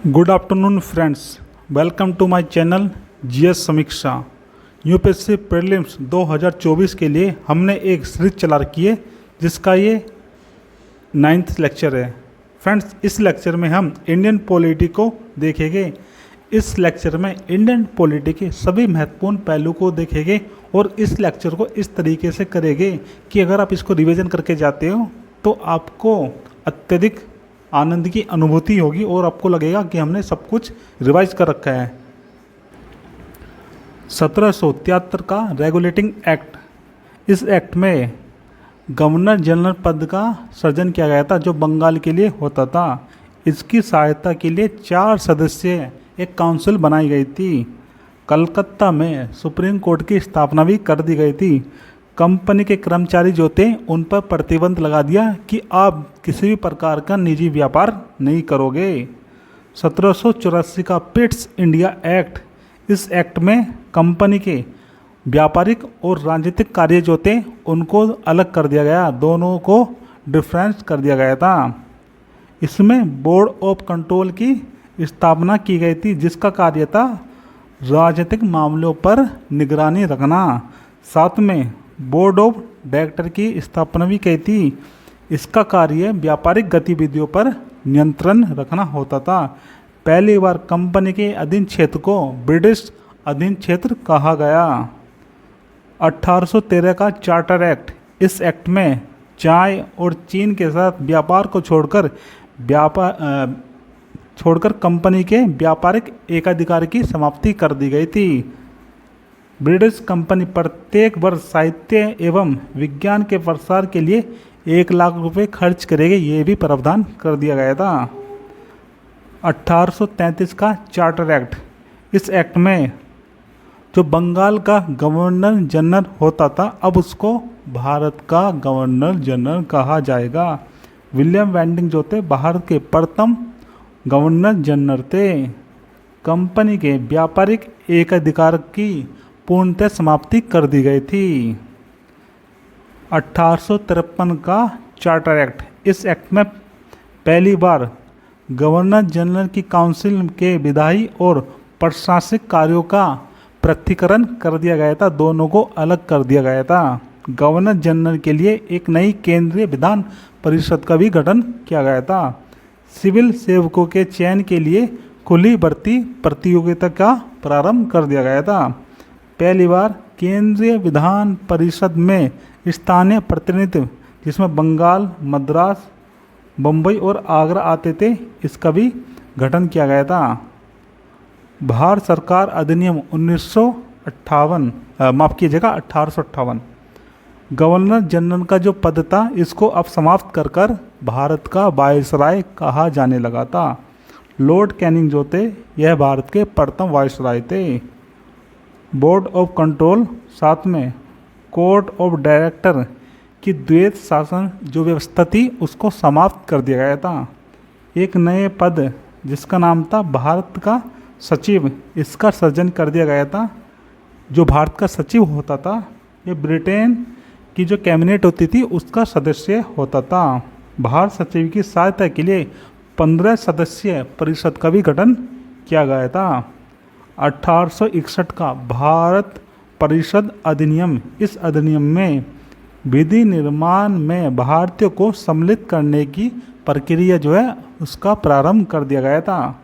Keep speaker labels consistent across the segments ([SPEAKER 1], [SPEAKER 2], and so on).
[SPEAKER 1] Good afternoon friends, welcome to my channel GS Samiksha. UPSC prelims 2024 के लिए हमने एक सीरीज चला रखी है जिसका ये 9th लेक्चर है। फ्रेंड्स, इस लेक्चर में हम इंडियन पॉलिटी को देखेंगे। इस लेक्चर में इंडियन पॉलिटी के सभी महत्वपूर्ण पहलू को देखेंगे और इस लेक्चर को इस तरीके से करेंगे कि अगर आप इसको रिवीजन करके जाते हो तो आपको अत्यधिक आनंद की अनुभूति होगी और आपको लगेगा कि हमने सब कुछ रिवाइज कर रखा है। 1773 का रेगुलेटिंग एक्ट, इस एक्ट में गवर्नर जनरल पद का सृजन किया गया था जो बंगाल के लिए होता था। इसकी सहायता के लिए 4 सदस्य एक काउंसिल बनाई गई थी। कलकत्ता में सुप्रीम कोर्ट की स्थापना भी कर दी गई थी। कंपनी के कर्मचारी जो थे उन पर प्रतिबंध लगा दिया कि आप किसी भी प्रकार का निजी व्यापार नहीं करोगे। 1784 का पिट्स इंडिया एक्ट, इस एक्ट में कंपनी के व्यापारिक और राजनीतिक कार्य जो थे उनको अलग कर दिया गया, दोनों को डिफरेंस कर दिया गया था। इसमें बोर्ड ऑफ कंट्रोल की स्थापना की गई थी जिसका कार्य था राजनीतिक मामलों पर निगरानी रखना। साथ में बोर्ड ऑफ डायरेक्टर की स्थापना भी की थी। इसका कार्य व्यापारिक गतिविधियों पर नियंत्रण रखना होता था। पहली बार कंपनी के अधीन क्षेत्र को ब्रिटिश अधीन क्षेत्र कहा गया। 1813 का चार्टर एक्ट, इस एक्ट में चाय और चीन के साथ व्यापार को छोड़कर कंपनी के व्यापारिक एकाधिकार की समाप्ति कर दी गई थी। ब्रिटिश कंपनी प्रत्येक वर्ष साहित्य एवं विज्ञान के प्रसार के लिए 1 लाख रुपए खर्च करेगी, ये भी प्रावधान कर दिया गया था। 1833 का चार्टर एक्ट, इस एक्ट में जो बंगाल का गवर्नर जनरल होता था अब उसको भारत का गवर्नर जनरल कहा जाएगा। विलियम बेंटिंक जो थे भारत के प्रथम गवर्नर जनरल थे। कंपनी के व्यापारिक एकाधिकार की पूर्णतः समाप्ति कर दी गई थी। 1853 का चार्टर एक्ट, इस एक्ट में पहली बार गवर्नर जनरल की काउंसिल के विधायी और प्रशासनिक कार्यों का पृथक्करण कर दिया गया था, दोनों को अलग कर दिया गया था। गवर्नर जनरल के लिए एक नई केंद्रीय विधान परिषद का भी गठन किया गया था। सिविल सेवकों के चयन के लिए खुली भर्ती प्रतियोगिता का प्रारंभ कर दिया गया था। पहली बार केंद्रीय विधान परिषद में स्थानीय प्रतिनिधित्व जिसमें बंगाल, मद्रास, बम्बई और आगरा आते थे, इसका भी गठन किया गया था। भारत सरकार अधिनियम 1858, गवर्नर जनरल का जो पद था इसको अब समाप्त कर भारत का वायसराय कहा जाने लगा था। लॉर्ड कैनिंग जो थे यह भारत के प्रथम वायसराय थे। बोर्ड ऑफ कंट्रोल, साथ में कोर्ट ऑफ डायरेक्टर की द्वैत शासन जो व्यवस्था थी उसको समाप्त कर दिया गया था। एक नए पद जिसका नाम था भारत का सचिव, इसका सृजन कर दिया गया था। जो भारत का सचिव होता था ये ब्रिटेन की जो कैबिनेट होती थी उसका सदस्य होता था। भारत सचिव की सहायता के लिए 15 सदस्यीय परिषद का भी गठन किया गया था। 1861 का भारत परिषद अधिनियम, इस अधिनियम में विधि निर्माण में भारतीयों को सम्मिलित करने की प्रक्रिया जो है उसका प्रारंभ कर दिया गया था।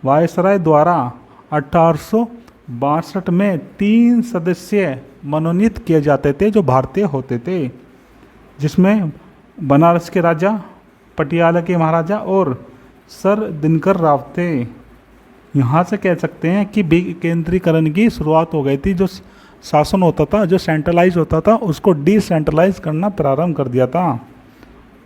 [SPEAKER 1] वायसराय द्वारा 1862 में 3 सदस्य मनोनीत किए जाते थे जो भारतीय होते थे, जिसमें बनारस के राजा, पटियाला के महाराजा और सर दिनकर राव थे। यहाँ से कह सकते हैं कि विकेंद्रीकरण की शुरुआत हो गई थी। जो शासन होता था, जो सेंट्रलाइज होता था, उसको डिसेंट्रलाइज करना प्रारंभ कर दिया था।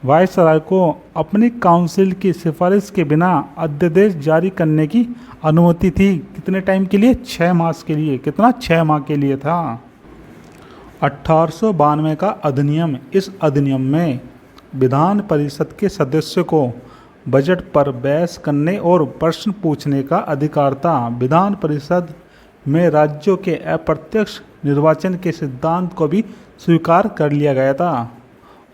[SPEAKER 1] वायसराय को अपनी काउंसिल की सिफारिश के बिना अध्यादेश जारी करने की अनुमति थी। कितने टाइम के लिए? 6 मास के लिए। कितना? 6 माह के लिए था। 1892 का अधिनियम, इस अधिनियम में विधान परिषद के सदस्यों को बजट पर बहस करने और प्रश्न पूछने का अधिकार था। विधान परिषद में राज्यों के अप्रत्यक्ष निर्वाचन के सिद्धांत को भी स्वीकार कर लिया गया था।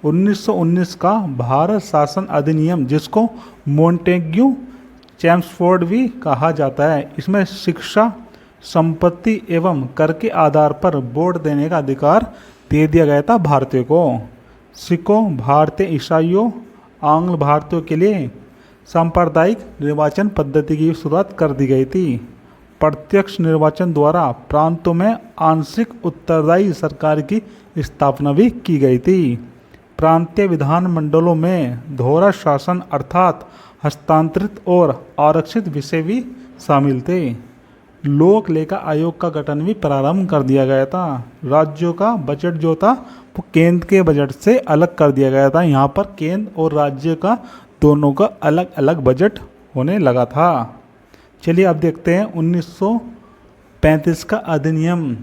[SPEAKER 1] 1919 का भारत शासन अधिनियम जिसको मोंटेग्यू चैम्सफोर्ड भी कहा जाता है। इसमें शिक्षा, संपत्ति एवं कर के आधार पर वोट देने का अधिकार दे दिया गया था भारतीयों को। सिखों, भारतीय ईसाइयों, आंग्ल भारतीयों के लिए सांप्रदायिक निर्वाचन पद्धति की शुरुआत कर दी गई थी। प्रत्यक्ष निर्वाचन द्वारा प्रांतों में आंशिक उत्तरदायी सरकार की स्थापना भी की गई थी। प्रांतीय विधानमंडलों में दोहरा शासन अर्थात हस्तांतरित और आरक्षित विषय भी शामिल थे। लोक लेखा आयोग का गठन भी प्रारंभ कर दिया गया था। राज्यों का बजट जो था वो केंद्र के बजट से अलग कर दिया गया था। यहाँ पर केंद्र और राज्य का दोनों का अलग अलग बजट होने लगा था। चलिए अब देखते हैं 1935 का अधिनियम।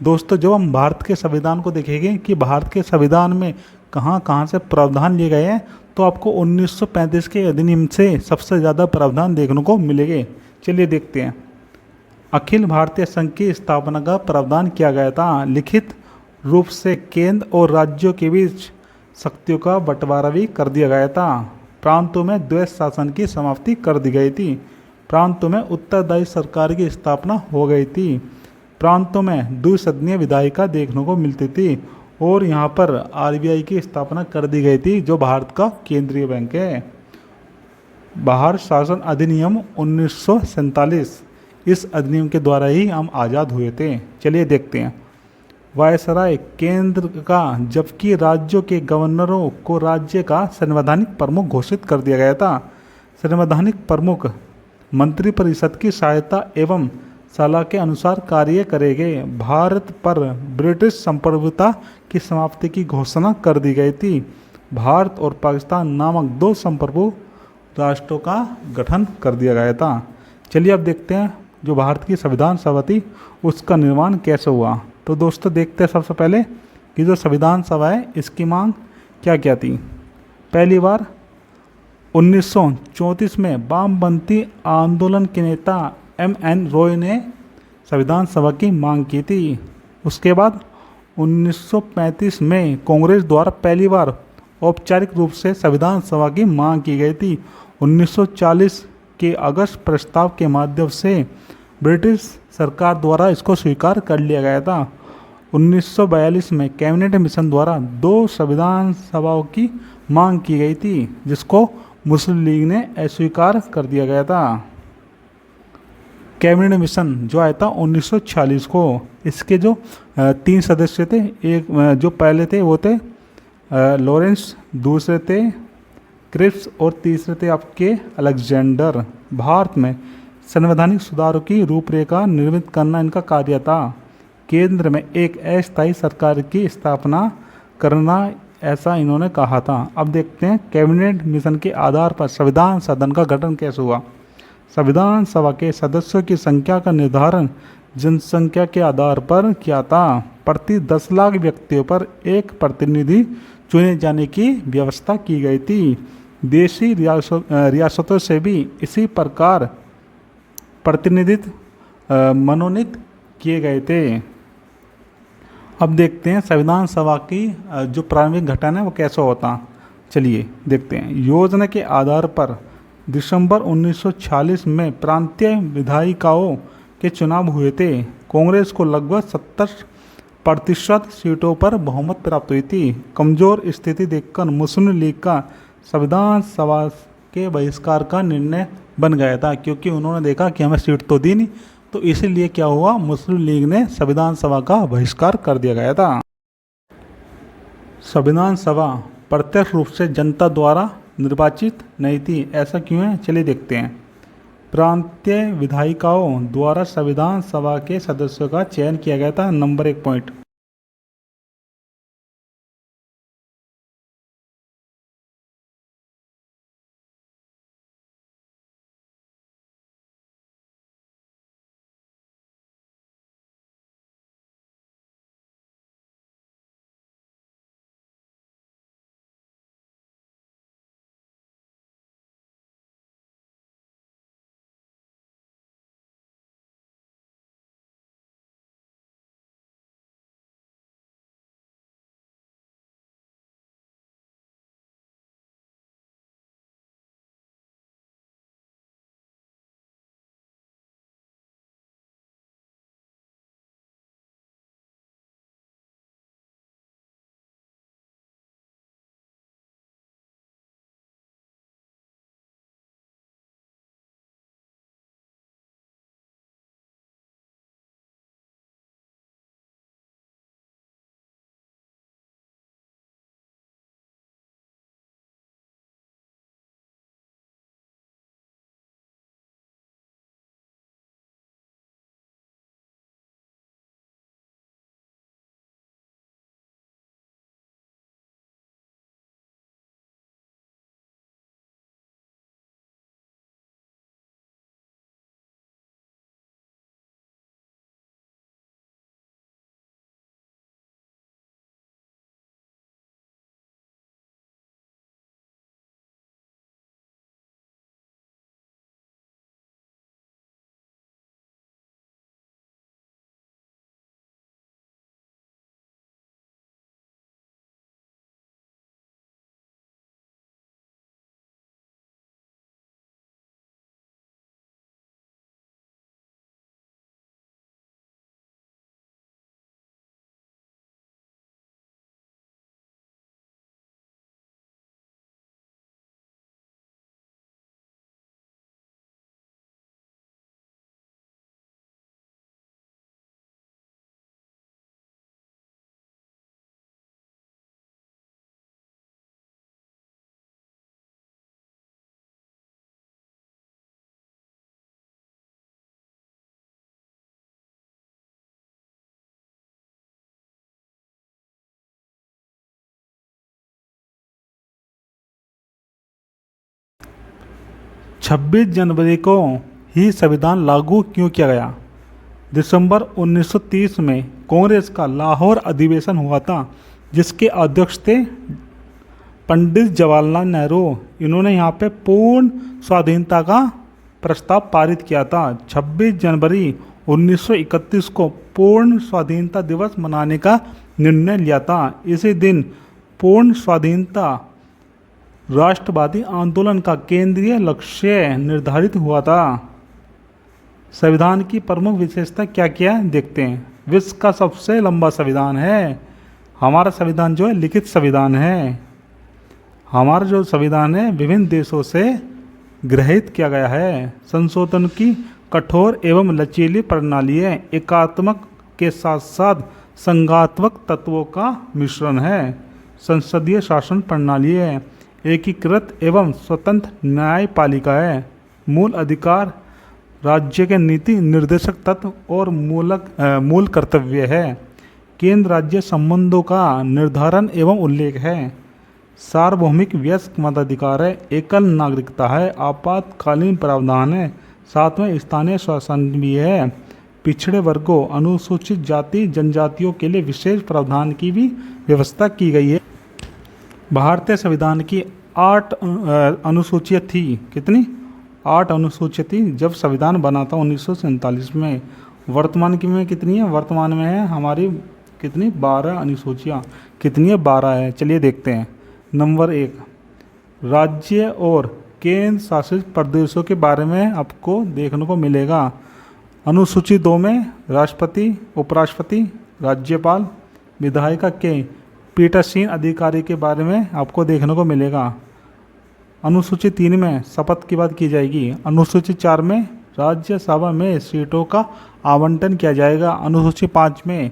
[SPEAKER 1] दोस्तों जब हम भारत के संविधान को देखेंगे कि भारत के संविधान में कहाँ कहाँ से प्रावधान लिए गए हैं, तो आपको 1935 के अधिनियम से सबसे ज़्यादा प्रावधान देखने को मिलेंगे। चलिए देखते हैं। अखिल भारतीय संघ की स्थापना का प्रावधान किया गया था। लिखित रूप से केंद्र और राज्यों के बीच शक्तियों का बंटवारा भी कर दिया गया था। प्रांतों में द्वैत शासन की समाप्ति कर दी गई थी। प्रांतों में उत्तरदायी सरकार की स्थापना हो गई थी। प्रांतों में द्विसदनीय विधायिका देखने को मिलती थी और यहाँ पर आरबीआई की स्थापना कर दी गई थी जो भारत का केंद्रीय बैंक है। बाहर शासन अधिनियम 1947, इस अधिनियम के द्वारा ही हम आज़ाद हुए थे। चलिए देखते हैं। वायसराय केंद्र का जबकि राज्यों के गवर्नरों को राज्य का संवैधानिक प्रमुख घोषित कर दिया गया था। संवैधानिक प्रमुख मंत्रिपरिषद की सहायता एवं सलाह के अनुसार कार्य करेंगे। भारत पर ब्रिटिश संप्रभुता की समाप्ति की घोषणा कर दी गई थी। भारत और पाकिस्तान नामक दो संप्रभु राष्ट्रों का गठन कर दिया गया था। चलिए अब देखते हैं जो भारत की संविधान सभा थी उसका निर्माण कैसे हुआ। तो दोस्तों देखते हैं सबसे पहले कि जो संविधान सभा है इसकी मांग क्या क्या थी। पहली बार 1934 में वामपंथी आंदोलन के नेता एम.एन. रॉय ने संविधान सभा की मांग की थी। उसके बाद 1935 में कांग्रेस द्वारा पहली बार औपचारिक रूप से संविधान सभा की मांग की गई थी। 1940 के अगस्त प्रस्ताव के माध्यम से ब्रिटिश सरकार द्वारा इसको स्वीकार कर लिया गया था। 1942 में कैबिनेट मिशन द्वारा दो संविधान सभाओं की मांग की गई थी जिसको मुस्लिम लीग ने अस्वीकार कर दिया गया था। कैबिनेट मिशन जो आया था 1946 को, इसके जो 3 सदस्य थे, एक जो पहले थे वो थे लॉरेंस, दूसरे थे क्रिप्स और तीसरे थे आपके अलेक्जेंडर। भारत में संवैधानिक सुधारों की रूपरेखा निर्मित करना इनका कार्य था। केंद्र में एक अस्थायी सरकार की स्थापना करना, ऐसा इन्होंने कहा था। अब देखते हैं कैबिनेट मिशन के आधार पर संविधान सदन का गठन कैसे हुआ। संविधान सभा के सदस्यों की संख्या का निर्धारण जनसंख्या के आधार पर किया था। प्रति 10 लाख व्यक्तियों पर एक प्रतिनिधि चुने जाने की व्यवस्था की गई थी। देशी रियासतों से भी इसी प्रकार प्रतिनिधित्व मनोनीत किए गए थे। अब देखते हैं संविधान सभा की जो प्रारंभिक गठन है वो कैसा होता। चलिए देखते हैं। योजना के आधार पर दिसंबर 1946 में प्रांतीय विधायिकाओं के चुनाव हुए थे। कांग्रेस को लगभग 70% सीटों पर बहुमत प्राप्त हुई थी। कमजोर स्थिति देखकर मुस्लिम लीग का संविधान सभा के बहिष्कार का निर्णय बन गया था, क्योंकि उन्होंने देखा कि हमें सीट तो दी नहीं, तो इसीलिए क्या हुआ, मुस्लिम लीग ने संविधान सभा का बहिष्कार कर दिया गया था। संविधान सभा प्रत्यक्ष रूप से जनता द्वारा निर्वाचित नहीं थी। ऐसा क्यों है, चलिए देखते हैं। प्रांतीय विधायिकाओं द्वारा संविधान सभा के सदस्यों का चयन किया गया था। Number 1 point. 26 जनवरी को ही संविधान लागू क्यों किया गया? दिसंबर 1930 में कांग्रेस का लाहौर अधिवेशन हुआ था, जिसके अध्यक्ष थे पंडित जवाहरलाल नेहरू। इन्होंने यहाँ पे पूर्ण स्वाधीनता का प्रस्ताव पारित किया था। 26 जनवरी 1931 को पूर्ण स्वाधीनता दिवस मनाने का निर्णय लिया था। इसी दिन पूर्ण स्वाधीनता राष्ट्रवादी आंदोलन का केंद्रीय लक्ष्य निर्धारित हुआ था। संविधान की प्रमुख विशेषता क्या क्या है देखते हैं। विश्व का सबसे लंबा संविधान है। हमारा संविधान जो है लिखित संविधान है। हमारा जो संविधान है विभिन्न देशों से गृहीत किया गया है। संशोधन की कठोर एवं लचीली प्रणाली है। एकात्मक के साथ साथ संघात्मक तत्वों का मिश्रण है। संसदीय शासन प्रणाली है। एकीकृत एवं स्वतंत्र न्यायपालिका है। मूल अधिकार राज्य के नीति निर्देशक तत्व और मूल कर्तव्य है। केंद्र राज्य संबंधों का निर्धारण एवं उल्लेख है। सार्वभौमिक वयस्क मताधिकार है। एकल नागरिकता है। आपातकालीन प्रावधान है। साथ में स्थानीय शासन भी है। पिछड़े वर्गों, अनुसूचित जाति जनजातियों के लिए विशेष प्रावधान की भी व्यवस्था की गई है। भारतीय संविधान की 8 अनुसूचियाँ थी। कितनी? 8 अनुसूचियाँ थी जब संविधान बना था 1947 में। वर्तमान की में कितनी है? वर्तमान में है हमारी कितनी? 12 अनुसूचियाँ। कितनी है? 12 है। चलिए देखते हैं। नंबर 1, राज्य और केंद्र शासित प्रदेशों के बारे में आपको देखने को मिलेगा। अनुसूची 2 में राष्ट्रपति, उपराष्ट्रपति, राज्यपाल, विधायिका के पीठासीन अधिकारी के बारे में आपको देखने को मिलेगा। अनुसूची 3 में शपथ की बात की जाएगी। अनुसूची 4 में राज्यसभा में सीटों का आवंटन किया जाएगा। अनुसूची 5 में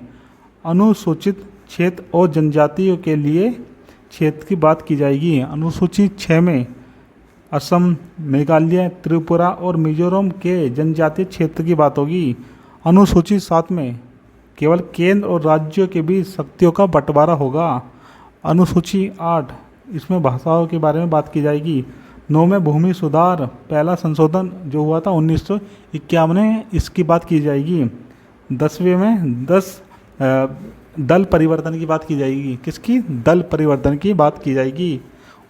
[SPEAKER 1] अनुसूचित क्षेत्र और जनजातियों के लिए क्षेत्र की बात की जाएगी। अनुसूची 6 में असम, मेघालय, त्रिपुरा और मिजोरम के जनजातीय क्षेत्र की बात होगी। अनुसूची 7 में केवल केंद्र और राज्यों के बीच शक्तियों का बंटवारा होगा। अनुसूची 8 इसमें भाषाओं के बारे में बात की जाएगी। 9 में भूमि सुधार पहला संशोधन जो हुआ था 1951 में, इसकी बात की जाएगी। 10वें में दल परिवर्तन की बात की जाएगी। किसकी? दल परिवर्तन की बात की जाएगी।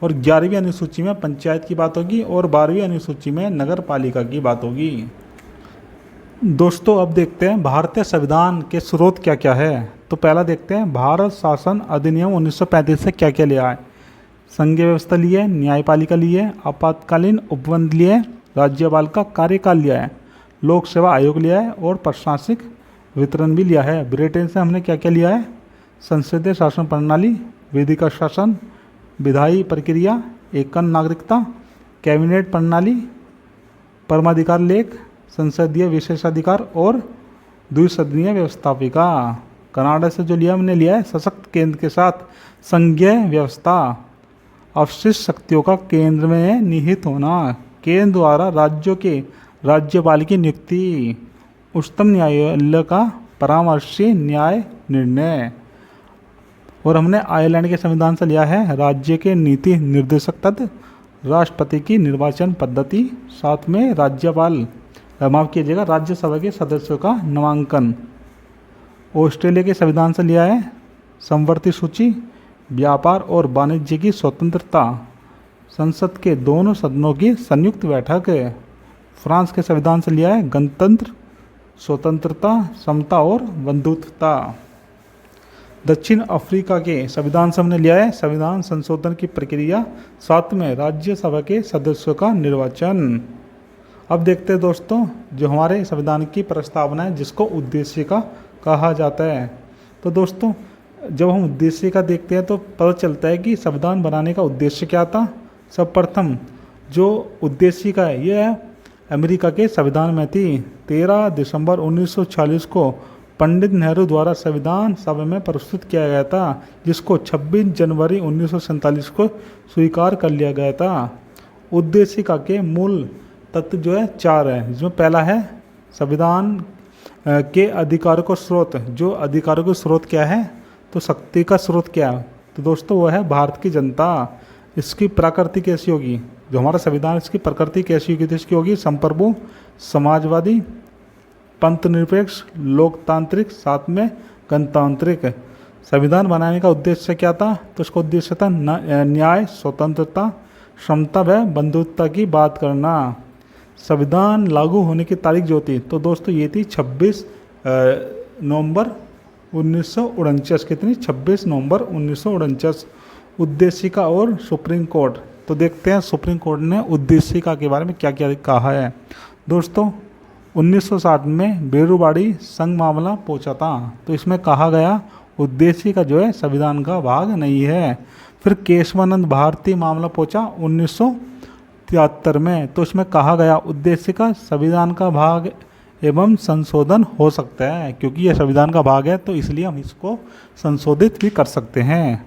[SPEAKER 1] और 11वीं अनुसूची में पंचायत की बात होगी और 12वीं अनुसूची में नगर पालिका की बात होगी। दोस्तों अब देखते हैं भारतीय संविधान के स्रोत क्या क्या है। तो पहला देखते हैं भारत शासन अधिनियम 1935 से क्या क्या लिया है। संघीय व्यवस्था ली है, न्यायपालिका ली है, आपातकालीन उपबंध लिए है, राज्यपाल का कार्यकाल लिया है, लोक सेवा आयोग लिया है और प्रशासनिक वितरण भी लिया है। ब्रिटेन से हमने क्या क्या लिया है? संसदीय शासन प्रणाली, विधिक शासन, विधायी प्रक्रिया, एकल नागरिकता, कैबिनेट प्रणाली, परमाधिकार लेख, संसदीय विशेषाधिकार और द्विसदनीय व्यवस्थापिका। कनाडा से जो लिया हमने लिया है सशक्त केंद्र के साथ संघीय व्यवस्था। अवशिष्ट शक्तियों का केंद्र में निहित होना। केंद्र द्वारा राज्यों के राज्यपाल की नियुक्ति। उच्चतम न्यायालय का परामर्शी न्याय निर्णय। और हमने आयरलैंड के संविधान से लिया है राज्य के नीति निर्देशक तत्व, राष्ट्रपति की निर्वाचन पद्धति, साथ में राज्यपाल माफ कीजिएगा राज्यसभा के सदस्यों का नामांकन। ऑस्ट्रेलिया के संविधान से लिया है समवर्ती सूची, व्यापार और वाणिज्य की स्वतंत्रता, संसद के दोनों सदनों की संयुक्त बैठक है। फ्रांस के संविधान से लिया है गणतंत्र, स्वतंत्रता, समता और बंधुत्वता। दक्षिण अफ्रीका के संविधान से हमने लिया है संविधान संशोधन की प्रक्रिया, साथ में राज्यसभा के सदस्यों का निर्वाचन। अब देखते हैं दोस्तों जो हमारे संविधान की प्रस्तावना है जिसको उद्देशिका कहा जाता है। तो दोस्तों जब हम उद्देशिका देखते हैं तो पता चलता है कि संविधान बनाने का उद्देश्य क्या था। सर्वप्रथम जो उद्देशिका है यह अमेरिका के संविधान में थी। 13 दिसंबर 1946 को पंडित नेहरू द्वारा संविधान सभा में प्रस्तुत किया गया था, जिसको 26 जनवरी 1947 को स्वीकार कर लिया गया था। उद्देशिका के मूल तत्व जो है 4 है, जिसमें पहला है संविधान के अधिकारों को स्रोत। जो अधिकारों के स्रोत क्या है? तो शक्ति का स्रोत क्या है? तो दोस्तों वह है भारत की जनता। इसकी प्रकृति कैसी होगी? जो हमारा संविधान, इसकी प्रकृति कैसी होगी? तो इसकी होगी संप्रभु, समाजवादी, पंथ निरपेक्ष, लोकतांत्रिक, साथ में गणतांत्रिक। संविधान बनाने का उद्देश्य क्या था? तो इसका उद्देश्य था न्याय, स्वतंत्रता, समता व बंधुत्व की बात करना। संविधान लागू होने की तारीख जो थी, तो दोस्तों ये थी 26 नवंबर 1949। कितनी? 26 नवंबर 1949। उद्देशिका और सुप्रीम कोर्ट, तो देखते हैं सुप्रीम कोर्ट ने उद्देशिका के बारे में क्या क्या कहा है। दोस्तों 1960 में बेरूबाड़ी संघ मामला पहुंचा था, तो इसमें कहा गया उद्देशिका जो है संविधान का भाग नहीं है। फिर केशवानंद भारती मामला पहुंचा 1973 में, तो इसमें कहा गया उद्देशिका संविधान का भाग एवं संशोधन हो सकता है, क्योंकि यह संविधान का भाग है तो इसलिए हम इसको संशोधित भी कर सकते हैं।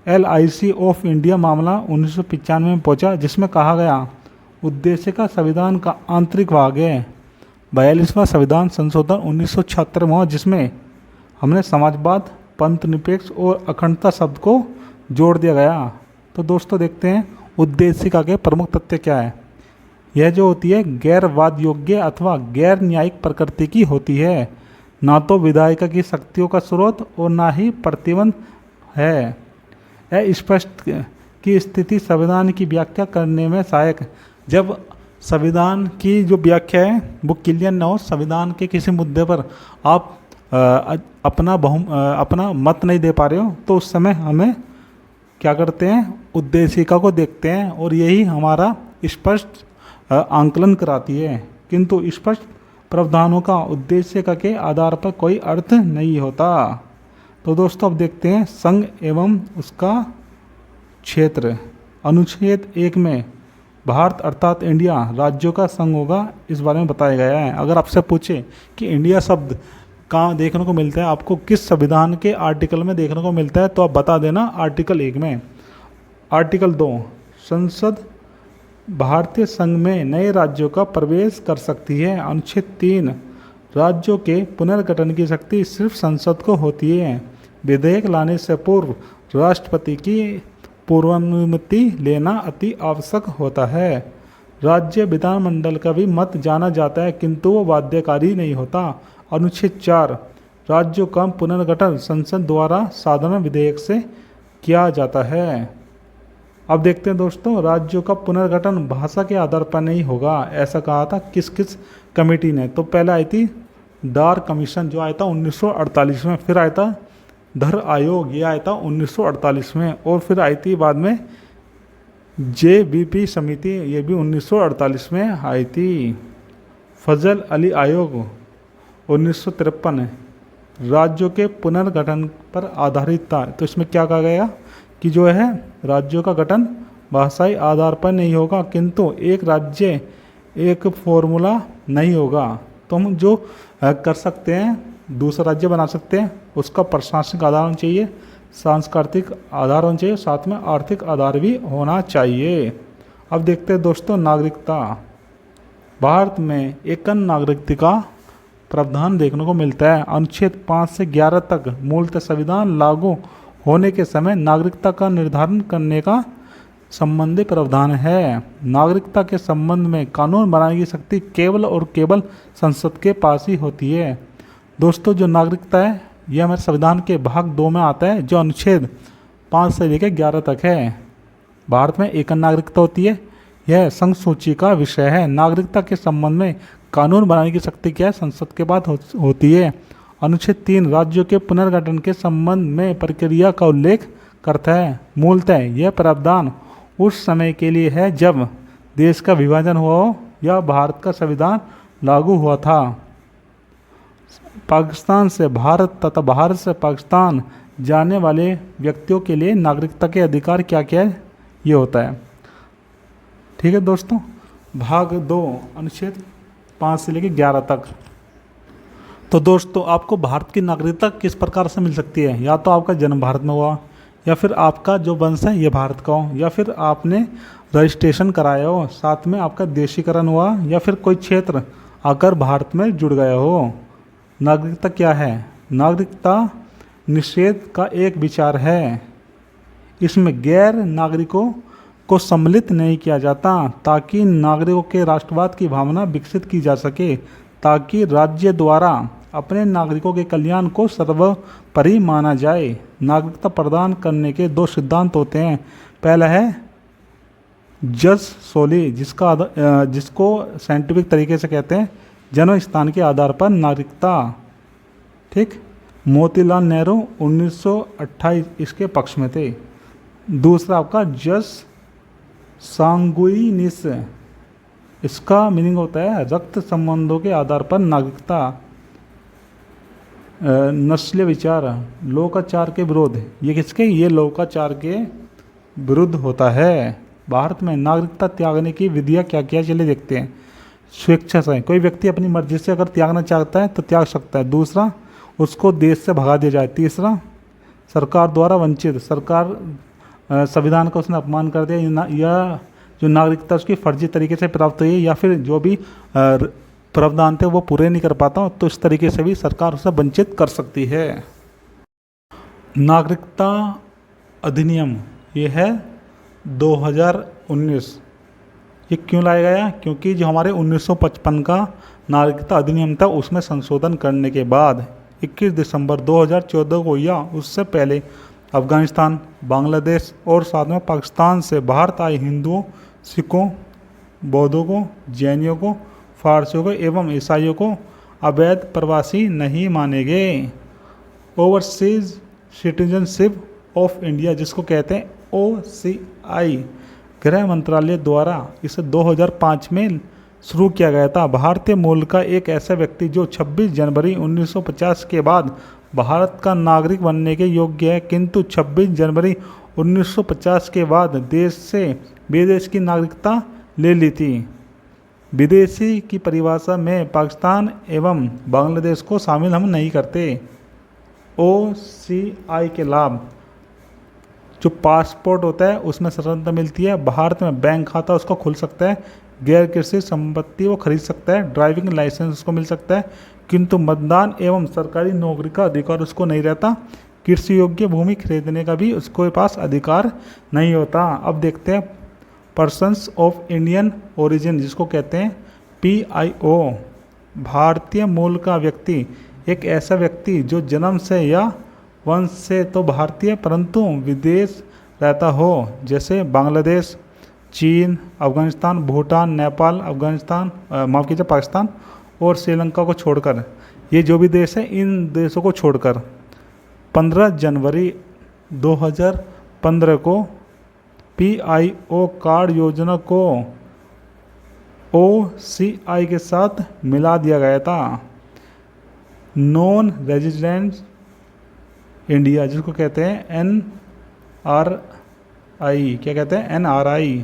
[SPEAKER 1] LIC ऑफ इंडिया मामला 1995 में पहुंचा, जिसमें कहा गया उद्देशिका संविधान का आंतरिक भाग है। 42वां संविधान संशोधन 1976 में हुआ, जिसमें हमने समाजवाद, पंथ निरपेक्ष और अखंडता शब्द को जोड़ दिया गया। तो दोस्तों देखते हैं उद्देशिका के प्रमुख तथ्य क्या है। यह जो होती है गैर वाद योग्य अथवा गैर न्यायिक प्रकृति की होती है, ना तो विधायिका की शक्तियों का स्रोत और ना ही प्रतिबंध है। यह स्पष्ट की स्थिति संविधान की व्याख्या करने में सहायक। जब संविधान की जो व्याख्या है वो क्लियर न हो, संविधान के किसी मुद्दे पर आप अपना मत नहीं दे पा रहे हो, तो उस समय हमें क्या करते हैं? उद्देशिका को देखते हैं और यही हमारा स्पष्ट आंकलन कराती है। किंतु स्पष्ट प्रावधानों का उद्देशिका के आधार पर कोई अर्थ नहीं होता। तो दोस्तों अब देखते हैं संघ एवं उसका क्षेत्र। अनुच्छेद 1 में भारत अर्थात इंडिया राज्यों का संघ होगा, इस बारे में बताया गया है। अगर आपसे पूछे कि इंडिया शब्द कहाँ देखने को मिलता है, आपको किस संविधान के आर्टिकल में देखने को मिलता है, तो आप बता देना आर्टिकल 1 में। आर्टिकल 2, संसद भारतीय संघ में नए राज्यों का प्रवेश कर सकती है। अनुच्छेद 3, राज्यों के पुनर्गठन की शक्ति सिर्फ संसद को होती है। विधेयक लाने से पूर्व राष्ट्रपति की पूर्वानुमति लेना अति आवश्यक होता है। राज्य विधानमंडल का भी मत जाना जाता है, किंतु वो बाध्यकारी नहीं होता। अनुच्छेद 4, राज्यों का पुनर्गठन संसद द्वारा साधारण विधेयक से किया जाता है। अब देखते हैं दोस्तों, राज्यों का पुनर्गठन भाषा के आधार पर नहीं होगा, ऐसा कहा था किस किस कमेटी ने। तो पहले आई थी डार कमीशन जो आया था 1948 में, फिर आया था धर आयोग, ये आया था 1948 में, और फिर आई थी बाद में JBP समिति, ये भी 1948 में आई थी। फजल अली आयोग 1953 राज्यों के पुनर्गठन पर आधारित था। तो इसमें क्या कहा गया कि जो है राज्यों का गठन भाषाई आधार पर नहीं होगा, किंतु एक राज्य एक फॉर्मूला नहीं होगा। तो हम जो कर सकते हैं, दूसरा राज्य बना सकते हैं, उसका प्रशासनिक आधार होना चाहिए, सांस्कृतिक आधार होना चाहिए, साथ में आर्थिक आधार भी होना चाहिए। अब देखते हैं दोस्तों नागरिकता। भारत में एकन नागरिकता का प्रावधान देखने को मिलता है। अनुच्छेद 5 से 11 तक मूलतः संविधान लागू होने के समय नागरिकता का निर्धारण करने का संबंधी प्रावधान है। नागरिकता के संबंध में कानून बनाने की शक्ति केवल और केवल संसद के पास ही होती है। दोस्तों जो नागरिकता है यह हमारे संविधान के भाग 2 में आता है, जो अनुच्छेद 5 से लेकर 11 तक है। भारत में एकन नागरिकता होती है, यह संघ सूची का विषय है। नागरिकता के संबंध में कानून बनाने की शक्ति क्या है? संसद के बाद होती है। अनुच्छेद 3 राज्यों के पुनर्गठन के संबंध में प्रक्रिया का उल्लेख करता है। मूलतः यह प्रावधान उस समय के लिए है जब देश का विभाजन हुआ हो या भारत का संविधान लागू हुआ था। पाकिस्तान से भारत तथा भारत से पाकिस्तान जाने वाले व्यक्तियों के लिए नागरिकता के अधिकार क्या क्या है, ये होता है। ठीक है दोस्तों, भाग 2 अनुच्छेद 5 से लेकर 11 तक। तो दोस्तों आपको भारत की नागरिकता किस प्रकार से मिल सकती है? या तो आपका जन्म भारत में हुआ, या फिर आपका जो वंश है ये भारत का हो, या फिर आपने रजिस्ट्रेशन कराया हो, साथ में आपका देशीकरण हुआ, या फिर कोई क्षेत्र आकर भारत में जुड़ गया हो। नागरिकता क्या है? नागरिकता निषेध का एक विचार है। इसमें गैर नागरिकों को सम्मिलित नहीं किया जाता ताकि नागरिकों के राष्ट्रवाद की भावना विकसित की जा सके, ताकि राज्य द्वारा अपने नागरिकों के कल्याण को सर्वोपरि माना जाए। नागरिकता प्रदान करने के दो सिद्धांत होते हैं। पहला है जस सोली, जिसको साइंटिफिक तरीके से कहते हैं जन्म स्थान के आधार पर नागरिकता। ठीक, मोतीलाल नेहरू 1928 इसके पक्ष में थे। दूसरा आपका जस सांगुइनिस, इसका मीनिंग होता है रक्त संबंधों के आधार पर नागरिकता। नस्लीय विचार, लोकाचार के विरोध, ये किसके, ये लोकाचार के विरुद्ध होता है। भारत में नागरिकता त्यागने की विधियाँ क्या क्या, चलिए देखते हैं। स्वेच्छा से, कोई व्यक्ति अपनी मर्जी से अगर त्यागना चाहता है तो त्याग सकता है। दूसरा, उसको देश से भगा दिया जाए। तीसरा, सरकार द्वारा वंचित, सरकार संविधान का उसने अपमान कर दिया, या जो नागरिकता उसकी फर्जी तरीके से प्राप्त हुई है, या फिर जो भी प्रावधान थे वो पूरे नहीं कर पाता, तो इस तरीके से भी सरकार उसे वंचित कर सकती है। नागरिकता अधिनियम ये है 2019। ये क्यों लाया गया, क्योंकि जो हमारे 1955 का नागरिकता अधिनियम था उसमें संशोधन करने के बाद 21 दिसंबर 2014 को या उससे पहले अफगानिस्तान, बांग्लादेश और साथ में पाकिस्तान से भारत आए हिंदुओं, सिखों, बौद्धों को, जैनियों को, फारसियों को एवं ईसाइयों को अवैध प्रवासी नहीं मानेंगे। ओवरसीज सिटीजनशिप ऑफ इंडिया, जिसको कहते हैं OCI, गृह मंत्रालय द्वारा इसे 2005 में शुरू किया गया था। भारतीय मूल का एक ऐसा व्यक्ति जो 26 जनवरी 1950 के बाद भारत का नागरिक बनने के योग्य है, किंतु 26 जनवरी 1950 के बाद देश से विदेश की नागरिकता ले ली थी। विदेशी की परिभाषा में पाकिस्तान एवं बांग्लादेश को शामिल हम नहीं करते। OCI के लाभ, जो पासपोर्ट होता है उसमें स्वतंत्रता मिलती है, भारत में बैंक खाता उसको खुल सकता है, गैर कृषि संपत्ति वो खरीद सकता है, ड्राइविंग लाइसेंस उसको मिल सकता है, किंतु मतदान एवं सरकारी नौकरी का अधिकार उसको नहीं रहता। कृषि योग्य भूमि खरीदने का भी उसके पास अधिकार नहीं होता। अब देखते हैं पर्सन्स ऑफ इंडियन ओरिजिन, जिसको कहते हैं PIO। भारतीय मूल का व्यक्ति एक ऐसा व्यक्ति जो जन्म से या वंश से तो भारतीय परंतु विदेश रहता हो, जैसे बांग्लादेश, चीन, अफगानिस्तान, भूटान, नेपाल, अफगानिस्तान, माफ़ कीजिए पाकिस्तान और श्रीलंका को छोड़कर, ये जो भी देश है इन देशों को छोड़कर 15 जनवरी 2015 को PIO कार्ड योजना को OCI के साथ मिला दिया गया था। नॉन रेजिडेंट इंडिया, जिसको कहते हैं NRI, क्या कहते हैं NRI।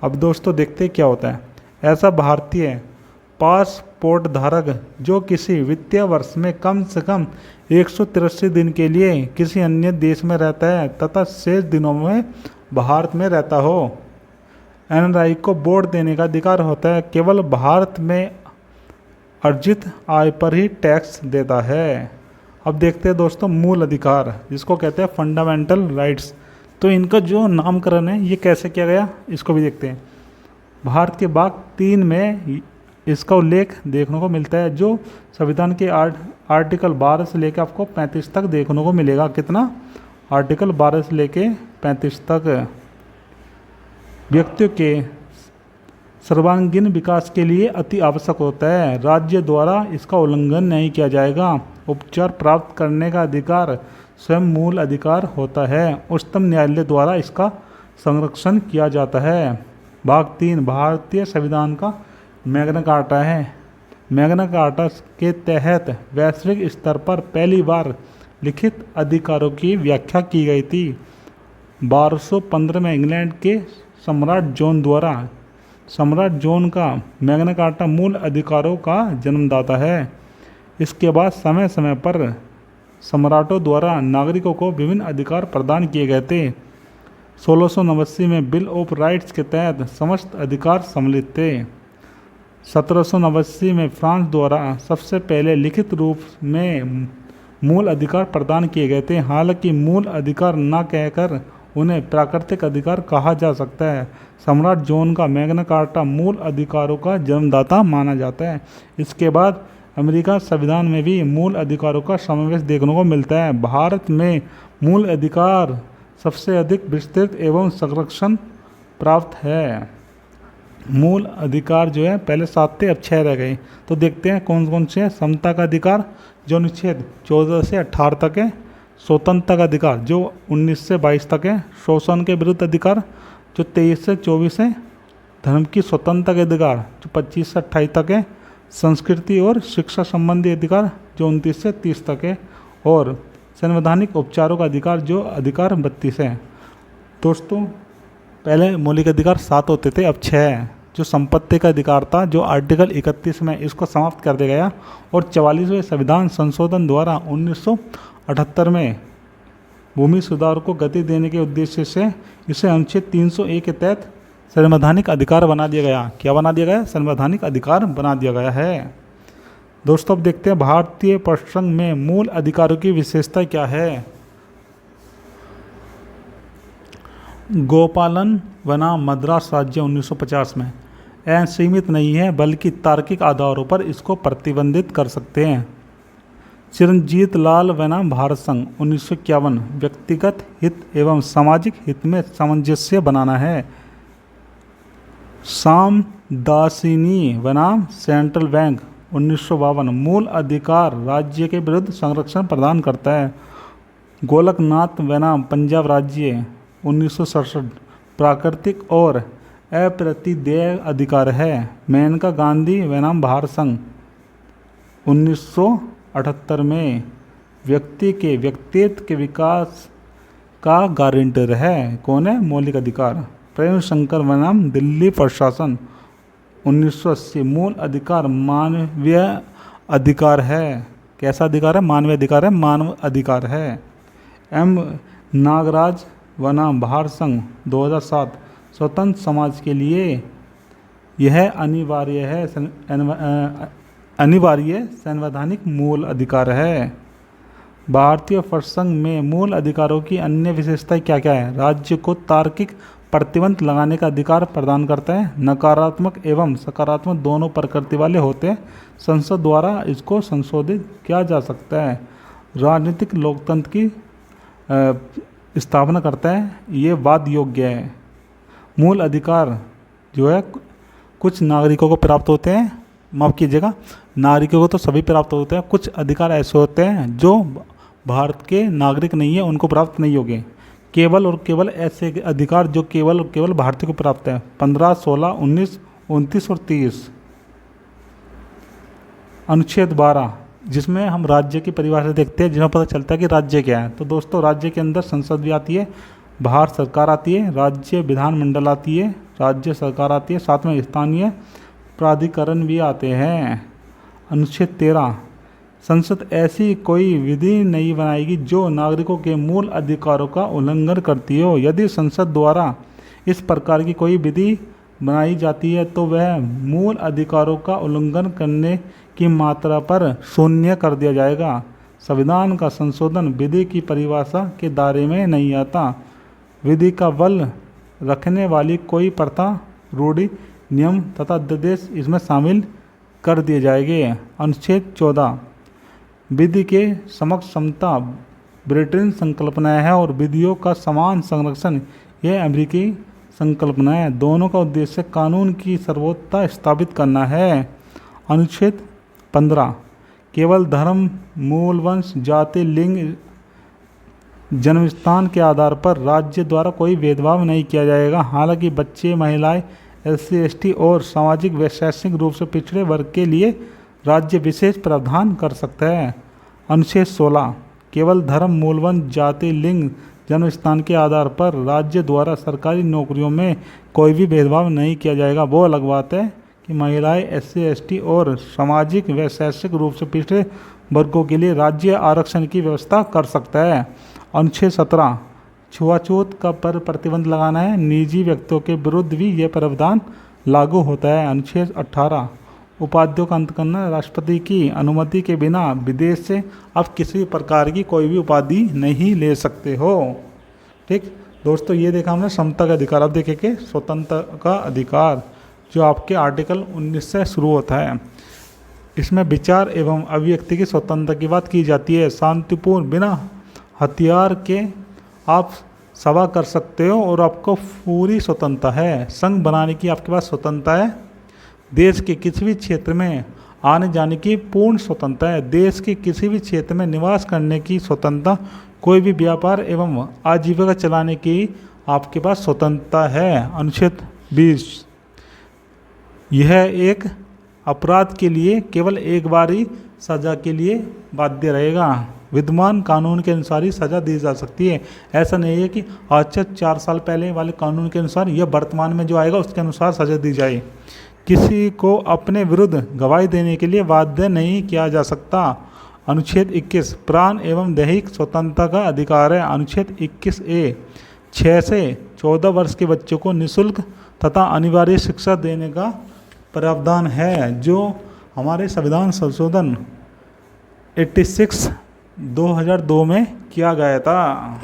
[SPEAKER 1] अब दोस्तों देखते हैं क्या होता है। ऐसा भारतीय पासपोर्ट धारक जो किसी वित्तीय वर्ष में कम से कम 183 दिन के लिए किसी अन्य देश में रहता है तथा शेष दिनों में भारत में रहता हो, NRI को वोट देने का अधिकार होता है। केवल भारत में अर्जित आय पर ही टैक्स देता है। अब देखते हैं दोस्तों मूल अधिकार, जिसको कहते हैं फंडामेंटल राइट्स। तो इनका जो नामकरण है ये कैसे किया गया, इसको भी देखते हैं। भारत के भाग 3 में इसका उल्लेख देखने को मिलता है, जो संविधान के आर्टिकल 12 से लेकर आपको 35 तक देखने को मिलेगा। कितना, आर्टिकल 12 से लेकर 35 तक। व्यक्तियों के सर्वांगीण विकास के लिए अति आवश्यक होता है। राज्य द्वारा इसका उल्लंघन नहीं किया जाएगा। उपचार प्राप्त करने का अधिकार स्वयं मूल अधिकार होता है। उच्चतम न्यायालय द्वारा इसका संरक्षण किया जाता है। भाग 3 भारतीय संविधान का मैग्ना कार्टा है। मैग्ना कार्टा के तहत वैश्विक स्तर पर पहली बार लिखित अधिकारों की व्याख्या की गई थी। 1215 में इंग्लैंड के सम्राट जॉन द्वारा, सम्राट जॉन का मैग्ना कार्टा मूल अधिकारों का जन्मदाता है। इसके बाद समय समय पर सम्राटों द्वारा नागरिकों को विभिन्न अधिकार प्रदान किए गए थे। 1689 में बिल ऑफ राइट्स के तहत समस्त अधिकार सम्मिलित थे। 1789 में फ्रांस द्वारा सबसे पहले लिखित रूप में मूल अधिकार प्रदान किए गए थे। हालांकि मूल अधिकार न कहकर उन्हें प्राकृतिक अधिकार कहा जा सकता है। सम्राट जॉन का मैग्ना कार्टा मूल अधिकारों का जन्मदाता माना जाता है। इसके बाद अमेरिका संविधान में भी मूल अधिकारों का समावेश देखने को मिलता है। भारत में मूल अधिकार सबसे अधिक विस्तृत एवं संरक्षण प्राप्त है। मूल अधिकार जो है पहले 7 थे, अब 6 रह गए। तो देखते हैं कौन कौन से हैं। समता का अधिकार जो अनुच्छेद 14 से 18 तक है। स्वतंत्रता का अधिकार जो 19 से 22 तक है। शोषण के विरुद्ध अधिकार जो 23 से 24 है। धर्म की स्वतंत्रता के अधिकार जो 25 से 28 तक है। संस्कृति और शिक्षा संबंधी अधिकार जो 29 से 30 तक है। और संवैधानिक उपचारों का अधिकार जो अधिकार 32 है। दोस्तों पहले मौलिक अधिकार 7 होते थे, अब 6 है। जो संपत्ति का अधिकार था जो आर्टिकल 31 में, इसको समाप्त कर दिया गया। और 44वें संविधान संशोधन द्वारा 1978 में भूमि सुधार को गति देने के उद्देश्य से इसे अनुच्छेद 301 के तहत संवैधानिक अधिकार बना दिया गया। क्या बना दिया गया? संवैधानिक अधिकार बना दिया गया है। दोस्तों अब देखते हैं भारतीय प्रसंग में मूल अधिकारों की विशेषता क्या है। गोपालन बनाम मद्रास राज्य 1950 में असीमित नहीं है, बल्कि तार्किक आधारों पर इसको प्रतिबंधित कर सकते हैं। चिरंजीत लाल बनाम भारत संघ 1951 व्यक्तिगत हित एवं सामाजिक हित में सामंजस्य बनाना है। साम दासिनी बनाम सेंट्रल बैंक 1952 मूल अधिकार राज्य के विरुद्ध संरक्षण प्रदान करता है। गोलकनाथ बनाम पंजाब राज्य 1967 प्राकृतिक और अप्रतिदेय अधिकार है। मेनका गांधी बनाम भारत संघ 1978 में व्यक्ति के व्यक्तित्व के विकास का गारंटर है। कौन है? मौलिक अधिकार। प्रेम शंकर बनाम दिल्ली प्रशासन 1980 मूल अधिकार मानवीय अधिकार है। कैसा अधिकार है? मानवीय अधिकार है, मानव अधिकार है। एम नागराज बनाम भारत संघ 2007 स्वतंत्र समाज के लिए यह अनिवार्य संवैधानिक मूल अधिकार है। भारतीय प्रसंग में मूल अधिकारों की अन्य विशेषताएं क्या क्या है? राज्य को तार्किक प्रतिबंध लगाने का अधिकार प्रदान करता है। नकारात्मक एवं सकारात्मक दोनों प्रकृति वाले होते हैं। संसद द्वारा इसको संशोधित किया जा सकता है। राजनीतिक लोकतंत्र की स्थापना करता है। ये वाद योग्य है। मूल अधिकार जो है कुछ नागरिकों को प्राप्त होते हैं, माफ़ कीजिएगा, नागरिकों को तो सभी प्राप्त होते हैं। कुछ अधिकार ऐसे होते हैं जो भारत के नागरिक नहीं है, उनको प्राप्त नहीं होंगे। केवल और केवल ऐसे अधिकार जो केवल और केवल भारतीय को प्राप्त है। 15, 16, 19, 29 और 30। अनुच्छेद 12 जिसमें हम राज्य की परिभाषा देखते हैं, जिसमें पता चलता है कि राज्य क्या है। तो दोस्तों राज्य के अंदर संसद भी आती है, बाहर सरकार आती है, राज्य विधानमंडल आती है, राज्य सरकार आती है, साथ में स्थानीय प्राधिकरण भी आते हैं। अनुच्छेद 13 संसद ऐसी कोई विधि नहीं बनाएगी जो नागरिकों के मूल अधिकारों का उल्लंघन करती हो। यदि संसद द्वारा इस प्रकार की कोई विधि बनाई जाती है तो वह मूल अधिकारों का उल्लंघन करने की मात्रा पर शून्य कर दिया जाएगा। संविधान का संशोधन विधि की परिभाषा के दायरे में नहीं आता। विधि का बल रखने वाली कोई प्रथा, रूढ़ि, नियम तथा अध्यादेश इसमें शामिल कर दिए जाएंगे। अनुच्छेद 14 विधि के समक्ष समता ब्रिटेन संकल्पना है और विधियों का समान संरक्षण यह अमेरिकी संकल्पना है। दोनों का उद्देश्य कानून की सर्वोच्चता स्थापित करना है। अनुच्छेद 15 केवल धर्म, मूल वंश, जाति, लिंग, जन्मस्थान के आधार पर राज्य द्वारा कोई भेदभाव नहीं किया जाएगा। हालांकि बच्चे, महिलाएं, SC, ST और सामाजिक व शैक्षणिक रूप से पिछड़े वर्ग के लिए राज्य विशेष प्रावधान कर सकता है। अनुच्छेद 16 केवल धर्म, मूल वंश, जाति, लिंग, जन्मस्थान के आधार पर राज्य द्वारा सरकारी नौकरियों में कोई भी भेदभाव नहीं किया जाएगा। वो अलग बात है कि महिलाएं, SC, ST और सामाजिक व शैक्षिक रूप से पिछड़े वर्गों के लिए राज्य आरक्षण की व्यवस्था कर सकता है। अनुच्छेद 17 छुआछूत का पर प्रतिबंध लगाना है। निजी व्यक्तियों के विरुद्ध भी यह प्रावधान लागू होता है। अनुच्छेद 18 उपाधियों का अंत करना। राष्ट्रपति की अनुमति के बिना विदेश से आप किसी प्रकार की कोई भी उपाधि नहीं ले सकते हो। ठीक, दोस्तों ये देखा हमने समता का अधिकार। अब देखें कि स्वतंत्रता का अधिकार जो आपके आर्टिकल 19 से शुरू होता है। इसमें विचार एवं अभिव्यक्ति की स्वतंत्रता की बात की जाती है। शांतिपूर्ण बिना हथियार के आप सभा कर सकते हो और आपको पूरी स्वतंत्रता है। संघ बनाने की आपके पास स्वतंत्रता है। देश के किसी भी क्षेत्र में आने जाने की पूर्ण स्वतंत्रता है। देश के किसी भी क्षेत्र में निवास करने की स्वतंत्रता, कोई भी व्यापार एवं आजीविका चलाने की आपके पास स्वतंत्रता है। अनुच्छेद 20, यह एक अपराध के लिए केवल एक बार ही सजा के लिए बाध्य रहेगा। विद्यमान कानून के अनुसार ही सजा दी जा सकती है। ऐसा नहीं है कि आज से 4 साल पहले वाले कानून के अनुसार या वर्तमान में जो आएगा उसके अनुसार सजा दी जाए। किसी को अपने विरुद्ध गवाही देने के लिए बाध्य नहीं किया जा सकता। अनुच्छेद 21, प्राण एवं दैहिक स्वतंत्रता का अधिकार है। अनुच्छेद 21A, 6 से 14 वर्ष के बच्चों को निःशुल्क तथा अनिवार्य शिक्षा देने का प्रावधान है, जो हमारे संविधान संशोधन 86 2002 में किया गया था।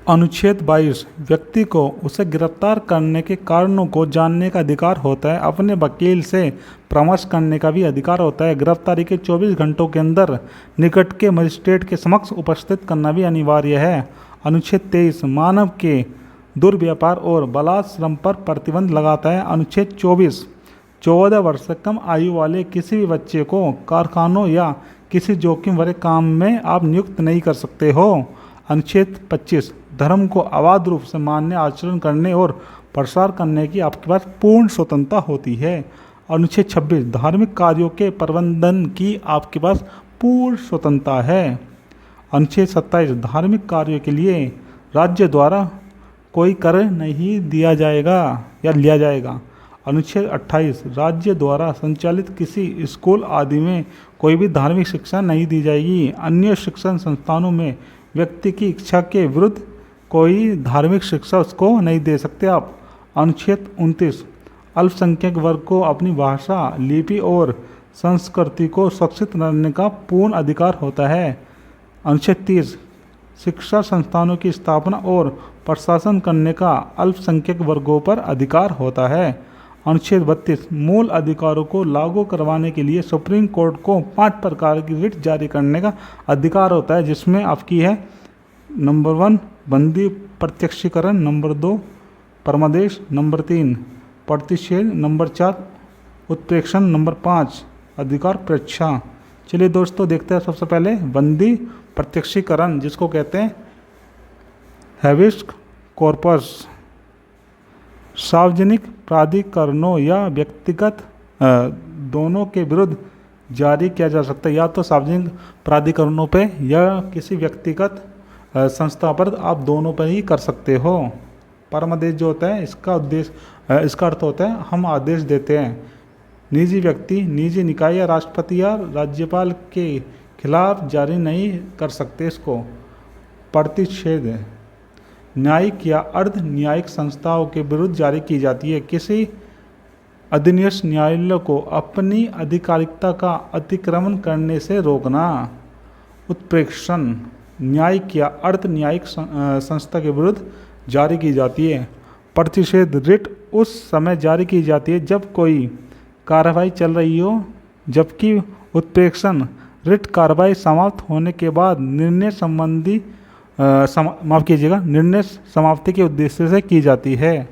[SPEAKER 1] अनुच्छेद 22, व्यक्ति को उसे गिरफ्तार करने के कारणों को जानने का अधिकार होता है। अपने वकील से परामर्श करने का भी अधिकार होता है। गिरफ्तारी के 24 घंटों के अंदर निकट के मजिस्ट्रेट के समक्ष उपस्थित करना भी अनिवार्य है। अनुच्छेद 23, मानव के दुर्व्यापार और बलात्श्रम पर प्रतिबंध लगाता है। अनुच्छेद 24, 14 वर्ष से कम आयु वाले किसी भी बच्चे को कारखानों या किसी जोखिम भरे काम में आप नियुक्त नहीं कर सकते हो। अनुच्छेद 25, धर्म को अबाध रूप से मान्य, आचरण करने और प्रसार करने की आपके पास पूर्ण स्वतंत्रता होती है। अनुच्छेद 26, धार्मिक कार्यों के प्रबंधन की आपके पास पूर्ण स्वतंत्रता है। अनुच्छेद 27, धार्मिक कार्यों के लिए राज्य द्वारा कोई कर नहीं दिया जाएगा या लिया जाएगा। अनुच्छेद 28, राज्य द्वारा संचालित किसी स्कूल आदि में कोई भी धार्मिक शिक्षा नहीं दी जाएगी। अन्य शिक्षण संस्थानों में व्यक्ति की इच्छा के विरुद्ध कोई धार्मिक शिक्षा उसको नहीं दे सकते आप। अनुच्छेद 29, अल्पसंख्यक वर्ग को अपनी भाषा, लिपि और संस्कृति को सुरक्षित रखने का पूर्ण अधिकार होता है। अनुच्छेद 30, शिक्षा संस्थानों की स्थापना और प्रशासन करने का अल्पसंख्यक वर्गों पर अधिकार होता है। अनुच्छेद 32, मूल अधिकारों को लागू करवाने के लिए सुप्रीम कोर्ट को 5 प्रकार की रिट जारी करने का अधिकार होता है, जिसमें आपकी है नंबर 1 बंदी प्रत्यक्षीकरण, नंबर 2 परमादेश, नंबर 3 प्रतिषेध, नंबर 4 उत्प्रेक्षण, नंबर 5 अधिकार परीक्षा। चलिए दोस्तों देखते हैं सबसे पहले बंदी प्रत्यक्षीकरण, जिसको कहते हैं हैबिस कॉर्पस। सार्वजनिक प्राधिकरणों या व्यक्तिगत दोनों के विरुद्ध जारी किया जा सकता है। या तो सार्वजनिक प्राधिकरणों पे या किसी व्यक्तिगत संस्था पर, आप दोनों पर ही कर सकते हो। परमादेश जो होता है इसका उद्देश्य, इसका अर्थ होता है हम आदेश देते हैं। निजी व्यक्ति, निजी निकाय या राष्ट्रपति या राज्यपाल के खिलाफ जारी नहीं कर सकते इसको। प्रतिषेध न्यायिक या अर्ध न्यायिक संस्थाओं के विरुद्ध जारी की जाती है। किसी अधीनस्थ न्यायालय को अपनी आधिकारिकता का अतिक्रमण करने से रोकना। उत्प्रेक्षण न्यायिक या अर्ध न्यायिक संस्था के विरुद्ध जारी की जाती है। प्रतिषेध रिट उस समय जारी की जाती है जब कोई कार्रवाई चल रही हो, जबकि उत्प्रेक्षण रिट कार्रवाई समाप्त होने के बाद निर्णय संबंधी माफ कीजिएगा, निर्णय समाप्ति के उद्देश्य से की जाती है।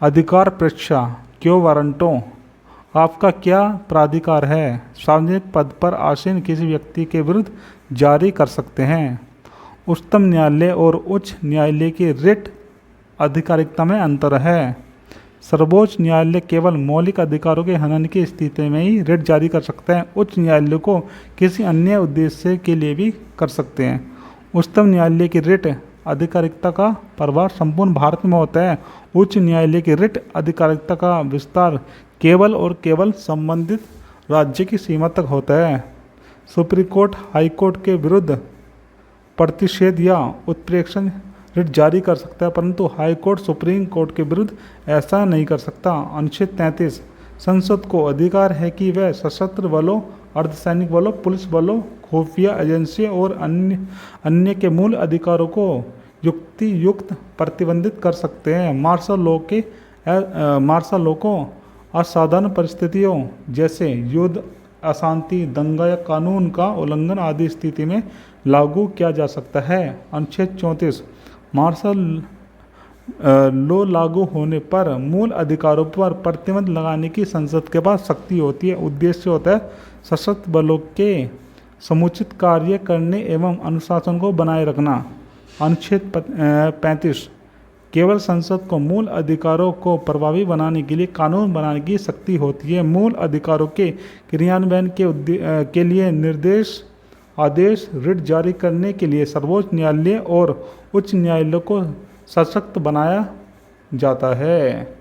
[SPEAKER 1] अधिकार परीक्षा क्यों वारंटों, आपका क्या प्राधिकार है, सार्वजनिक पद पर आसीन किसी व्यक्ति के विरुद्ध जारी कर सकते हैं। उच्चतम न्यायालय और उच्च न्यायालय की रिट आधिकारिकता में अंतर है। सर्वोच्च न्यायालय केवल मौलिक अधिकारों के हनन की स्थिति में ही रिट जारी कर सकते हैं। उच्च न्यायालय को किसी अन्य उद्देश्य के लिए भी कर सकते हैं। उच्चतम न्यायालय की रिट आधिकारिकता का प्रभाव संपूर्ण भारत में होता है। उच्च न्यायालय की रिट आधिकारिकता का विस्तार केवल और केवल संबंधित राज्य की सीमा तक होता है। सुप्रीम कोर्ट हाई कोर्ट के विरुद्ध प्रतिषेध या उत्प्रेक्षण रिट जारी कर सकता है, परंतु हाई कोर्ट सुप्रीम कोर्ट के विरुद्ध ऐसा नहीं कर सकता। अनुच्छेद 33, संसद को अधिकार है कि वह सशस्त्र बलों, अर्धसैनिक बलों, पुलिस बलों, खुफिया एजेंसियों और अन्य के मूल अधिकारों को युक्ति युक्त प्रतिबंधित कर सकते हैं। मार्शल लॉ को असाधारण परिस्थितियों जैसे युद्ध, अशांति, दंगा या कानून का उल्लंघन आदि स्थिति में लागू किया जा सकता है। अनुच्छेद 34 मार्शल लॉ लागू होने पर मूल अधिकारों पर प्रतिबंध लगाने की संसद के पास शक्ति होती है। उद्देश्य होता है सशस्त्र बलों के समुचित कार्य करने एवं अनुशासन को बनाए रखना। अनुच्छेद 35 केवल संसद को मूल अधिकारों को प्रभावी बनाने के लिए कानून बनाने की शक्ति होती है। मूल अधिकारों के क्रियान्वयन के लिए निर्देश, आदेश, रिट जारी करने के लिए सर्वोच्च न्यायालय और उच्च न्यायालय को सशक्त बनाया जाता है।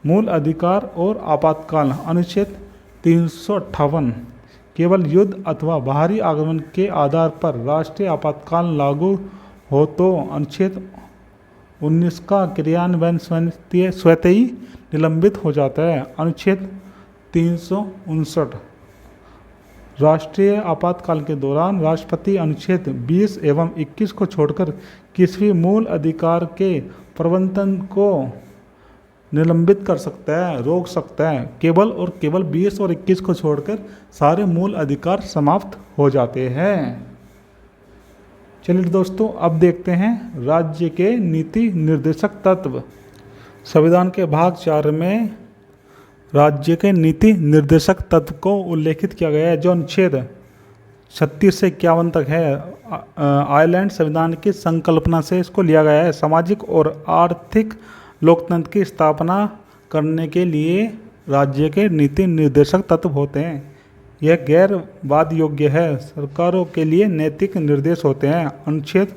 [SPEAKER 1] मूल अधिकार और आपातकाल। अनुच्छेद 358 केवल युद्ध अथवा बाहरी आक्रमण के आधार पर राष्ट्रीय आपातकाल लागू हो तो अनुच्छेद 19 का क्रियान्वयन स्वतः ही निलंबित हो जाता है। अनुच्छेद 359 राष्ट्रीय आपातकाल के दौरान राष्ट्रपति अनुच्छेद 20 एवं 21 को छोड़कर किसी भी मूल अधिकार के प्रवर्तन को निलंबित कर सकता है, रोक सकता है। केवल 20 और 21 को छोड़कर सारे मूल अधिकार समाप्त हो जाते हैं। चलिए दोस्तों, अब देखते हैं राज्य के नीति निर्देशक तत्व। संविधान के भाग 4 में राज्य के नीति निर्देशक तत्व को उल्लेखित किया गया है, जो अनुच्छेद 36 से 51 तक है। आयरलैंड संविधान की संकल्पना से इसको लिया गया है। सामाजिक और आर्थिक लोकतंत्र की स्थापना करने के लिए राज्य के नीति निर्देशक तत्व होते हैं। यह गैर वाद योग्य है। सरकारों के लिए नैतिक निर्देश होते हैं। अनुच्छेद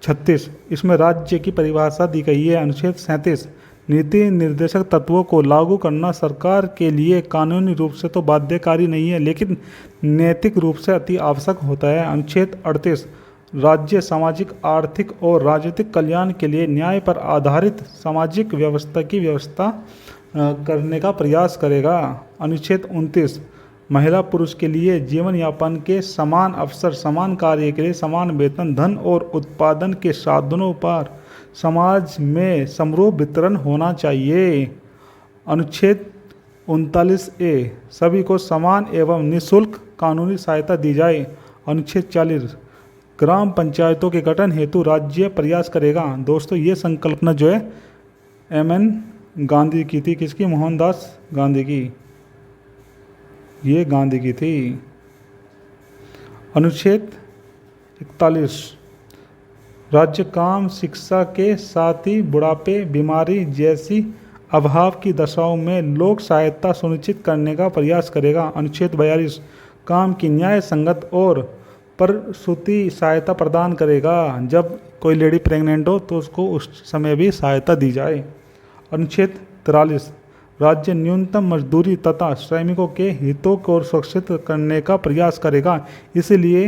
[SPEAKER 1] 36 इसमें राज्य की परिभाषा दी गई है। अनुच्छेद 37 नीति निर्देशक तत्वों को लागू करना सरकार के लिए कानूनी रूप से तो बाध्यकारी नहीं है, लेकिन नैतिक रूप से अति आवश्यक होता है। अनुच्छेद 38 राज्य सामाजिक, आर्थिक और राजनीतिक कल्याण के लिए न्याय पर आधारित सामाजिक व्यवस्था की व्यवस्था करने का प्रयास करेगा। अनुच्छेद 29 महिला पुरुष के लिए जीवन यापन के समान अवसर, समान कार्य के लिए समान वेतन, धन और उत्पादन के साधनों पर समाज में समरूप वितरण होना चाहिए। अनुच्छेद 39 ए सभी को समान एवं निःशुल्क कानूनी सहायता दी जाए। अनुच्छेद 40 ग्राम पंचायतों के गठन हेतु राज्य प्रयास करेगा। दोस्तों, ये संकल्पना जो है M.N. गांधी की थी। किसकी? मोहनदास गांधी की। ये गांधी की थी। अनुच्छेद 41 राज्य काम, शिक्षा के साथ ही बुढ़ापे, बीमारी जैसी अभाव की दशाओं में लोक सहायता सुनिश्चित करने का प्रयास करेगा। अनुच्छेद 42 काम की न्याय संगत और प्रसूति सहायता प्रदान करेगा। जब कोई लेडी प्रेग्नेंट हो तो उसको उस समय भी सहायता दी जाए। अनुच्छेद 43 राज्य न्यूनतम मजदूरी तथा श्रमिकों के हितों को सुरक्षित करने का प्रयास करेगा। इसलिए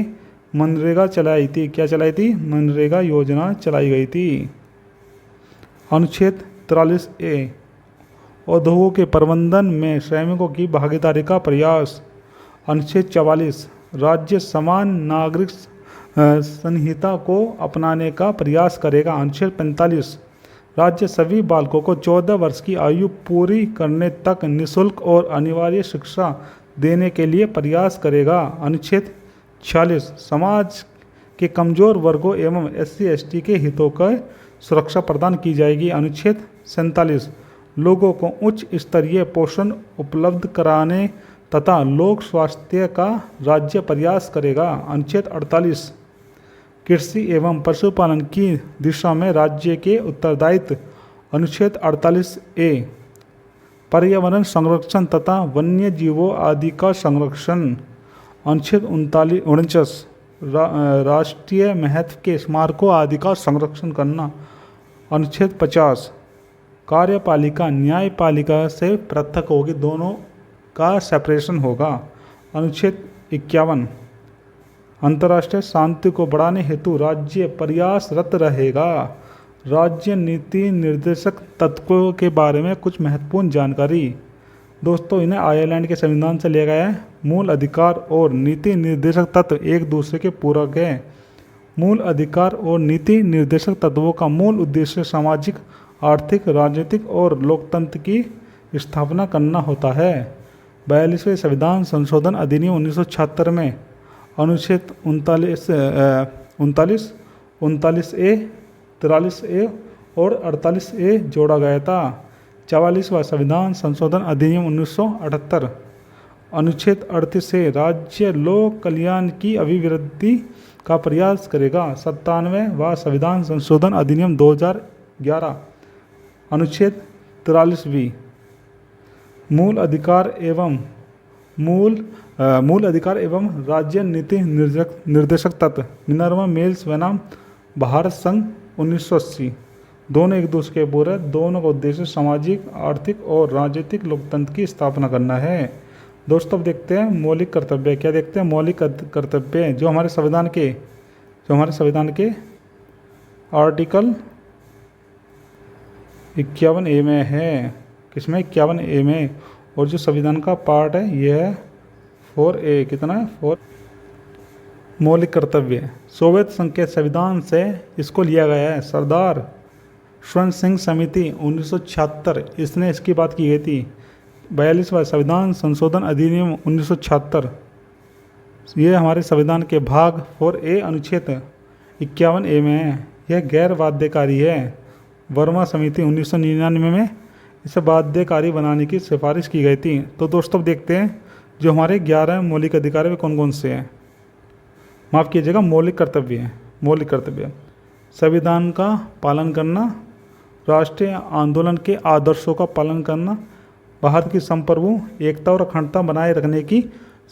[SPEAKER 1] मनरेगा चलाई थी। क्या चलाई थी? मनरेगा योजना चलाई गई थी। अनुच्छेद 43 ए उद्योगों के प्रबंधन में श्रमिकों की भागीदारी का प्रयास। अनुच्छेद 44 राज्य समान नागरिक संहिता को अपनाने का प्रयास करेगा। अनुच्छेद 45 राज्य सभी बालकों को 14 वर्ष की आयु पूरी करने तक निःशुल्क और अनिवार्य शिक्षा देने के लिए प्रयास करेगा। अनुच्छेद 46 समाज के कमजोर वर्गों एवं SC/ST के हितों का सुरक्षा प्रदान की जाएगी। अनुच्छेद 47 लोगों को उच्च स्तरीय पोषण उपलब्ध कराने तथा लोक स्वास्थ्य का राज्य प्रयास करेगा। अनुच्छेद 48 कृषि एवं पशुपालन की दिशा में राज्य के उत्तरदायित्व। अनुच्छेद 48 ए पर्यावरण संरक्षण तथा वन्य जीवों आदि का संरक्षण। अनुच्छेद 49 राष्ट्रीय महत्व के स्मारकों आदि का संरक्षण करना। अनुच्छेद 50 कार्यपालिका न्यायपालिका से पृथक होगी, दोनों का सेपरेशन होगा। अनुच्छेद 51 अंतर्राष्ट्रीय शांति को बढ़ाने हेतु राज्य प्रयासरत रहेगा। राज्य नीति निर्देशक तत्वों के बारे में कुछ महत्वपूर्ण जानकारी। दोस्तों इन्हें आयरलैंड के संविधान से लिया गया है। मूल अधिकार और नीति निर्देशक तत्व एक दूसरे के पूरक हैं। मूल अधिकार और नीति निर्देशक तत्वों का मूल उद्देश्य सामाजिक, आर्थिक, राजनीतिक और लोकतंत्र की स्थापना करना होता है। 42वें संविधान संशोधन अधिनियम 1976 में अनुच्छेद 39A, 43A और 48A जोड़ा गया था। 44वां संविधान संशोधन अधिनियम 1978 अनुच्छेद 38 से राज्य लोक कल्याण की अभिवृद्धि का प्रयास करेगा। 97वां संविधान संशोधन अधिनियम 2011 अनुच्छेद 43B मूल अधिकार एवं राज्य नीति निर्देशक तत्व मिनर्वा मेल्स बनाम भारत संघ 1980 दोनों एक दूसरे के पूरक। दोनों का उद्देश्य सामाजिक, आर्थिक और राजनीतिक लोकतंत्र की स्थापना करना है। दोस्तों अब देखते हैं मौलिक कर्तव्य। क्या देखते हैं? मौलिक कर्तव्य जो हमारे संविधान के आर्टिकल 51A में है। किसमें? 51A में। और जो संविधान का पार्ट है यह है 4A। कितना है? 4। मौलिक कर्तव्य सोवियत संघ के संविधान से इसको लिया गया है। सरदार स्वर्ण सिंह समिति 1976 इसने इसकी बात की गई थी। 42वां संविधान संशोधन अधिनियम 1976 ये हमारे संविधान के भाग 4A अनुच्छेद 51A में है। यह गैर बाध्यकारी है। वर्मा समिति 1999 में इसे बाध्यकारी बनाने की सिफारिश की गई थी। तो दोस्तों देखते हैं जो हमारे 11 मौलिक अधिकार वे कौन कौन से हैं। माफ़ कीजिएगा, मौलिक कर्तव्य हैं। मौलिक कर्तव्य संविधान का पालन करना, राष्ट्रीय आंदोलन के आदर्शों का पालन करना, भारत की संप्रभु एकता और अखंडता बनाए रखने की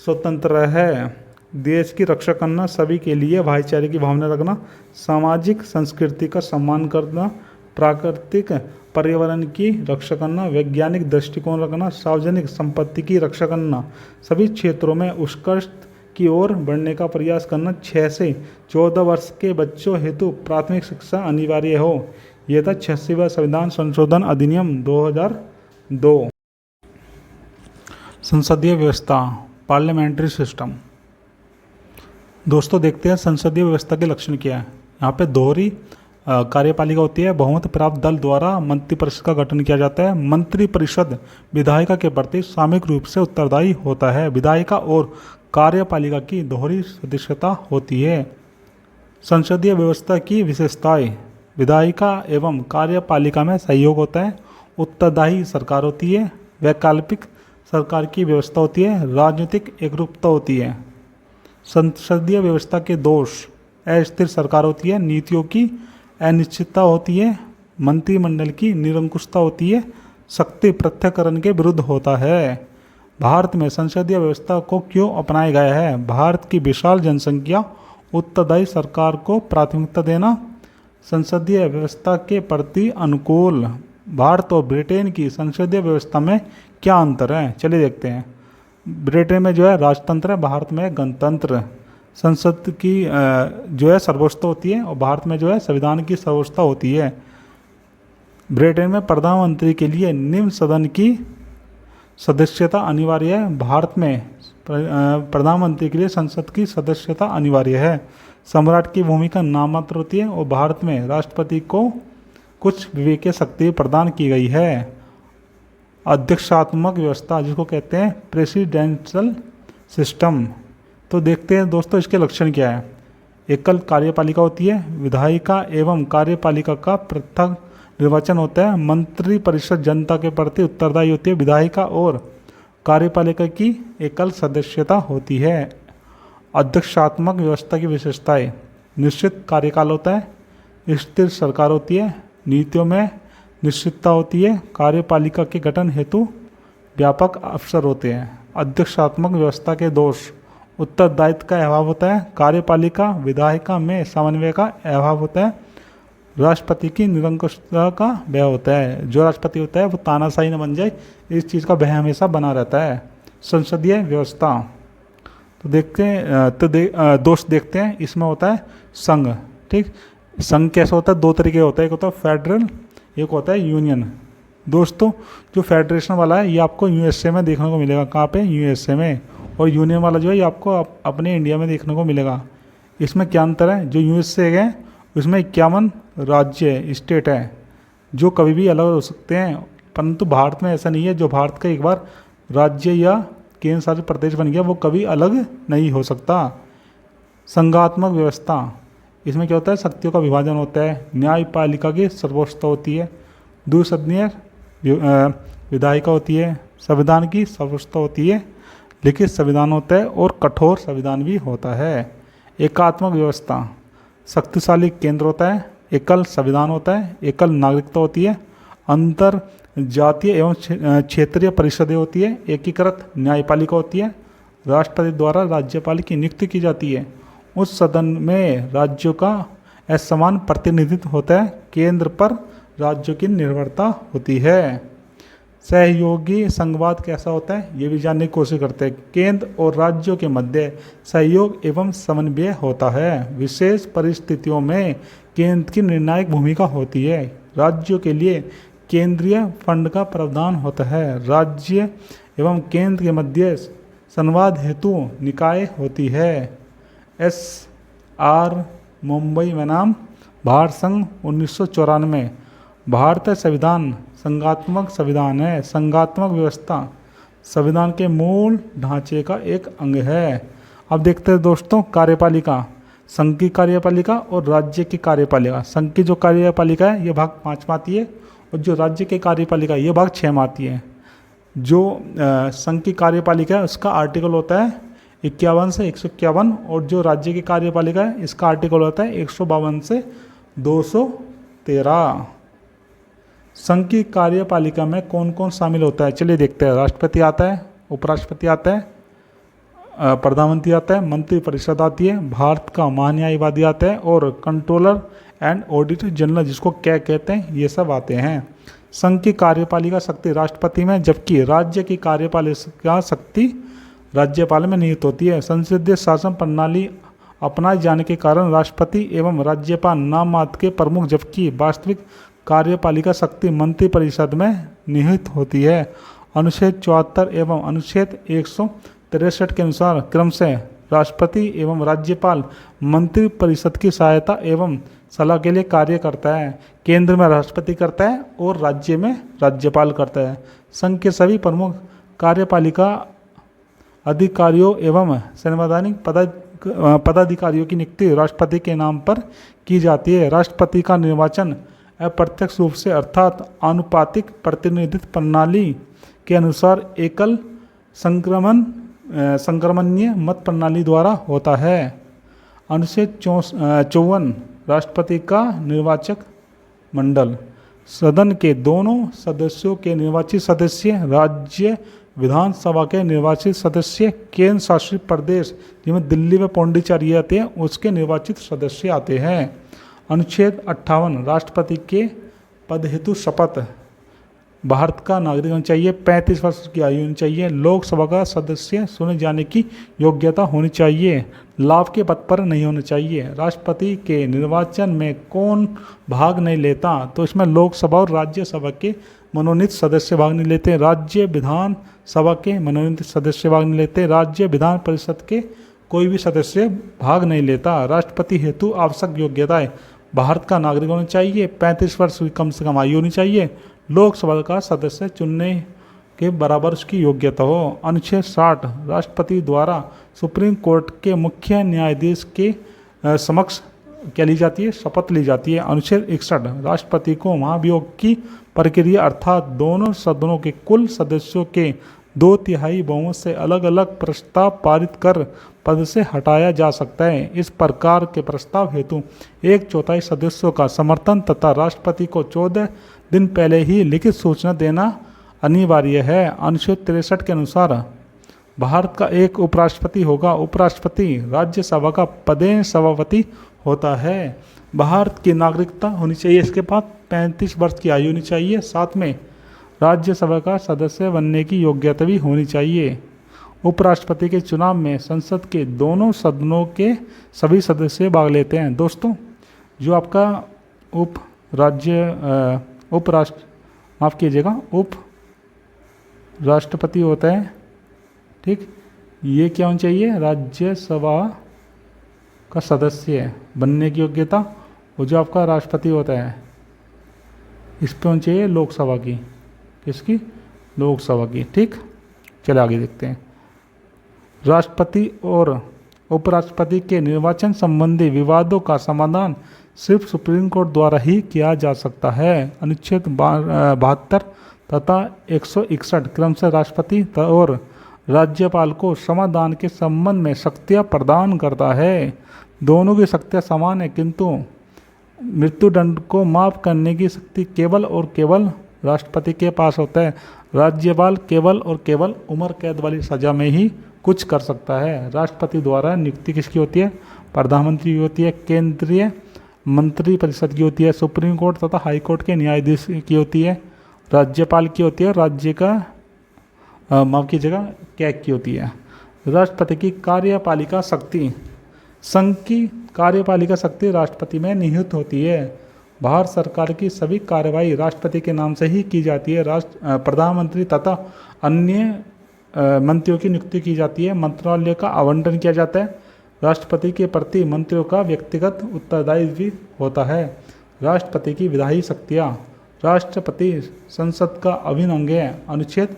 [SPEAKER 1] स्वतंत्रता है, देश की रक्षा करना, सभी के लिए भाईचारे की भावना रखना, सामाजिक संस्कृति का सम्मान करना, प्राकृतिक पर्यावरण की रक्षा करना, वैज्ञानिक दृष्टिकोण रखना, सार्वजनिक संपत्ति की रक्षा करना, सभी क्षेत्रों में उत्कृष्ट की ओर बढ़ने का प्रयास करना, 6 से 14 वर्ष के बच्चों हेतु प्राथमिक शिक्षा अनिवार्य हो। यह था 86वां संविधान संशोधन अधिनियम 2002। संसदीय व्यवस्था, पार्लियामेंट्री सिस्टम। दोस्तों देखते हैं संसदीय व्यवस्था के लक्षण क्या है। यहाँ पे दोहरी कार्यपालिका होती है। बहुमत प्राप्त दल द्वारा मंत्रिपरिषद का गठन किया जाता है। मंत्रिपरिषद विधायिका के प्रति सामूहिक रूप से उत्तरदायी होता है। विधायिका और कार्यपालिका की दोहरी सदस्यता होती है। संसदीय व्यवस्था की विशेषताएं, विधायिका एवं कार्यपालिका में सहयोग होता है, उत्तरदायी सरकार होती है, वैकल्पिक सरकार की व्यवस्था होती है, राजनीतिक एकरूपता होती है। संसदीय व्यवस्था के दोष, अस्थिर सरकार होती है, नीतियों की अनिश्चितता होती है, मंत्रिमंडल की निरंकुशता होती है, शक्ति पृथक्करण के विरुद्ध होता है। भारत में संसदीय व्यवस्था को क्यों अपनाया गया है? भारत की विशाल जनसंख्या, उत्तरदायी सरकार को प्राथमिकता देना, संसदीय व्यवस्था के प्रति अनुकूल। भारत और ब्रिटेन की संसदीय व्यवस्था में क्या अंतर है? चलिए देखते हैं। ब्रिटेन में जो है राजतंत्र है, भारत में गणतंत्र। संसद की जो है सर्वोच्चता होती है और भारत में जो है संविधान की सर्वोच्चता होती है। ब्रिटेन में प्रधानमंत्री के लिए निम्न सदन की सदस्यता अनिवार्य है। भारत में प्रधानमंत्री के लिए संसद की सदस्यता अनिवार्य है। सम्राट की भूमिका नाममात्र होती है और भारत में राष्ट्रपति को कुछ विवेकीय शक्ति प्रदान की गई है। अध्यक्षात्मक व्यवस्था जिसको कहते हैं प्रेसिडेंशियल सिस्टम। तो देखते हैं दोस्तों इसके लक्षण क्या है। एकल कार्यपालिका होती है, विधायिका एवं कार्यपालिका का पृथक निर्वाचन होता है, मंत्रिपरिषद जनता के प्रति उत्तरदायी होती है, विधायिका और कार्यपालिका की एकल सदस्यता होती है। अध्यक्षात्मक व्यवस्था की विशेषताएं, निश्चित कार्यकाल होता है, स्थिर सरकार होती है, नीतियों में निश्चितता होती है, कार्यपालिका के गठन हेतु व्यापक अवसर होते हैं। अध्यक्षात्मक व्यवस्था के दोष, उत्तरदायित्व का अभाव होता है, कार्यपालिका विधायिका में समन्वय का अभाव होता है, राष्ट्रपति की निरंकुशता का भय होता है। जो राष्ट्रपति होता है वो तानाशाही न बन जाए, इस चीज़ का भय हमेशा बना रहता है। संसदीय व्यवस्था तो देखते हैं दोष देखते हैं। इसमें होता है संघ। ठीक, संघ कैसा होता है? दो तरीके होता है, एक होता है फेडरल, एक होता है यूनियन। दोस्तों जो फेडरेशन वाला है ये आपको यूएसए में देखने को मिलेगा। कहाँ पे? यूएसए में। और यूनियन वाला जो है ये आपको अपने इंडिया में देखने को मिलेगा। इसमें क्या अंतर है? जो यूएसए है उसमें 51 राज्य है, स्टेट है, जो कभी भी अलग हो सकते हैं, परंतु भारत में ऐसा नहीं है। जो भारत का एक बार राज्य या केंद्र शासित प्रदेश बन गया वो कभी अलग नहीं हो सकता। संघात्मक व्यवस्था, इसमें क्या होता है? शक्तियों का विभाजन होता है। न्यायपालिका की सर्वोच्चता होती है। द्विसदनीय विधायिका होती है। संविधान की सर्वोच्चता होती है। लिखित संविधान होता है और कठोर संविधान भी होता है। एकात्मक व्यवस्था, शक्तिशाली केंद्र होता है, एकल संविधान होता है, एकल नागरिकता होती है, अंतर जातीय एवं क्षेत्रीय परिषदें होती है, एकीकृत न्यायपालिका होती है, राष्ट्रपति द्वारा राज्यपाल की नियुक्ति की जाती है, उस सदन में राज्यों का असमान प्रतिनिधित्व होता है, केंद्र पर राज्यों की निर्भरता होती है। सहयोगी संघवाद कैसा होता है ये भी जानने की कोशिश करते हैं। केंद्र और राज्यों के मध्य सहयोग एवं समन्वय होता है। विशेष परिस्थितियों में केंद्र की निर्णायक भूमिका होती है। राज्यों के लिए केंद्रीय फंड का प्रावधान होता है। राज्य एवं केंद्र के मध्य संवाद हेतु निकाय होती है। SR मुंबई बनाम भारत संघ 1994। भारतीय संविधान संघात्मक संविधान है। संघात्मक व्यवस्था संविधान के मूल ढांचे का एक अंग है। अब देखते हैं दोस्तों कार्यपालिका, संघ की कार्यपालिका और राज्य की कार्यपालिका। संघ की जो कार्यपालिका है ये भाग 5 में आती है और जो राज्य की कार्यपालिका ये भाग 6 में आती है। जो संघ की कार्यपालिका है उसका आर्टिकल होता है 51 से 151 और जो राज्य की कार्यपालिका है इसका आर्टिकल होता है 152 से 213। संघ की कार्यपालिका में कौन कौन शामिल होता है चलिए देखते हैं। राष्ट्रपति आता है, उपराष्ट्रपति आता है, प्रधानमंत्री आता है, मंत्रिपरिषद आती है, भारत का महान्यायवादी आता है और कंट्रोलर एंड ऑडिटर जनरल जिसको क्या कहते हैं ये सब आते हैं। संघ की कार्यपालिका शक्ति राष्ट्रपति में, जबकि राज्य की कार्यपालिका शक्ति राज्यपाल में निहित होती है। संसदीय शासन प्रणाली अपनाए जाने के कारण राष्ट्रपति एवं राज्यपाल नाम मात्र के प्रमुख, जबकि वास्तविक कार्यपालिका शक्ति मंत्रिपरिषद में निहित होती है। अनुच्छेद 74 एवं अनुच्छेद 163 के अनुसार क्रमशः राष्ट्रपति एवं राज्यपाल मंत्रिपरिषद की सहायता एवं सलाह के लिए कार्य करता है। केंद्र में राष्ट्रपति करता है और राज्य में राज्यपाल करता है। संघ के सभी प्रमुख कार्यपालिका अधिकारियों एवं संवैधानिक पदाधिकारियों की नियुक्ति राष्ट्रपति के नाम पर की जाती है। राष्ट्रपति का निर्वाचन अप्रत्यक्ष रूप से अर्थात आनुपातिक प्रतिनिधित्व प्रणाली के अनुसार एकल संक्रमणीय मत प्रणाली द्वारा होता है। अनुच्छेद 54 राष्ट्रपति का निर्वाचक मंडल, सदन के दोनों सदस्यों के निर्वाचित सदस्य, राज्य विधानसभा के निर्वाचित सदस्य, केंद्र शासित प्रदेश जिसमें दिल्ली व पौंडीचेरी आते हैं उसके निर्वाचित सदस्य आते हैं। अनुच्छेद 58 राष्ट्रपति के पद हेतु शपथ, भारत का नागरिक होना चाहिए, 35 वर्ष की आयु होनी चाहिए, लोकसभा का सदस्य चुने जाने की योग्यता होनी चाहिए, लाभ के पद पर नहीं होना चाहिए। राष्ट्रपति के निर्वाचन में कौन भाग नहीं लेता? तो इसमें लोकसभा और राज्यसभा के मनोनीत सदस्य भाग नहीं लेते, राज्य विधान सभा के मनोनीत सदस्य भाग नहीं लेते, राज्य विधान परिषद के कोई भी सदस्य भाग नहीं लेता। राष्ट्रपति हेतु आवश्यक योग्यताएं, भारत का नागरिक होना चाहिए, 35 वर्ष की कम से कम आयु होनी चाहिए, लोकसभा का सदस्य चुनने के बराबर उसकी योग्यता हो। अनुच्छेद 60 राष्ट्रपति द्वारा सुप्रीम कोर्ट के मुख्य न्यायाधीश के समक्ष क्या ली जाती है? शपथ ली जाती है। अनुच्छेद 61 राष्ट्रपति को महाभियोग की प्रक्रिया अर्थात दोनों सदनों के कुल सदस्यों के 2/3 बहुमत से अलग अलग प्रस्ताव पारित कर पद से हटाया जा सकता है। इस प्रकार के प्रस्ताव हेतु 1/4 सदस्यों का समर्थन तथा राष्ट्रपति को 14 दिन पहले ही लिखित सूचना देना अनिवार्य है। अनुच्छेद 63 के अनुसार भारत का एक उपराष्ट्रपति होगा। उपराष्ट्रपति राज्यसभा का पदेन सभापति होता है। भारत की नागरिकता होनी चाहिए, इसके बाद 35 वर्ष की आयु होनी चाहिए, साथ में राज्यसभा का सदस्य बनने की योग्यता भी होनी चाहिए। उपराष्ट्रपति के चुनाव में संसद के दोनों सदनों के सभी सदस्य भाग लेते हैं। दोस्तों जो आपका माफ़ कीजिएगा, उप राष्ट्रपति होता है। ठीक, ये क्या होना चाहिए, राज्यसभा का सदस्य बनने की योग्यता। और जो आपका राष्ट्रपति होता है इस पे होनी चाहिए लोकसभा की, किसकी, लोकसभा की। ठीक, चलिए आगे देखते हैं। राष्ट्रपति और उपराष्ट्रपति के निर्वाचन संबंधी विवादों का समाधान सिर्फ सुप्रीम कोर्ट द्वारा ही किया जा सकता है। अनुच्छेद 72 तथा 161 क्रमशः राष्ट्रपति और राज्यपाल को समाधान के संबंध में शक्तियां प्रदान करता है। दोनों की शक्तियां समान है, किंतु मृत्युदंड को माफ करने की शक्ति केवल और केवल राष्ट्रपति के पास होता है। राज्यपाल केवल और केवल उम्र कैद वाली सजा में ही कुछ कर सकता है। राष्ट्रपति द्वारा नियुक्ति किसकी होती है, प्रधानमंत्री की होती है, केंद्रीय मंत्री परिषद की होती है, सुप्रीम कोर्ट तथा हाई कोर्ट के न्यायाधीश की होती है, राज्यपाल की होती है, राज्य का माफ कीजिएगा कैग की होती है। राष्ट्रपति की कार्यपालिका शक्ति, संघ की कार्यपालिका शक्ति राष्ट्रपति में निहित होती है। भारत सरकार की सभी कार्रवाई राष्ट्रपति के नाम से ही की जाती है। प्रधानमंत्री तथा अन्य मंत्रियों की नियुक्ति की जाती है। मंत्रालय का आवंटन किया जाता है। राष्ट्रपति के प्रति मंत्रियों का व्यक्तिगत उत्तरदायित्व भी होता है। राष्ट्रपति की विधायी शक्तियाँ, राष्ट्रपति संसद का अभिन्न अंग है। अनुच्छेद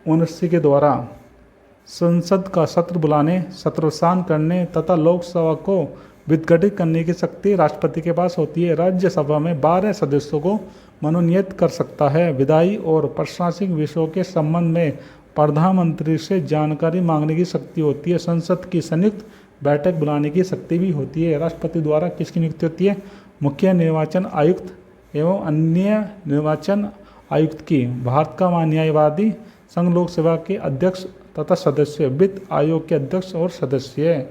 [SPEAKER 1] 79 के द्वारा संसद का सत्र बुलाने, सत्रवसान करने तथा लोकसभा को विघटित करने की शक्ति राष्ट्रपति के पास होती है। राज्यसभा में 12 सदस्यों को मनोनीत कर सकता है। विधायी और प्रशासनिक विषयों के संबंध में प्रधानमंत्री से जानकारी मांगने की शक्ति होती है। संसद की संयुक्त बैठक बुलाने की शक्ति भी होती है। राष्ट्रपति द्वारा किसकी नियुक्ति होती है, मुख्य निर्वाचन आयुक्त एवं अन्य निर्वाचन आयुक्त की। भारत का न्यायवादी संघ लोक सेवा के अध्यक्ष तथा सदस्य, वित्त आयोग के अध्यक्ष और सदस्य,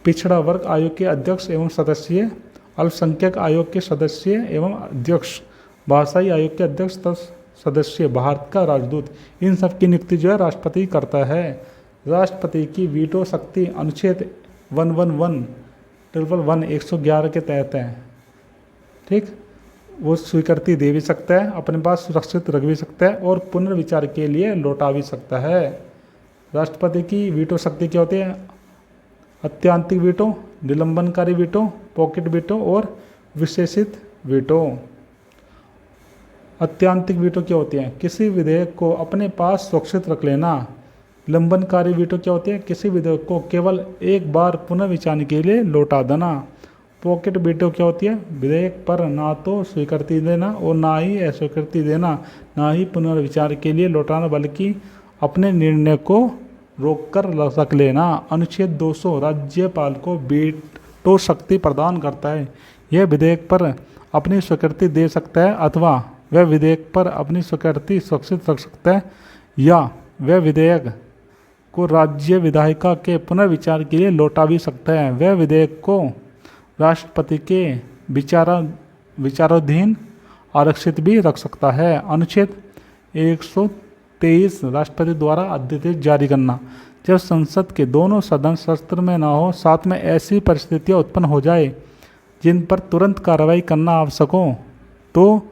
[SPEAKER 1] पिछड़ा वर्ग आयोग के अध्यक्ष एवं सदस्य, अल्पसंख्यक आयोग के सदस्य एवं अध्यक्ष, भाषाई आयोग के अध्यक्ष तथा सदस्य, भारत का राजदूत, इन सब की नियुक्ति जो है राष्ट्रपति करता है। राष्ट्रपति की वीटो शक्ति अनुच्छेद 111 के तहत है। ठीक, वो स्वीकृति दे भी सकता है, अपने पास सुरक्षित रख भी सकता है और पुनर्विचार के लिए लौटा भी सकता है। राष्ट्रपति की वीटो शक्ति क्या होती है, अत्यांतिक वीटो, निलंबनकारी वीटो, पॉकेट वीटो और विशेषित वीटो। अत्यांतिक वीटो क्या होती है, किसी विधेयक को अपने पास सुरक्षित रख लेना। निलंबनकारी वीटो क्या होती है, किसी विधेयक को केवल एक बार पुनर्विचार के लिए लौटा देना। पॉकेट वीटो क्या होती है, विधेयक पर ना तो स्वीकृति देना और ना ही अस्वीकृति देना, ना ही पुनर्विचार के लिए लौटाना, बल्कि अपने निर्णय को रोककर रख लेना। अनुच्छेद 200 राज्यपाल को वीटो शक्ति प्रदान करता है। यह विधेयक पर अपनी स्वीकृति दे सकता है अथवा वह विधेयक पर अपनी स्वीकृति सुरक्षित रख सकता है, या वह विधेयक को राज्य विधायिका के पुनर्विचार के लिए लौटा भी सकता है। वह विधेयक को राष्ट्रपति के विचाराधीन आरक्षित भी रख सकता है। अनुच्छेद 123 राष्ट्रपति द्वारा अध्यादेश जारी करना। जब संसद के दोनों सदन सत्र में न हो, साथ में ऐसी परिस्थितियां उत्पन्न हो जाए जिन पर तुरंत कार्रवाई करना आवश्यक हो, तो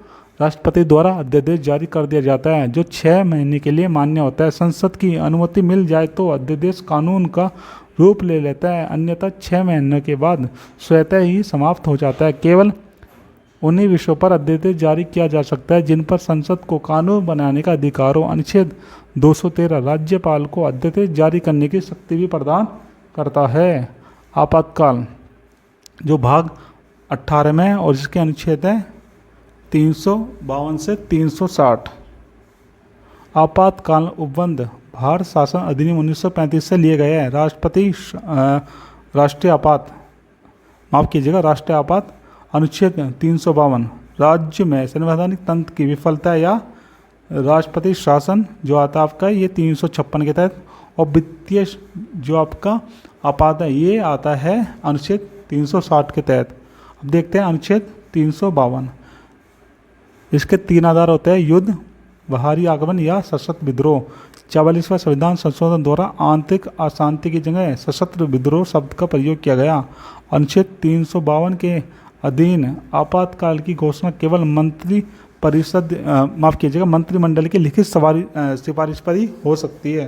[SPEAKER 1] राष्ट्रपति द्वारा अध्यादेश जारी कर दिया जाता है, जो 6 महीने के लिए मान्य होता है। संसद की अनुमति मिल जाए तो अध्यादेश कानून का रूप ले लेता है, अन्यथा 6 महीने के बाद स्वतः ही समाप्त हो जाता है। केवल उन्हीं विषयों पर अध्यादेश जारी किया जा सकता है जिन पर संसद को कानून बनाने का अधिकार हो। अनुच्छेद 213 राज्यपाल को अध्यादेश जारी करने की शक्ति भी प्रदान करता है। आपातकाल जो भाग 18 में है और जिसके अनुच्छेद है 352 से 360। आपातकाल उपबंध भारत शासन अधिनियम 1935 से लिए गए हैं। राष्ट्रीय आपात अनुच्छेद 352 राज्य में संवैधानिक तंत्र की विफलता या राष्ट्रपति शासन जो आता है आपका ये 356 के तहत, और वित्तीय जो आपका आपात है ये आता है अनुच्छेद 360 के तहत। अब देखते हैं अनुच्छेद 352। इसके 3 आधार होते हैं, युद्ध, बाहरी आगमन या सशस्त्र विद्रोह। 44वां संविधान संशोधन द्वारा आंतरिक अशांति की जगह सशस्त्र विद्रोह शब्द का प्रयोग किया गया। अनुच्छेद 352 के अधीन आपातकाल की घोषणा केवल मंत्री परिषद माफ़ कीजिएगा मंत्रिमंडल की लिखित सिफारिश पर ही हो सकती है।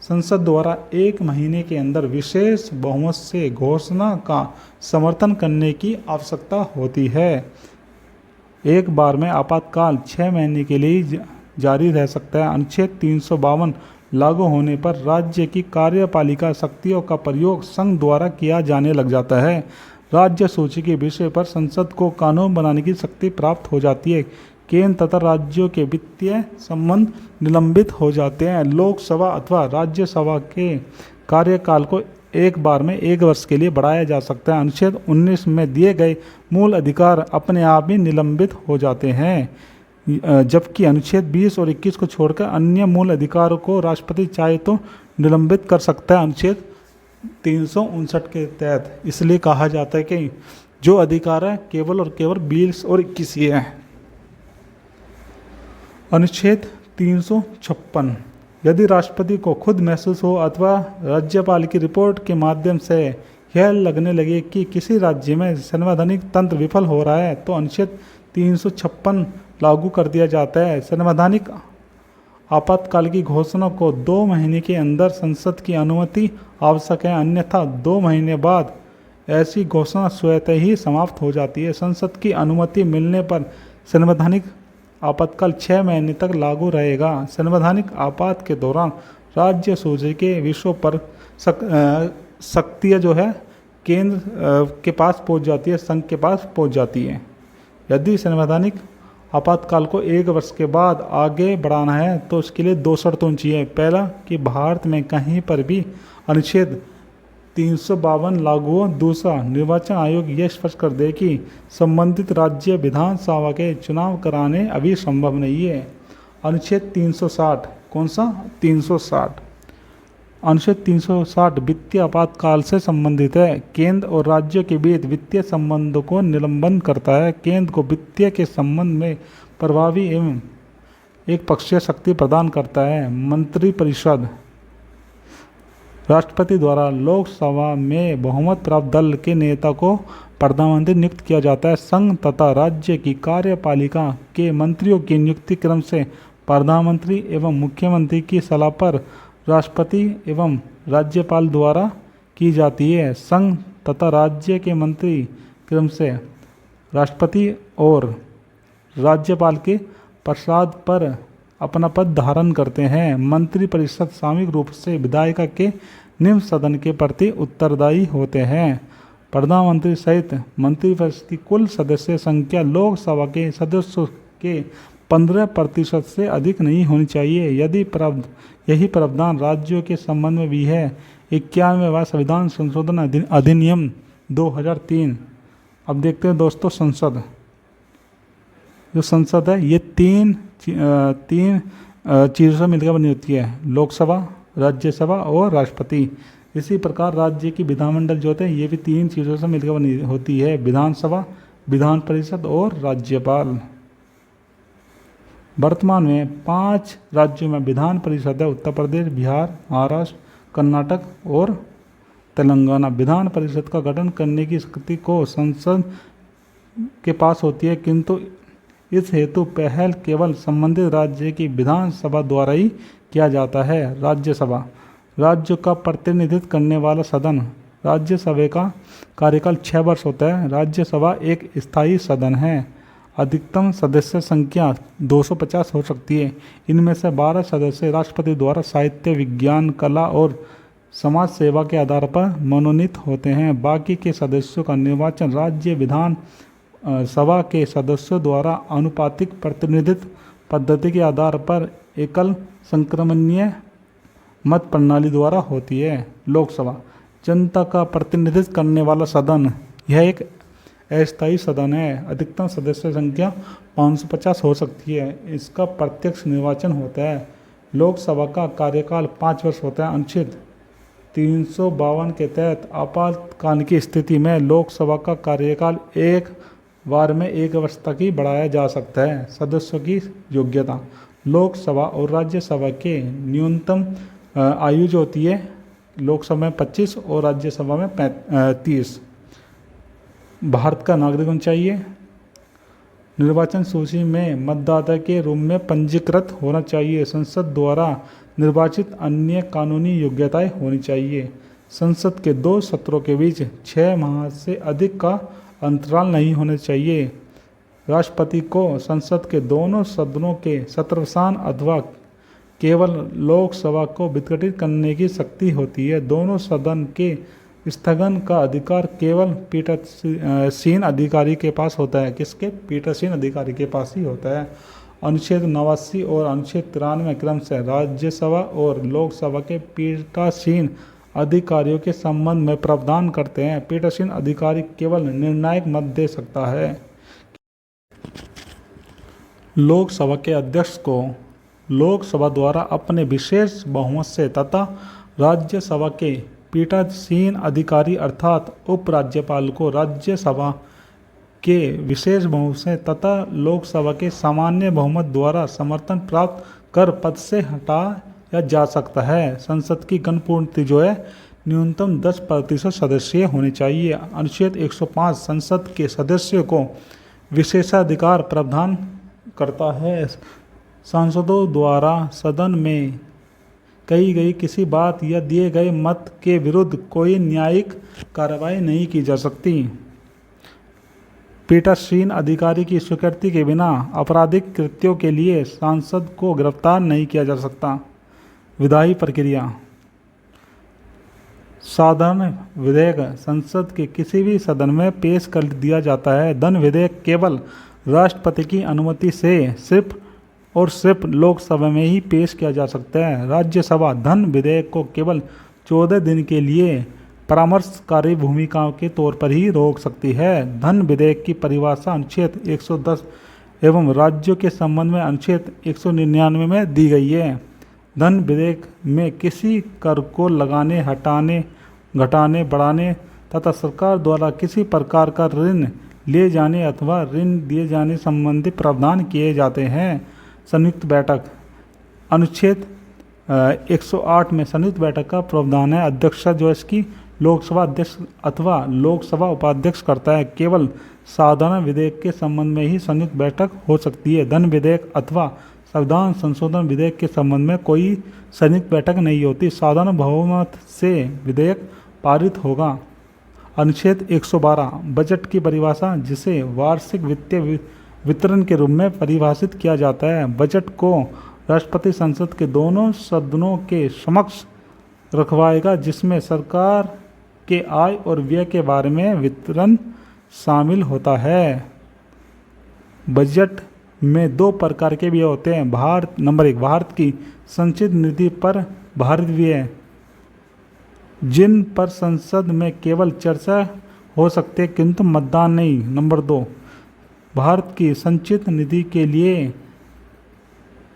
[SPEAKER 1] संसद द्वारा 1 महीने के अंदर विशेष बहुमत से घोषणा का समर्थन करने की आवश्यकता होती है। एक बार में आपातकाल 6 महीने के लिए जारी रह सकता है। अनुच्छेद 352 लागू होने पर राज्य की कार्यपालिका शक्तियों का प्रयोग संघ द्वारा किया जाने लग जाता है। राज्य सूची के विषय पर संसद को कानून बनाने की शक्ति प्राप्त हो जाती है। केंद्र तथा राज्यों के वित्तीय संबंध निलंबित हो जाते हैं। लोकसभा अथवा राज्यसभा के कार्यकाल को एक बार में 1 वर्ष के लिए बढ़ाया जा सकता है। अनुच्छेद 19 में दिए गए मूल अधिकार अपने आप ही निलंबित हो जाते हैं, जबकि अनुच्छेद 20 और 21 को छोड़कर अन्य मूल अधिकारों को राष्ट्रपति चाहे तो निलंबित कर सकता है अनुच्छेद 359 के तहत। इसलिए कहा जाता है कि जो अधिकार है केवल और केवल 20 और 21 ही है। अनुच्छेद 356 यदि राष्ट्रपति को खुद महसूस हो अथवा राज्यपाल की रिपोर्ट के माध्यम से यह लगने लगे कि किसी राज्य में संवैधानिक तंत्र विफल हो रहा है तो अनुच्छेद 356 लागू कर दिया जाता है। संवैधानिक आपातकाल की घोषणा को 2 महीने के अंदर संसद की अनुमति आवश्यक है, अन्यथा 2 महीने बाद ऐसी घोषणा स्वतः ही समाप्त हो जाती है। संसद की अनुमति मिलने पर संवैधानिक आपातकाल 6 महीने तक लागू रहेगा। संवैधानिक आपात के दौरान राज्य सूची के विषयों पर शक्तियाँ जो है केंद्र के पास पहुंच जाती है, संघ के पास पहुंच जाती है। यदि संवैधानिक आपातकाल को 1 वर्ष के बाद आगे बढ़ाना है तो उसके लिए 2 शर्तों चाहिए। पहला कि भारत में कहीं पर भी अनुच्छेद 352 लागू हो। दूसरा, निर्वाचन आयोग यह स्पष्ट कर दे कि संबंधित राज्य विधानसभा के चुनाव कराने अभी संभव नहीं है। अनुच्छेद 360 कौन सा 360 अनुच्छेद 360 वित्तीय आपातकाल से संबंधित है। केंद्र और राज्यों के बीच वित्तीय संबंधों को निलंबन करता है। केंद्र को वित्तीय के संबंध में प्रभावी एवं एक पक्षीय शक्ति प्रदान करता है। मंत्रिपरिषद राष्ट्रपति द्वारा लोकसभा में बहुमत प्राप्त दल के नेता को प्रधानमंत्री नियुक्त किया जाता है। संघ तथा राज्य की कार्यपालिका के मंत्रियों की नियुक्ति क्रम से प्रधानमंत्री एवं मुख्यमंत्री की सलाह पर राष्ट्रपति एवं राज्यपाल द्वारा की जाती है। संघ तथा राज्य के मंत्री क्रम से राष्ट्रपति और राज्यपाल के प्रसाद पर अपना पद धारण करते हैं। मंत्रिपरिषद सामूहिक रूप से विधायिका के निम्न सदन के प्रति उत्तरदायी होते हैं। प्रधानमंत्री सहित मंत्रिपरिषद की कुल सदस्य संख्या लोकसभा के सदस्यों के 15% से अधिक नहीं होनी चाहिए। यही प्रावधान राज्यों के संबंध में भी है। 91वां संविधान संशोधन अधिनियम 2003। अब देखते हैं दोस्तों, संसद जो संसद है ये तीन चीज़ों से मिलकर बनी होती है, लोकसभा, राज्यसभा और राष्ट्रपति। इसी प्रकार राज्य की विधानमंडल जो होते हैं ये भी 3 चीज़ों से मिलकर बनी होती है, विधानसभा, विधान परिषद और राज्यपाल। वर्तमान में 5 राज्यों में विधान परिषद है, उत्तर प्रदेश, बिहार, महाराष्ट्र, कर्नाटक और तेलंगाना। विधान परिषद का गठन करने की शक्ति को संसद के पास होती है, किंतु इस हेतु पहल केवल संबंधित राज्य की विधानसभा द्वारा ही किया जाता है। राज्यसभा राज्य का प्रतिनिधित्व करने वाला सदन। राज्यसभा का कार्यकाल 6 वर्ष होता है। राज्यसभा एक स्थायी सदन है। अधिकतम सदस्य संख्या 250 हो सकती है। इनमें से 12 सदस्य राष्ट्रपति द्वारा साहित्य, विज्ञान, कला और समाज सेवा के आधार पर मनोनीत होते हैं। बाकी के सदस्यों का निर्वाचन राज्य विधान सभा के सदस्यों द्वारा आनुपातिक प्रतिनिधित्व पद्धति के आधार पर एकल संक्रमणीय मत प्रणाली द्वारा होती है। लोकसभा जनता का प्रतिनिधित्व करने वाला सदन। यह एक अस्थायी सदन है। अधिकतम सदस्य संख्या 550 हो सकती है। इसका प्रत्यक्ष निर्वाचन होता है। लोकसभा का कार्यकाल 5 वर्ष होता है। अनुच्छेद 352 के तहत आपातकाल की स्थिति में लोकसभा का कार्यकाल एक बार में 1 वर्ष तक ही बढ़ाया जा सकता है। सदस्यों की योग्यता। लोकसभा और राज्यसभा के न्यूनतम आयु जो होती है, लोकसभा में 25 और राज्यसभा में 30। भारत का नागरिक होना चाहिए। निर्वाचन सूची में मतदाता के रूप में पंजीकृत होना चाहिए। संसद द्वारा निर्वाचित अन्य कानूनी योग्यताएं होनी चाहिए। संसद के 2 सत्रों के बीच 6 माह से अधिक का अंतराल नहीं होना चाहिए। राष्ट्रपति को संसद के दोनों सदनों के सत्रावसान अथवा केवल लोकसभा को विघटित करने की शक्ति होती है। दोनों सदन के स्थगन का अधिकार केवल पीठासीन अधिकारी के पास होता है। किसके? पीठासीन अधिकारी के पास ही होता है। अनुच्छेद 89 और अनुच्छेद 93 क्रमशः राज्यसभा और लोकसभा के पीठासीन अधिकारियों के संबंध में प्रावधान करते हैं। पीठासीन अधिकारी केवल निर्णायक मत दे सकता है। लोकसभा के अध्यक्ष को लोकसभा द्वारा अपने विशेष बहुमत से तथा राज्यसभा के पीठासीन अधिकारी अर्थात उपराज्यपाल को राज्यसभा के विशेष बहुमत से तथा लोकसभा के सामान्य बहुमत द्वारा समर्थन प्राप्त कर पद से हटाया जा सकता है। संसद की गणपूर्ति जो है न्यूनतम 10% सदस्य होने चाहिए। अनुच्छेद 105 संसद के सदस्यों को विशेषाधिकार प्रदान करता है। सांसदों द्वारा सदन में कही गई किसी बात या दिए गए मत के विरुद्ध कोई न्यायिक कार्रवाई नहीं की जा सकती। पीठासीन अधिकारी की स्वीकृति के बिना आपराधिक कृत्यों के लिए सांसद को गिरफ्तार नहीं किया जा सकता। विधायी प्रक्रिया। साधारण विधेयक संसद के किसी भी सदन में पेश कर दिया जाता है। धन विधेयक केवल राष्ट्रपति की अनुमति से सिर्फ और सिर्फ लोकसभा में ही पेश किया जा सकता है। राज्यसभा धन विधेयक को केवल 14 दिन के लिए परामर्शकारी भूमिका के तौर पर ही रोक सकती है। धन विधेयक की परिभाषा अनुच्छेद 110 एवं राज्यों के संबंध में अनुच्छेद 199 में दी गई है। धन विधेयक में किसी कर को लगाने, हटाने, घटाने, बढ़ाने तथा सरकार द्वारा किसी प्रकार का ऋण ले जाने अथवा ऋण दिए जाने संबंधी प्रावधान किए जाते हैं। संयुक्त बैठक। अनुच्छेद 108 में संयुक्त बैठक का प्रावधान है। अध्यक्षता जो इसकी लोकसभा अध्यक्ष अथवा लोकसभा उपाध्यक्ष करता है। केवल साधारण विधेयक के संबंध में ही संयुक्त बैठक हो सकती है। धन विधेयक अथवा संविधान संशोधन विधेयक के संबंध में कोई संयुक्त बैठक नहीं होती। साधारण बहुमत से विधेयक पारित होगा। अनुच्छेद 112 बजट की परिभाषा, जिसे वार्षिक वित्तीय वितरण के रूप में परिभाषित किया जाता है। बजट को राष्ट्रपति संसद के दोनों सदनों के समक्ष रखवाएगा, जिसमें सरकार के आय और व्यय के बारे में विवरण शामिल होता है। बजट में 2 प्रकार के व्यय होते हैं। नंबर 1 भारत की संचित निधि पर भारित व्यय, जिन पर संसद में केवल चर्चा हो सकती है किंतु मतदान नहीं। नंबर 2 भारत की संचित निधि के लिए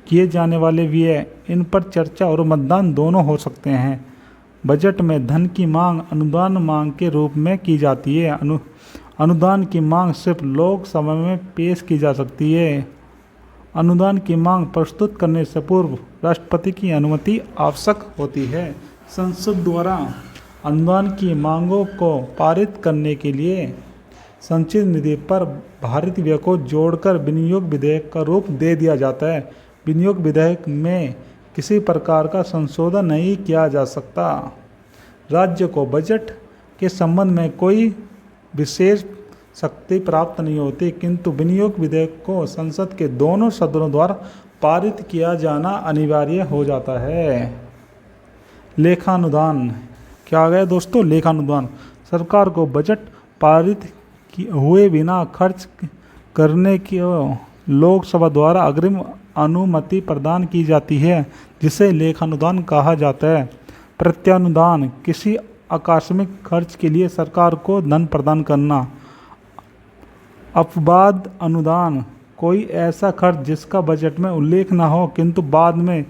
[SPEAKER 1] किए जाने वाले व्यय, इन पर चर्चा और मतदान दोनों हो सकते हैं। बजट में धन की मांग अनुदान मांग के रूप में की जाती है। अनुदान की मांग सिर्फ लोकसभा में पेश की जा सकती है। अनुदान की मांग प्रस्तुत करने से पूर्व राष्ट्रपति की अनुमति आवश्यक होती है। संसद द्वारा अनुदान की मांगों को पारित करने के लिए संचित निधि पर भारित व्यय को जोड़कर विनियोग विधेयक का रूप दे दिया जाता है। विनियोग विधेयक में किसी प्रकार का संशोधन नहीं किया जा सकता। राज्य को बजट के संबंध में कोई विशेष शक्ति प्राप्त नहीं होती, किंतु विनियोग विधेयक को संसद के दोनों सदनों द्वारा पारित किया जाना अनिवार्य हो जाता है। लेखानुदान। क्या आ गया दोस्तों? लेखानुदान। सरकार को बजट पारित हुए बिना खर्च करने की लोकसभा द्वारा अग्रिम अनुमति प्रदान की जाती है, जिसे लेखानुदान कहा जाता है। प्रत्यानुदान। किसी आकस्मिक खर्च के लिए सरकार को धन प्रदान करना। अपवाद अनुदान। कोई ऐसा खर्च जिसका बजट में उल्लेख न हो किंतु बाद में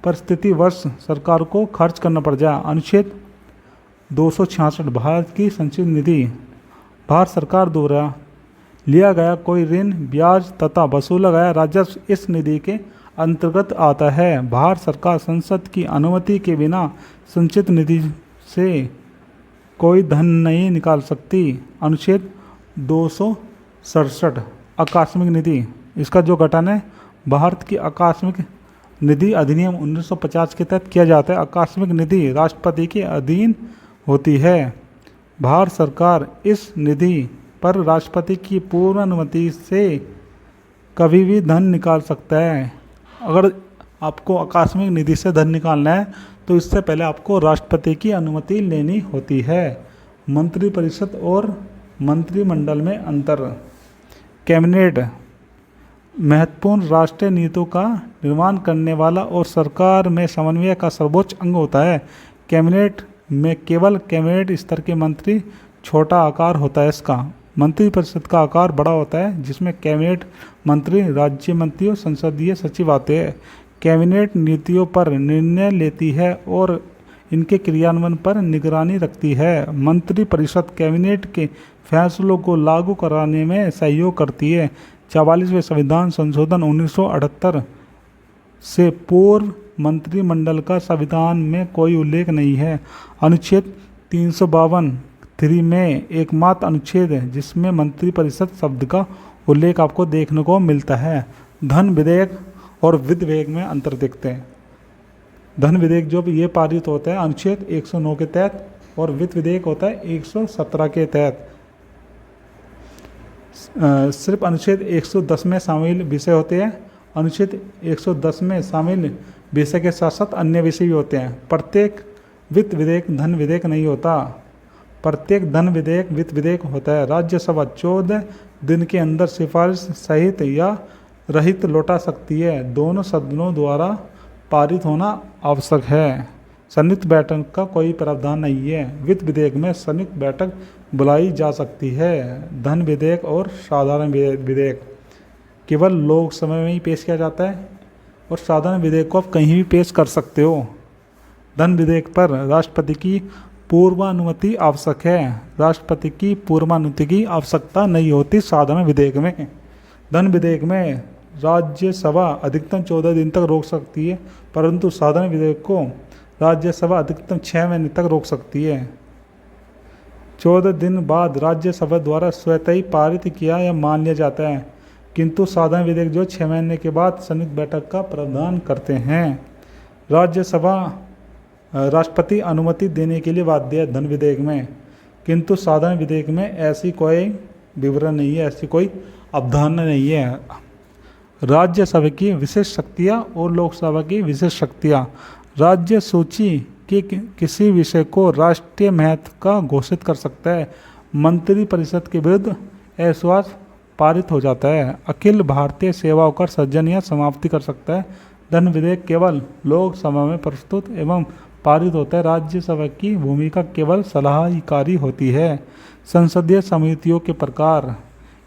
[SPEAKER 1] परिस्थितिवश सरकार को खर्च करना पड़ जाए। अनुच्छेद 266 भारत की संचित निधि। भारत सरकार द्वारा लिया गया कोई ऋण, ब्याज तथा वसूला गया राजस्व इस निधि के अंतर्गत आता है। भारत सरकार संसद की अनुमति के बिना संचित निधि से कोई धन नहीं निकाल सकती। अनुच्छेद 267 आकस्मिक निधि, इसका जो गठन है भारत की आकस्मिक निधि अधिनियम 1950 के तहत किया जाता है। आकस्मिक निधि राष्ट्रपति के अधीन होती है। भारत सरकार इस निधि पर राष्ट्रपति की पूर्व अनुमति से कभी भी धन निकाल सकता है। अगर आपको आकस्मिक निधि से धन निकालना है तो इससे पहले आपको राष्ट्रपति की अनुमति लेनी होती है। मंत्रिपरिषद और मंत्रिमंडल में अंतर। कैबिनेट महत्वपूर्ण राष्ट्रीय नीतियों का निर्माण करने वाला और सरकार में समन्वय का सर्वोच्च अंग होता है। कैबिनेट में केवल कैबिनेट स्तर के मंत्री छोटा आकार होता है इसका। मंत्रिपरिषद का आकार बड़ा होता है जिसमें कैबिनेट मंत्री, राज्य मंत्री और संसदीय सचिव आते हैं। कैबिनेट नीतियों पर निर्णय लेती है और इनके क्रियान्वयन पर निगरानी रखती है। मंत्रिपरिषद कैबिनेट के फैसलों को लागू कराने में सहयोग करती है। 44वें संविधान संशोधन 1978 से पूर्व मंत्रिमंडल का संविधान में कोई उल्लेख नहीं है। अनुच्छेद 352(3) में एकमात्र अनुच्छेद है जिसमें मंत्रिपरिषद शब्द का उल्लेख आपको देखने को मिलता है। धन विधेयक और वित्त विधेयक में अंतर देखते हैं। धन विधेयक जो ये पारित होता है अनुच्छेद 109 के तहत और वित्त विधेयक होता है 117 के तहत। सिर्फ अनुच्छेद 110 में शामिल विषय होते हैं। अनुच्छेद 110 में शामिल विषय के साथ साथ अन्य विषय भी होते हैं। प्रत्येक वित्त विधेयक धन विधेयक नहीं होता। प्रत्येक धन विधेयक वित्त विधेयक होता है। राज्यसभा 14 दिन के अंदर सिफारिश सहित या रहित लौटा सकती है। दोनों सदनों द्वारा पारित होना आवश्यक है। संयुक्त बैठक का कोई प्रावधान नहीं है। वित्त विधेयक में संयुक्त बैठक बुलाई जा सकती है। धन विधेयक और साधारण विधेयक केवल लोकसभा में ही पेश किया जाता है और साधारण विधेयक को आप कहीं भी पेश कर सकते हो। धन विधेयक पर राष्ट्रपति की पूर्वानुमति आवश्यक है। राष्ट्रपति की पूर्वानुमति की आवश्यकता नहीं होती साधारण विधेयक में। धन विधेयक में राज्यसभा अधिकतम 14 दिन तक रोक सकती है, परंतु साधारण विधेयक को राज्यसभा अधिकतम 6 महीने तक रोक सकती है। 14 दिन बाद राज्यसभा द्वारा स्वतः ही पारित किया या मान लिया जाता है, किंतु साधारण विधेयक जो 6 महीने के बाद संयुक्त बैठक का प्रावधान करते हैं। राज्यसभा राष्ट्रपति अनुमति देने के लिए बाध्य है धन विधेयक में, किंतु साधारण विधेयक में ऐसी कोई विवरण नहीं है, ऐसी कोई अवधारणा नहीं है। राज्यसभा की विशेष शक्तियाँ और लोकसभा की विशेष शक्तियाँ। राज्य सूची के किसी विषय को राष्ट्रीय महत्व का घोषित कर सकता है। मंत्रिपरिषद के विरुद्ध अविश्वास पारित हो जाता है। अखिल भारतीय सेवाओं का सृजन या समाप्ति कर सकता है। धन विधेयक केवल लोकसभा में प्रस्तुत एवं पारित होता है। राज्यसभा की भूमिका केवल सलाहकारी होती है। संसदीय समितियों के प्रकार,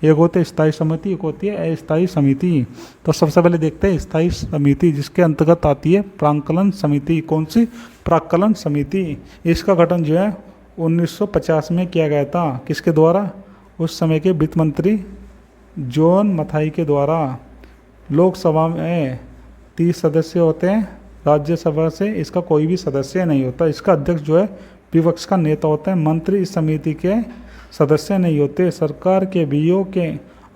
[SPEAKER 1] एक होती है स्थायी समिति, एक होती है अस्थायी समिति। तो सबसे पहले देखते हैं स्थायी समिति, जिसके अंतर्गत आती है प्राक्कलन समिति। कौन सी? प्राक्कलन समिति। इसका गठन जो है 1950 में किया गया था। किसके द्वारा? उस समय के वित्त मंत्री जॉन मथाई के द्वारा। लोकसभा में 30 सदस्य होते हैं, राज्यसभा से इसका कोई भी सदस्य नहीं होता। इसका अध्यक्ष जो है विपक्ष का नेता होता है। मंत्री इस समिति के सदस्य नहीं होते। सरकार के व्ययों के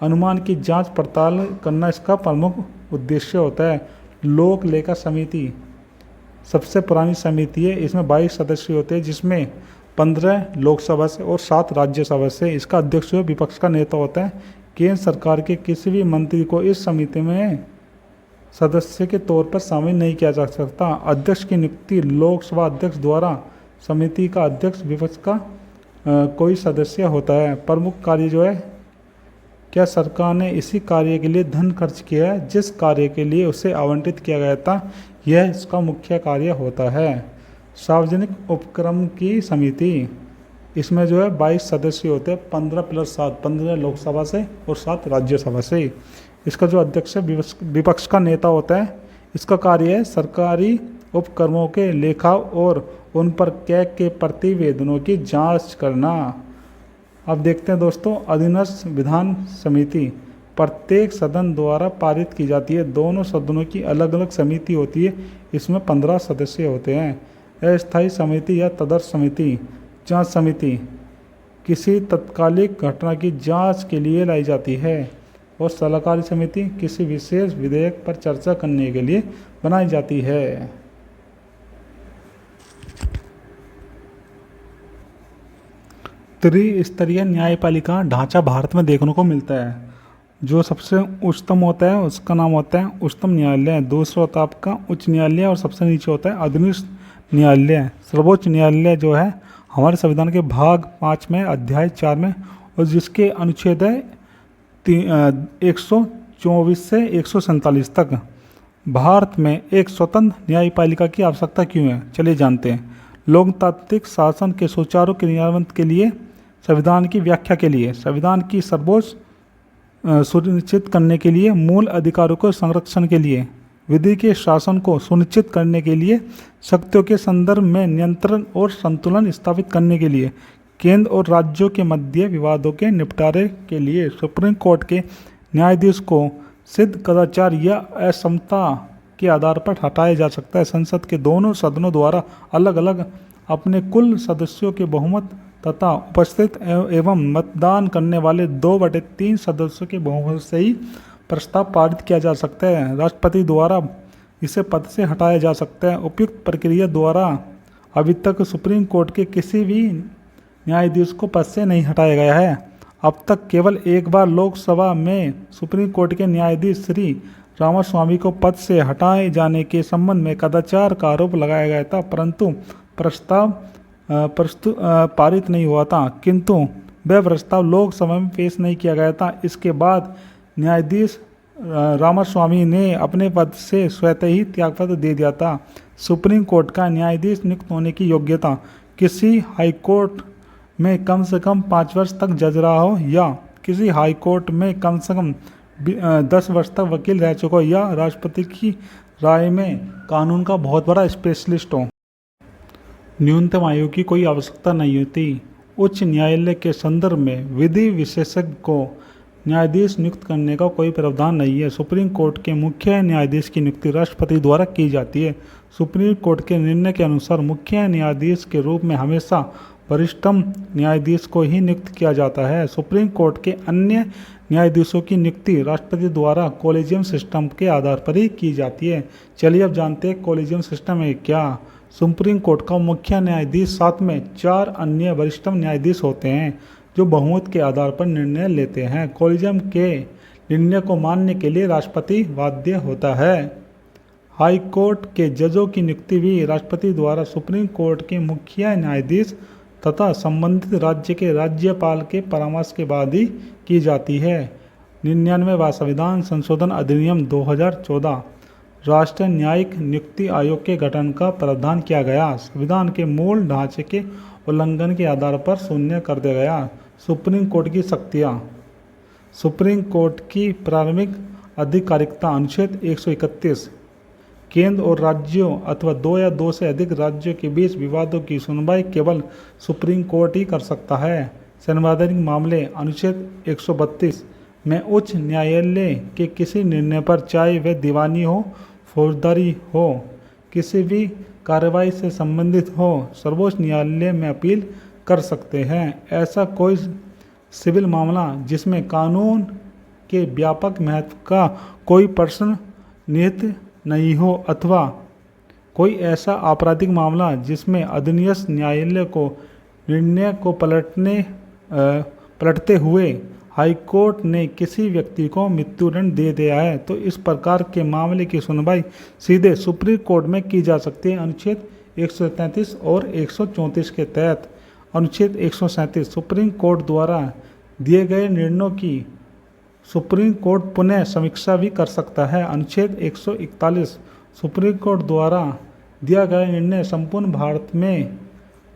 [SPEAKER 1] अनुमान की जांच पड़ताल करना इसका प्रमुख उद्देश्य होता है। लोक लेखा समिति सबसे पुरानी समिति है। इसमें 22 सदस्य होते हैं, जिसमें 15 लोकसभा से और 7 राज्यसभा से। इसका अध्यक्ष जो विपक्ष का नेता होता है। केंद्र सरकार के किसी भी मंत्री को इस समिति में सदस्य के तौर पर शामिल नहीं किया जा सकता। अध्यक्ष की नियुक्ति लोकसभा अध्यक्ष द्वारा। समिति का अध्यक्ष विपक्ष का कोई सदस्य होता है। प्रमुख कार्य जो है, क्या सरकार ने इसी कार्य के लिए धन खर्च किया है जिस कार्य के लिए उसे आवंटित किया गया था, यह इसका मुख्य कार्य होता है। सार्वजनिक उपक्रम की समिति, इसमें जो है 22 सदस्य होते हैं, 15 + 7, 15 लोकसभा से और 7 राज्यसभा से। इसका जो अध्यक्ष है विपक्ष का नेता होता है। इसका कार्य है सरकारी उपक्रमों के लेखा और उन पर कै के प्रतिवेदनों की जांच करना। अब देखते हैं दोस्तों, अधीनस्थ विधान समिति प्रत्येक सदन द्वारा पारित की जाती है। दोनों सदनों की अलग अलग समिति होती है। इसमें 15 सदस्य होते हैं। अस्थायी समिति या तदर्थ समिति, जांच समिति किसी तत्कालिक घटना की जांच के लिए लाई जाती है और सलाहकारी समिति किसी विशेष विधेयक पर चर्चा करने के लिए बनाई जाती है। त्रिस्तरीय न्यायपालिका ढांचा भारत में देखने को मिलता है। जो सबसे उच्चतम होता है उसका नाम होता है उच्चतम न्यायालय, दूसरा होता है आपका उच्च न्यायालय और सबसे नीचे होता है अधीनस्थ न्यायालय। सर्वोच्च न्यायालय जो है हमारे संविधान के भाग 5 में अध्याय 4 में और जिसके अनुच्छेद है 124 से 147 तक। भारत में एक स्वतंत्र न्यायपालिका की आवश्यकता क्यों है, चलिए जानते हैं। लोकतांत्रिक शासन के सुचारू क्रियान्वयन के लिए, संविधान की व्याख्या के लिए, संविधान की सर्वोच्च सुनिश्चित करने के लिए, मूल अधिकारों को संरक्षण के लिए, विधि के शासन को सुनिश्चित करने के लिए, शक्तियों के संदर्भ में नियंत्रण और संतुलन स्थापित करने के लिए, केंद्र और राज्यों के मध्य विवादों के निपटारे के लिए सुप्रीम कोर्ट के न्यायाधीश को सिद्ध कदाचार या असमता के आधार पर हटाया जा सकता है। संसद के दोनों सदनों द्वारा अलग अलग अपने कुल सदस्यों के बहुमत तथा उपस्थित एवं मतदान करने वाले 2/3 सदस्यों के बहुमत से ही प्रस्ताव पारित किया जा सकता है। राष्ट्रपति द्वारा इसे पद से हटाया जा सकता है। उपयुक्त प्रक्रिया द्वारा अभी तक सुप्रीम कोर्ट के किसी भी न्यायाधीश को पद से नहीं हटाया गया है। अब तक केवल एक बार लोकसभा में सुप्रीम कोर्ट के न्यायाधीश श्री रामास्वामी को पद से हटाए जाने के संबंध में कदाचार का आरोप लगाया गया था, परंतु प्रस्ताव पारित नहीं हुआ था, किंतु वह प्रस्ताव लोकसभा में पेश नहीं किया गया था। इसके बाद न्यायाधीश रामास्वामी ने अपने पद से स्वतः ही त्यागपत्र दे दिया था। सुप्रीम कोर्ट का न्यायाधीश नियुक्त होने की योग्यता, किसी हाईकोर्ट में कम से कम 5 वर्ष तक जज रहा हो या किसी हाईकोर्ट में कम से कम 10 वर्ष तक वकील रह चुका हो या राष्ट्रपति की राय में कानून का बहुत बड़ा स्पेशलिस्ट हो। न्यूनतम आयु की कोई आवश्यकता नहीं होती। उच्च न्यायालय के संदर्भ में विधि विशेषज्ञ को न्यायाधीश नियुक्त करने का कोई प्रावधान नहीं है। सुप्रीम कोर्ट के मुख्य न्यायाधीश की नियुक्ति राष्ट्रपति द्वारा की जाती है। सुप्रीम कोर्ट के निर्णय के अनुसार मुख्य न्यायाधीश के रूप में हमेशा वरिष्ठतम न्यायाधीश को ही नियुक्त किया जाता है। सुप्रीम कोर्ट के अन्य न्यायाधीशों की नियुक्ति राष्ट्रपति द्वारा कॉलेजियम सिस्टम के आधार पर ही की जाती है। चलिए अब जानते हैं कॉलेजियम सिस्टम है क्या। सुप्रीम कोर्ट का मुख्य न्यायाधीश साथ में 4 अन्य वरिष्ठतम न्यायाधीश होते हैं जो बहुमत के आधार पर निर्णय लेते हैं। कॉलेजियम के निर्णय को मानने के लिए राष्ट्रपति बाध्य होता है। हाई कोर्ट के जजों की नियुक्ति भी राष्ट्रपति द्वारा सुप्रीम कोर्ट के मुख्य न्यायाधीश तथा संबंधित राज्य के राज्यपाल के परामर्श के बाद ही की जाती है। 99वां संविधान संशोधन अधिनियम 2014 राष्ट्रीय न्यायिक नियुक्ति आयोग के गठन का प्रावधान किया गया। संविधान के मूल ढांचे के उल्लंघन के आधार पर शून्य कर दिया गया। सुप्रीम कोर्ट की शक्तियाँ। सुप्रीम कोर्ट की प्रारंभिक आधिकारिकता अनुच्छेद 131 केंद्र और राज्यों अथवा 2 या 2 से अधिक राज्यों के बीच विवादों की सुनवाई केवल सुप्रीम कोर्ट ही कर सकता है। संवैधानिक मामले अनुच्छेद 132 में उच्च न्यायालय के किसी निर्णय पर चाहे वह दीवानी हो, फौजदारी हो, किसी भी कार्रवाई से संबंधित हो, सर्वोच्च न्यायालय में अपील कर सकते हैं। ऐसा कोई सिविल मामला जिसमें कानून के व्यापक महत्व का कोई प्रश्न निहित नहीं हो अथवा कोई ऐसा आपराधिक मामला जिसमें अधीनस्थ न्यायालय को निर्णय को पलटते हुए हाईकोर्ट ने किसी व्यक्ति को मृत्युदंड दे दिया है, तो इस प्रकार के मामले की सुनवाई सीधे सुप्रीम कोर्ट में की जा सकती है। अनुच्छेद 133 और 134 के तहत अनुच्छेद 137 सुप्रीम कोर्ट द्वारा दिए गए निर्णयों की सुप्रीम कोर्ट पुनः समीक्षा भी कर सकता है। अनुच्छेद 141 सुप्रीम कोर्ट द्वारा दिया गया निर्णय संपूर्ण भारत में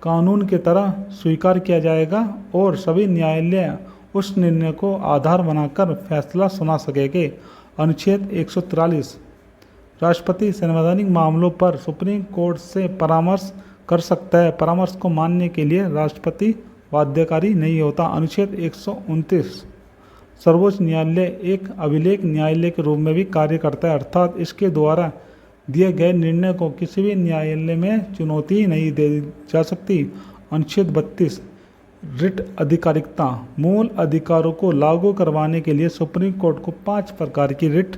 [SPEAKER 1] कानून की तरह स्वीकार किया जाएगा और सभी न्यायालय उस निर्णय को आधार बनाकर फैसला सुना सकेंगे। अनुच्छेद 143 राष्ट्रपति संवैधानिक मामलों पर सुप्रीम कोर्ट से परामर्श कर सकता है। परामर्श को मानने के लिए राष्ट्रपति बाध्यकारी नहीं होता। अनुच्छेद 129 सर्वोच्च न्यायालय एक अभिलेख न्यायालय के रूप में भी कार्य करता है, अर्थात इसके द्वारा दिए गए निर्णय को किसी भी न्यायालय में चुनौती नहीं दी जा सकती। अनुच्छेद 32 रिट अधिकारिकता, मूल अधिकारों को लागू करवाने के लिए सुप्रीम कोर्ट को 5 प्रकार की रिट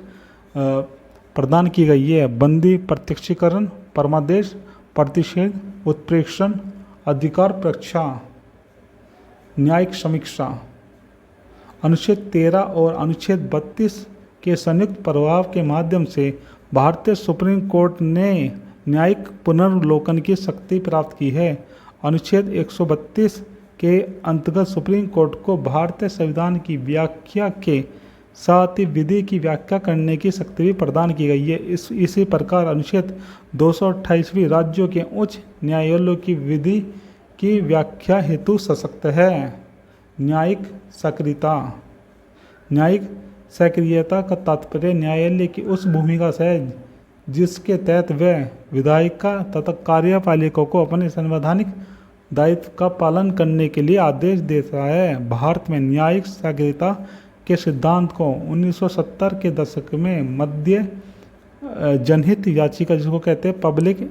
[SPEAKER 1] प्रदान की गई है। बंदी, प्रत्यक्षीकरण, परमादेश, प्रतिषेध, उत्प्रेक्षण, अधिकार परीक्षा, न्यायिक समीक्षा। अनुच्छेद 13 और अनुच्छेद 32 के संयुक्त प्रभाव के माध्यम से भारतीय सुप्रीम कोर्ट ने न्यायिक पुनर्वलोकन की शक्ति प्राप्त की है। अनुच्छेद 132 के अंतर्गत सुप्रीम कोर्ट को भारतीय संविधान की व्याख्या के साथ ही विधि की व्याख्या करने की शक्ति भी प्रदान की गई है। इसी प्रकार अनुच्छेद 228 राज्यों के उच्च न्यायालयों की विधि की व्याख्या हेतु सशक्त है। न्यायिक सक्रियता, न्यायिक सक्रियता का तात्पर्य न्यायालय की उस भूमिका से है जिसके तहत वह विधायिका तथा कार्यपालिका को अपने संवैधानिक दायित्व का पालन करने के लिए आदेश देता है। भारत में न्यायिक सक्रियता के सिद्धांत को 1970 के दशक में मध्य जनहित याचिका, जिसको कहते हैं पब्लिक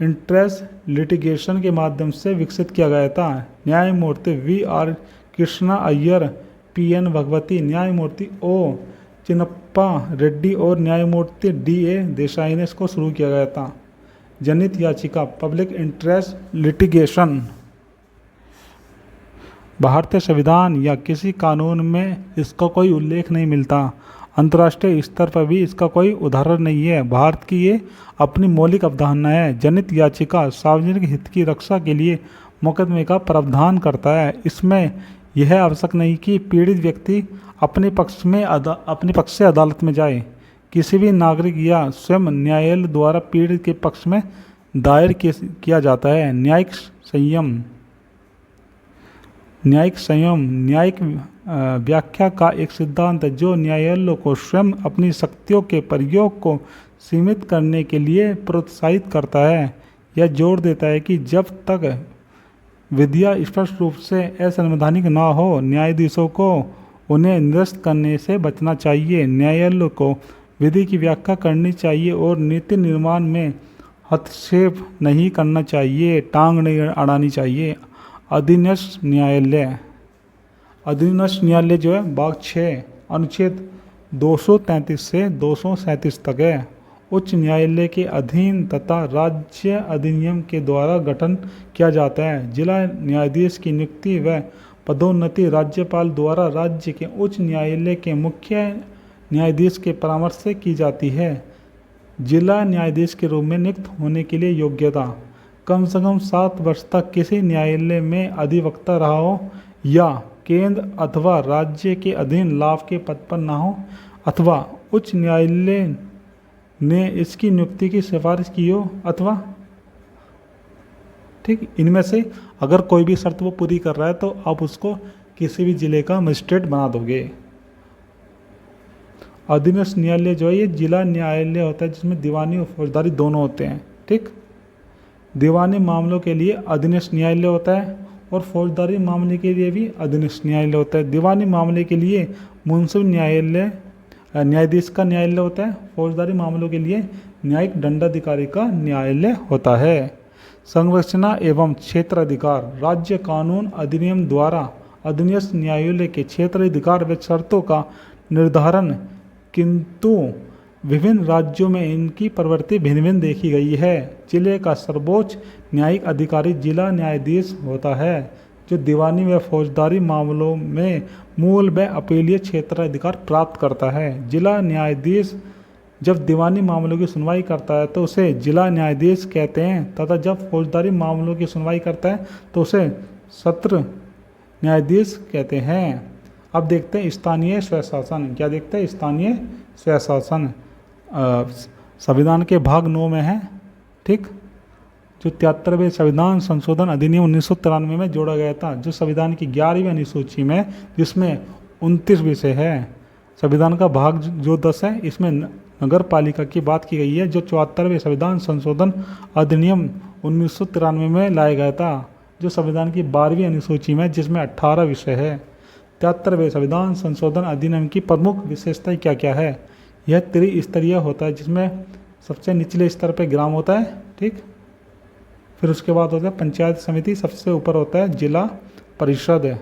[SPEAKER 1] इंटरेस्ट लिटिगेशन, के माध्यम से विकसित किया गया था। न्यायमूर्ति V.R. कृष्णा अय्यर, P.N. भगवती, न्यायमूर्ति O. चिन्नप्पा रेड्डी और न्यायमूर्ति D.A. देसाई ने इसको शुरू किया गया था। जनहित याचिका, पब्लिक इंटरेस्ट लिटिगेशन, भारतीय संविधान या किसी कानून में इसका कोई उल्लेख नहीं मिलता। अंतर्राष्ट्रीय स्तर पर भी इसका कोई उदाहरण नहीं है। भारत की ये अपनी मौलिक अवधारणा है। जनहित याचिका सार्वजनिक हित की रक्षा के लिए मुकदमे का प्रावधान करता है। इसमें यह आवश्यक नहीं कि पीड़ित व्यक्ति अपने पक्ष से अदालत में जाए। किसी भी नागरिक या स्वयं न्यायालय द्वारा पीड़ित के पक्ष में दायर किया जाता है। न्यायिक संयम न्यायिक व्याख्या का एक सिद्धांत है जो न्यायालयों को स्वयं अपनी शक्तियों के प्रयोग को सीमित करने के लिए प्रोत्साहित करता है। यह जोर देता है कि जब तक विधियाँ स्पष्ट रूप से असंवैधानिक न हो, न्यायाधीशों को उन्हें निरस्त करने से बचना चाहिए। न्यायालयों को विधि की व्याख्या करनी चाहिए और नीति निर्माण में हस्तक्षेप नहीं करना चाहिए, टांग नहीं अड़ानी चाहिए। अधीनस्थ न्यायालय, अधीनस्थ न्यायालय जो है भाग 6 अनुच्छेद 233 से 237 तक है। उच्च न्यायालय के अधीन तथा राज्य अधिनियम के द्वारा गठन किया जाता है। जिला न्यायाधीश की नियुक्ति व पदोन्नति राज्यपाल द्वारा राज्य के उच्च न्यायालय के मुख्य न्यायाधीश के परामर्श से की जाती है। जिला न्यायाधीश के रूप में नियुक्त होने के लिए योग्यता, कम से कम 7 वर्ष तक किसी न्यायालय में अधिवक्ता रहा हो या केंद्र अथवा राज्य के अधीन लाभ के पद पर न हो, अथवा उच्च न्यायालय ने इसकी नियुक्ति की सिफारिश की हो, अथवा ठीक, इनमें से अगर कोई भी शर्त वो पूरी कर रहा है तो आप उसको किसी भी जिले का मजिस्ट्रेट बना दोगे। अधीनस्थ न्यायालय जो है ये जिला न्यायालय होता है जिसमें दीवानी और फौजदारी दोनों होते हैं। ठीक, दीवानी मामलों के लिए अधीनस्थ न्यायालय होता है और फौजदारी मामले के लिए भी अधीनस्थ न्यायालय होता है। दीवानी मामले के लिए मुंसिफ न्यायालय न्यायाधीश का न्यायालय होता है, फौजदारी मामलों के लिए न्यायिक दंडाधिकारी का न्यायालय होता है। संरचना एवं क्षेत्राधिकार, राज्य कानून अधिनियम द्वारा अधीनस्थ न्यायालय के क्षेत्राधिकार व शर्तों का निर्धारण, किंतु विभिन्न राज्यों में इनकी प्रवृत्ति भिन्न भिन्न देखी गई है। जिले का सर्वोच्च न्यायिक अधिकारी जिला न्यायाधीश होता है जो दीवानी व फौजदारी मामलों में मूल व अपीलीय क्षेत्राधिकार प्राप्त करता है। जिला न्यायाधीश जब दीवानी मामलों की सुनवाई करता है तो उसे जिला न्यायाधीश कहते हैं तथा जब फौजदारी मामलों की सुनवाई करता है तो उसे सत्र न्यायाधीश कहते हैं। अब देखते हैं स्थानीय स्वशासन। क्या देखते हैं? स्थानीय स्वशासन संविधान के भाग 9 में है। ठीक, जो 73वें संविधान संशोधन अधिनियम 1993 में जोड़ा गया था, जो संविधान की 11वीं अनुसूची में, जिसमें 29 विषय है। संविधान का भाग जो 10 है इसमें नगर पालिका की बात की गई है, जो 74वें संविधान संशोधन अधिनियम 1993 में लाया गया था, जो संविधान की 12वीं अनुसूची में, जिसमें 18 विषय है। 73वें संविधान संशोधन अधिनियम की प्रमुख विशेषताएं क्या क्या है? यह त्रिस्तरीय होता है, जिसमें सबसे निचले स्तर पर ग्राम होता है। ठीक, फिर उसके बाद होता है पंचायत समिति, सबसे ऊपर होता है जिला परिषद।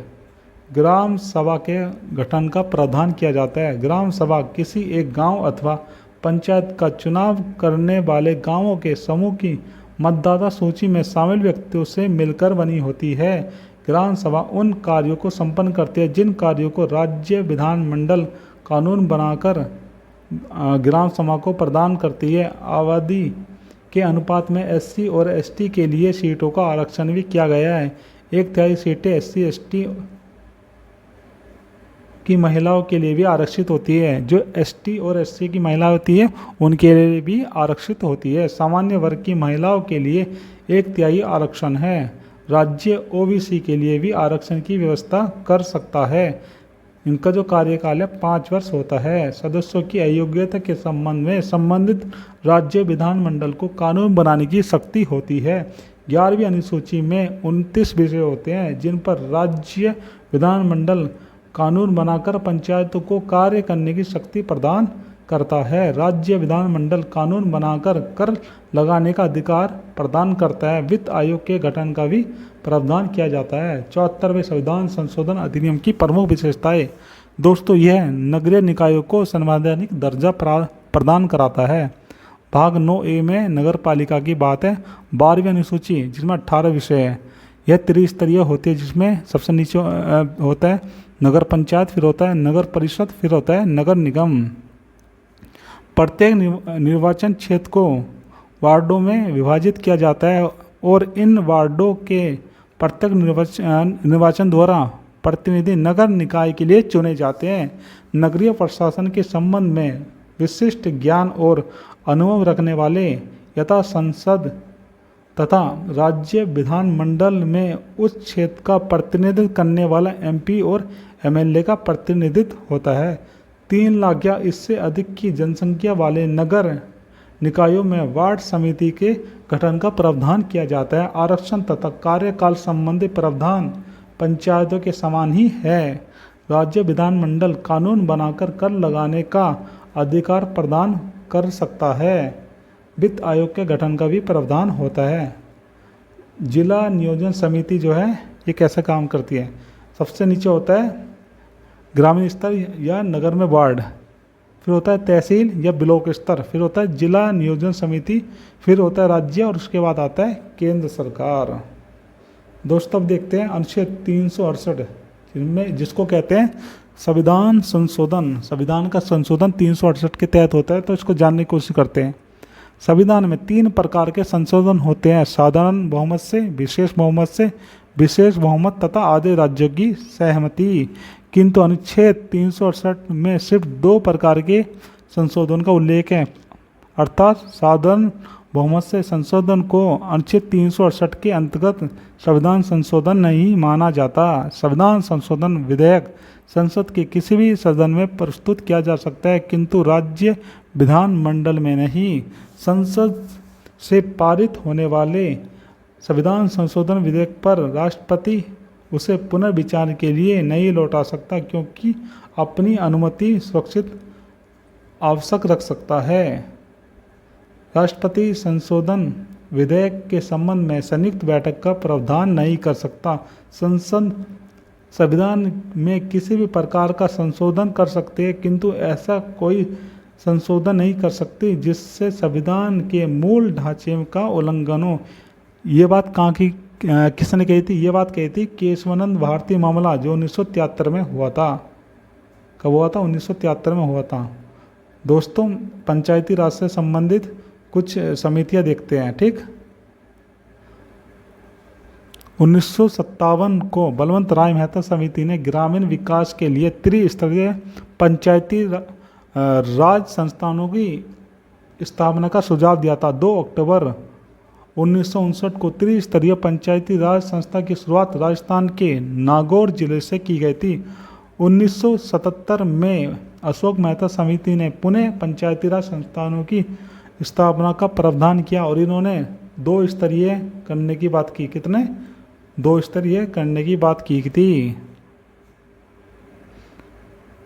[SPEAKER 1] ग्राम सभा के गठन का प्रावधान किया जाता है। ग्राम सभा किसी एक गांव अथवा पंचायत का चुनाव करने वाले गांवों के समूह की मतदाता सूची में शामिल व्यक्तियों से मिलकर बनी होती है। ग्राम सभा उन कार्यों को संपन्न करती है जिन कार्यों को राज्य विधानमंडल कानून बनाकर ग्राम सभा को प्रदान करती है। आबादी के अनुपात में एससी और एसटी के लिए सीटों का आरक्षण भी किया गया है। 1/3 सीटें एससी एसटी की महिलाओं के लिए भी आरक्षित होती है। जो एसटी और एससी की महिला होती है उनके लिए भी आरक्षित होती है। सामान्य वर्ग की महिलाओं के लिए 1/3 आरक्षण है। राज्य ओबीसी के लिए भी आरक्षण की व्यवस्था कर सकता है। इनका जो कार्यकाल है 5 वर्ष होता है। सदस्यों की अयोग्यता के संबंध में संबंधित राज्य विधानमंडल को कानून बनाने की शक्ति होती है। 11वीं अनुसूची में 29 विषय होते हैं जिन पर राज्य विधानमंडल कानून बनाकर पंचायतों को कार्य करने की शक्ति प्रदान करता है। राज्य विधानमंडल कानून बनाकर कर लगाने का अधिकार प्रदान करता है। वित्त आयोग के गठन का भी प्रावधान किया जाता है। 74वें संविधान संशोधन अधिनियम की प्रमुख विशेषताएं। दोस्तों, यह नगरीय निकायों को संवैधानिक दर्जा प्रदान कराता है। भाग 9A में नगर पालिका की बात है। 12वीं अनुसूची जिसमें 18 विषय है। यह त्रिस्तरीय होती है जिसमें सबसे नीचे होता है नगर पंचायत, फिर होता है नगर परिषद, फिर होता है नगर निगम। प्रत्येक निर्वाचन क्षेत्र को वार्डों में विभाजित किया जाता है और इन वार्डों के प्रत्येक निर्वाचन द्वारा प्रतिनिधि नगर निकाय के लिए चुने जाते हैं। नगरीय प्रशासन के संबंध में विशिष्ट ज्ञान और अनुभव रखने वाले यथा संसद तथा राज्य विधानमंडल में उस क्षेत्र का प्रतिनिधित्व करने वाला एमपी और एमएलए का प्रतिनिधित्व होता है। 3 लाख या इससे अधिक की जनसंख्या वाले नगर निकायों में वार्ड समिति के गठन का प्रावधान किया जाता है। आरक्षण तथा कार्यकाल संबंधी प्रावधान पंचायतों के समान ही है। राज्य विधानमंडल कानून बनाकर कर लगाने का अधिकार प्रदान कर सकता है। वित्त आयोग के गठन का भी प्रावधान होता है। जिला नियोजन समिति जो है ये कैसे काम करती है? सबसे नीचे होता है ग्रामीण स्तर या नगर में वार्ड, फिर होता है तहसील या ब्लॉक स्तर, फिर होता है जिला नियोजन समिति, फिर होता है राज्य और उसके बाद आता है केंद्र सरकार। दोस्तों, अब देखते हैं अनुच्छेद 368 जिसको कहते हैं संविधान संशोधन। संविधान का संशोधन 368 के तहत होता है, तो इसको जानने की कोशिश करते हैं। संविधान में 3 प्रकार के संशोधन होते हैं: साधारण बहुमत से, विशेष बहुमत से, विशेष बहुमत तथा आधे राज्यों की सहमति। किंतु अनुच्छेद 368 में सिर्फ 2 प्रकार के संशोधन का उल्लेख है, अर्थात साधारण बहुमत से संशोधन को अनुच्छेद 368 के अंतर्गत संविधान संशोधन नहीं माना जाता। संविधान संशोधन विधेयक संसद के किसी भी सदन में प्रस्तुत किया जा सकता है, किंतु राज्य विधानमंडल में नहीं। संसद से पारित होने वाले संविधान संशोधन विधेयक पर राष्ट्रपति उसे पुनर्विचार के लिए नहीं लौटा सकता, क्योंकि अपनी अनुमति सुरक्षित आवश्यक रख सकता है। राष्ट्रपति संशोधन विधेयक के संबंध में संयुक्त बैठक का प्रावधान नहीं कर सकता। संसद संविधान में किसी भी प्रकार का संशोधन कर सकते हैं, किंतु ऐसा कोई संशोधन नहीं कर सकती जिससे संविधान के मूल ढांचे का उल्लंघन हो। ये बात कहाँ की किसने कही थी? ये बात कही थी केशवानंद भारती मामला, जो 1973 में हुआ था। कब हुआ था? 1973 में हुआ था। दोस्तों, पंचायती राज से संबंधित कुछ समितियां देखते हैं। ठीक, 1957 को बलवंत राय मेहता समिति ने ग्रामीण विकास के लिए त्रिस्तरीय पंचायती राज संस्थानों की स्थापना का सुझाव दिया था। 2 अक्टूबर 1959 को त्रिस्तरीय पंचायती राज संस्था की शुरुआत राजस्थान के नागौर जिले से की गई थी। 1977 में अशोक मेहता समिति ने पुणे पंचायती राज संस्थानों की स्थापना का प्रावधान किया और इन्होंने 2 स्तरीय करने की बात की। कितने? 2 स्तरीय करने की बात की थी।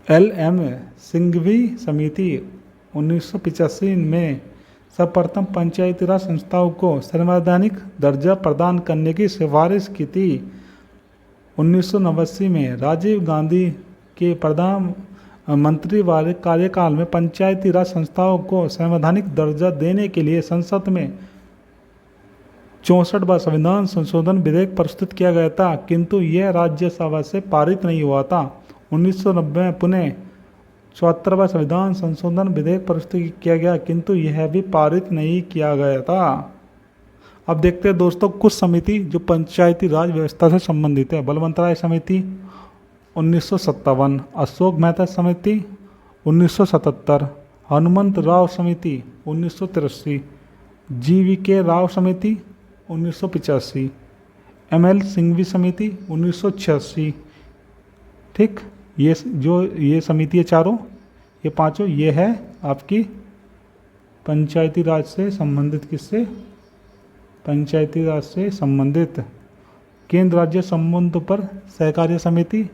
[SPEAKER 1] LM सिंघवी समिति 1985 में सर्वप्रथम पंचायती राज संस्थाओं को संवैधानिक दर्जा प्रदान करने की सिफारिश की थी। 1989 में राजीव गांधी के प्रधानमंत्री वाले कार्यकाल में पंचायती राज संस्थाओं को संवैधानिक दर्जा देने के लिए संसद में 64वां संविधान संशोधन विधेयक प्रस्तुत किया गया था, किंतु यह राज्यसभा से पारित नहीं हुआ था। 1990 में पुनः 74वां संविधान संशोधन विधेयक प्रस्तुत किया गया, किंतु यह भी पारित नहीं किया गया था। अब देखते हैं दोस्तों कुछ समिति जो पंचायती राज व्यवस्था से संबंधित है। बलवंत राय समिति 1957, अशोक मेहता समिति 1977, हनुमंत राव समिति 1983, GVK राव समिति 1985, ML सिंघवी समिति 1986। ठीक, ये समिति है चारों, ये पांचों, ये है आपकी पंचायती राज से संबंधित। किससे? पंचायती राज से संबंधित। केंद्र राज्य संबंधों पर सहकार्य समिति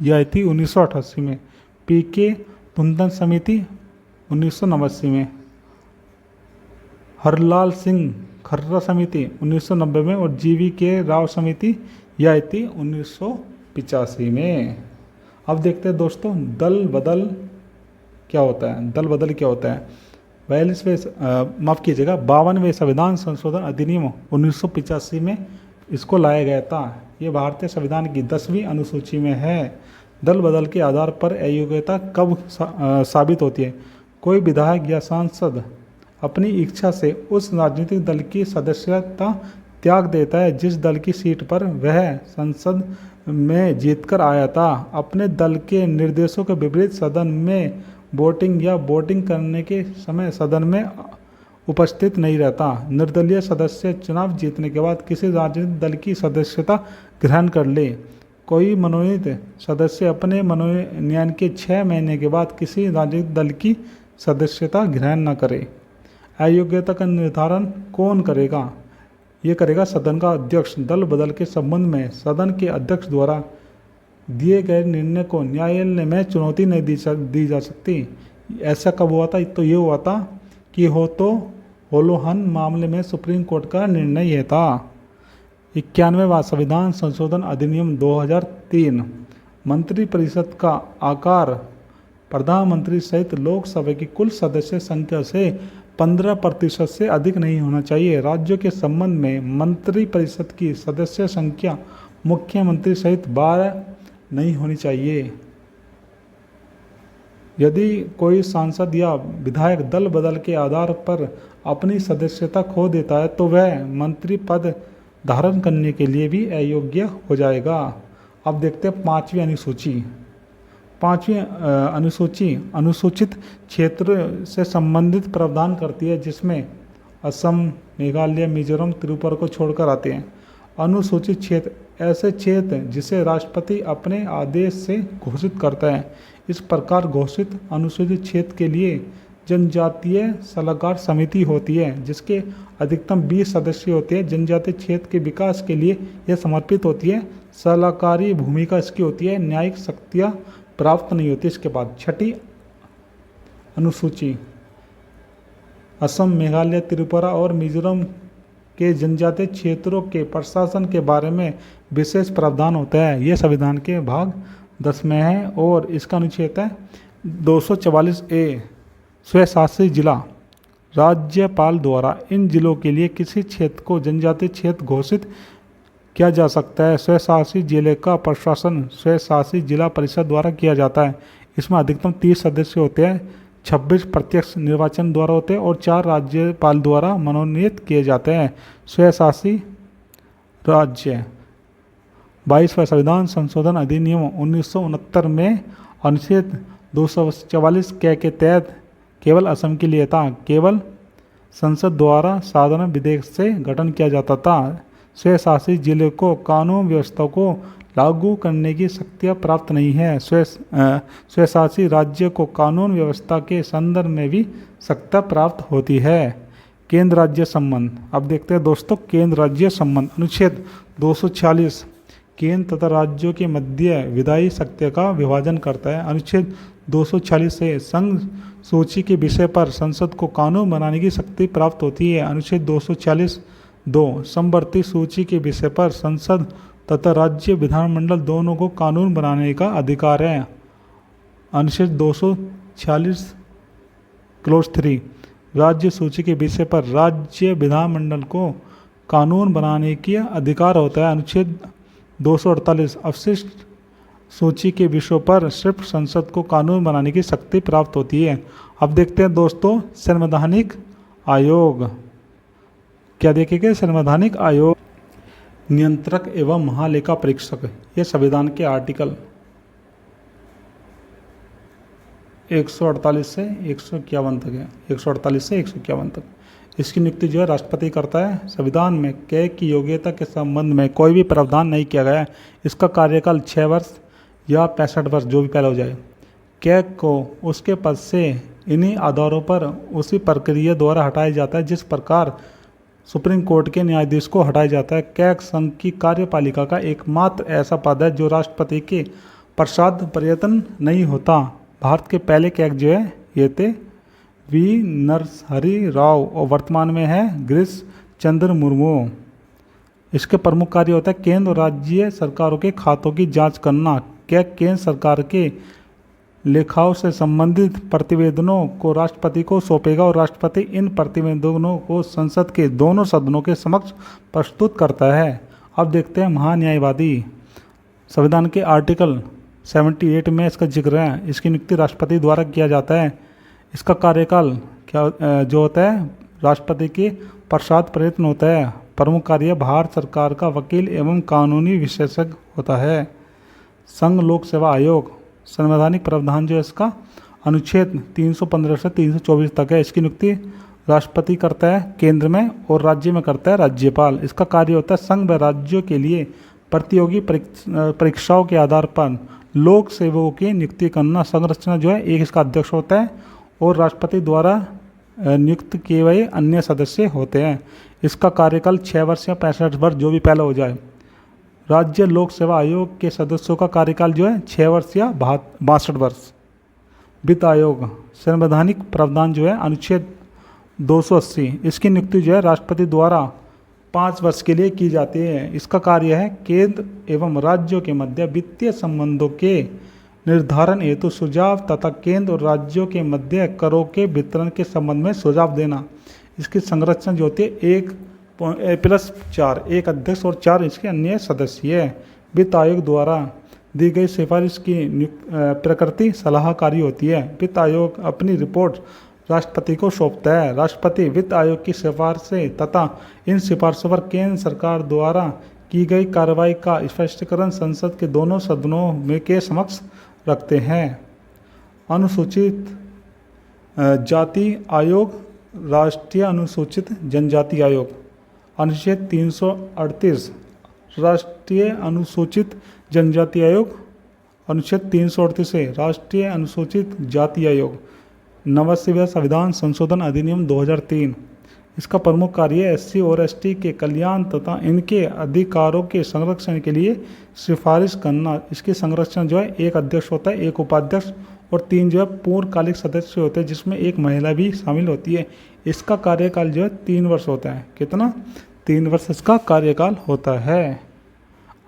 [SPEAKER 1] यह आई थी 1988 में। PK धुंधन समिति 1989 में। हरलाल सिंह खर्रा समिति 1990 में। और GVK राव समिति यह आई थी 1985 में। अब देखते हैं दोस्तों दल बदल क्या होता है। दल बदल क्या होता है? 52वें संविधान संशोधन अधिनियम 1985 में इसको लाया गया था। ये भारतीय संविधान की 10वीं अनुसूची में है। दल बदल के आधार पर अयोग्यता कब साबित होती है? कोई विधायक या सांसद अपनी इच्छा से उस राजनीतिक दल की सदस्यता त्याग देता है जिस दल की सीट पर वह संसद में जीतकर आया था। अपने दल के निर्देशों के विपरीत सदन में वोटिंग या वोटिंग करने के समय सदन में उपस्थित नहीं रहता। निर्दलीय सदस्य चुनाव जीतने के बाद किसी राजनीतिक दल की सदस्यता ग्रहण कर ले। कोई मनोनीत सदस्य अपने मनोनयन के 6 महीने के बाद किसी राजनीतिक दल की सदस्यता ग्रहण न करे। अयोग्यता का निर्धारण कौन करेगा? ये करेगा सदन का अध्यक्ष। दल बदल के संबंध में सदन के अध्यक्ष द्वारा दिए गए निर्णय को न्यायालय में चुनौती नहीं दी जा सकती। ऐसा कब हुआ था? तो ये हुआ था कि होलोहन मामले में सुप्रीम कोर्ट का निर्णय यह था। 91वां संविधान संशोधन अधिनियम 2003। मंत्रिपरिषद का आकार प्रधानमंत्री सहित लोकसभा की कुल सदस्य संख्या से 15% से अधिक नहीं होना चाहिए। राज्यों के संबंध में मंत्रिपरिषद की सदस्य संख्या मुख्यमंत्री सहित 12 नहीं होनी चाहिए। यदि कोई सांसद या विधायक दल बदल के आधार पर अपनी सदस्यता खो देता है तो वह मंत्री पद धारण करने के लिए भी अयोग्य हो जाएगा। अब देखते हैं 5वीं अनुसूची। 5वीं अनुसूची अनुसूचित क्षेत्र से संबंधित प्रावधान करती है जिसमें असम, मेघालय, मिजोरम, त्रिपुरा को छोड़कर आते हैं। अनुसूचित क्षेत्र ऐसे क्षेत्र जिसे राष्ट्रपति अपने आदेश से घोषित करता है। इस प्रकार घोषित अनुसूचित क्षेत्र के लिए जनजातीय सलाहकार समिति होती है जिसके अधिकतम 20 सदस्य होते हैं। जनजातीय क्षेत्र के विकास के लिए यह समर्पित होती है। सलाहकारी भूमिका इसकी होती है। न्यायिक शक्तियाँ प्राप्त नहीं होती। इसके बाद 6ठी अनुसूची असम, मेघालय, त्रिपुरा और मिजोरम के जनजातीय क्षेत्रों के प्रशासन के बारे में विशेष प्रावधान होता है। यह संविधान के भाग 10 में है और इसका अनुच्छेद है 244A। स्वशासी जिला राज्यपाल द्वारा इन जिलों के लिए किसी क्षेत्र को जनजातीय क्षेत्र घोषित किया जा सकता है। स्वशासी जिले का प्रशासन स्वशासी जिला परिषद द्वारा किया जाता है। इसमें अधिकतम 30 सदस्य होते हैं। 26 प्रत्यक्ष निर्वाचन द्वारा होते हैं और 4 राज्यपाल द्वारा मनोनीत किए जाते हैं। स्वशासी राज्य 22वां संविधान संशोधन अधिनियम 1969 में अनुच्छेद 244 के तहत केवल असम के लिए था। केवल संसद द्वारा साधारण विधेयक से गठन किया जाता था। स्वशासित जिले को कानून व्यवस्था को लागू करने की शक्तियाँ प्राप्त नहीं है। स्वशासित राज्य को कानून व्यवस्था के संदर्भ में भी शक्तियाँ प्राप्त होती है। केंद्र राज्य संबंध। अब देखते हैं दोस्तों केंद्र राज्य संबंध। अनुच्छेद 246 केंद्र तथा राज्यों के मध्य विधायी शक्तियों का विभाजन करता है। अनुच्छेद 246 से संघ सूची के विषय पर संसद को कानून बनाने की शक्ति प्राप्त होती है। अनुच्छेद 246(2) समवर्ती सूची के विषय पर संसद तथा राज्य विधानमंडल दोनों को कानून बनाने का अधिकार है। अनुच्छेद 246 क्लोज 3 राज्य सूची के विषय पर राज्य विधानमंडल को कानून बनाने की अधिकार होता है। अनुच्छेद 248 अवशिष्ट सूची के विषयों पर सिर्फ संसद को कानून बनाने की शक्ति प्राप्त होती है। अब देखते हैं दोस्तों संवैधानिक आयोग क्या देखेंगे। संवैधानिक आयोग नियंत्रक एवं महालेखा परीक्षक, ये संविधान के आर्टिकल 148 से 151 तक है। 148 से 151 तक इसकी नियुक्ति जो है राष्ट्रपति करता है। संविधान में कैग की योग्यता के संबंध में कोई भी प्रावधान नहीं किया गया है। इसका कार्यकाल 6 वर्ष या 65 वर्ष जो भी पहले हो जाए। कैग को उसके पद से इन्हीं आधारों पर उसी प्रक्रिया द्वारा हटाया जाता है जिस प्रकार सुप्रीम कोर्ट के न्यायाधीश को हटाया जाता है। कैग संघ की कार्यपालिका का एकमात्र ऐसा पद है जो राष्ट्रपति के पश्चात प्रयत्न नहीं होता। भारत के पहले कैग जो है ये थे वी नरहरि राव और वर्तमान में है गिरीश चंद्र मुर्मू। इसके प्रमुख कार्य होता है केंद्र और राज्य सरकारों के खातों की जांच करना। कैग केंद्र सरकार के लेखाओं से संबंधित प्रतिवेदनों को राष्ट्रपति को सौंपेगा और राष्ट्रपति इन प्रतिवेदनों को संसद के दोनों सदनों के समक्ष प्रस्तुत करता है। अब देखते हैं महान्यायवादी। संविधान के आर्टिकल 78 में इसका जिक्र है। इसकी नियुक्ति राष्ट्रपति द्वारा किया जाता है। इसका कार्यकाल क्या जो होता है राष्ट्रपति के पश्चात प्रयत्न होता है। प्रमुख कार्य भारत सरकार का वकील एवं कानूनी विशेषज्ञ होता है। संघ लोक सेवा आयोग संवैधानिक प्रावधान जो है इसका अनुच्छेद 315 से 324 तक है। इसकी नियुक्ति राष्ट्रपति करता है केंद्र में और राज्य में करता है राज्यपाल। इसका कार्य होता है संघ व राज्यों के लिए प्रतियोगी परीक्षाओं के आधार पर लोक सेवकों की नियुक्ति करना। संरचना जो है एक इसका अध्यक्ष होता है और राष्ट्रपति द्वारा नियुक्त किए हुए अन्य सदस्य होते हैं। इसका कार्यकाल 6 वर्ष या 65 वर्ष जो भी पहले हो जाए। राज्य लोक सेवा आयोग के सदस्यों का कार्यकाल जो है 6 वर्ष या 62 वर्ष। वित्त आयोग संवैधानिक प्रावधान जो है अनुच्छेद 280 इसकी नियुक्ति जो है राष्ट्रपति द्वारा 5 वर्ष के लिए की जाती है। इसका कार्य है केंद्र एवं राज्यों के मध्य वित्तीय संबंधों के निर्धारण हेतु सुझाव तथा केंद्र और राज्यों के मध्य करों के वितरण के संबंध में सुझाव देना। इसकी संरचना जो होती है 1+4 एक अध्यक्ष और 4 इसके अन्य सदस्य है। वित्त आयोग द्वारा दी गई सिफारिश की प्रकृति सलाहकारी होती है। वित्त आयोग अपनी रिपोर्ट राष्ट्रपति को सौंपता है। राष्ट्रपति वित्त आयोग की सिफारिशें तथा इन सिफारिशों पर केंद्र सरकार द्वारा की गई कार्रवाई का स्पष्टीकरण संसद के दोनों सदनों में के समक्ष रखते हैं। अनुसूचित जाति आयोग राष्ट्रीय अनुसूचित जनजाति आयोग अनुच्छेद 338 राष्ट्रीय अनुसूचित जनजाति आयोग अनुच्छेद 338 से राष्ट्रीय अनुसूचित जाति आयोग। 90वें संविधान संशोधन अधिनियम 2003 इसका प्रमुख कार्य एससी और एसटी के कल्याण तथा इनके अधिकारों के संरक्षण के लिए सिफारिश करना। इसकी संरक्षण जो है एक अध्यक्ष होता है, एक उपाध्यक्ष और 3 जो है पूर्णकालिक सदस्य होते हैं जिसमें एक महिला भी शामिल होती है। इसका कार्यकाल जो है 3 वर्ष होता है। कितना? 3 वर्ष इसका कार्यकाल होता है।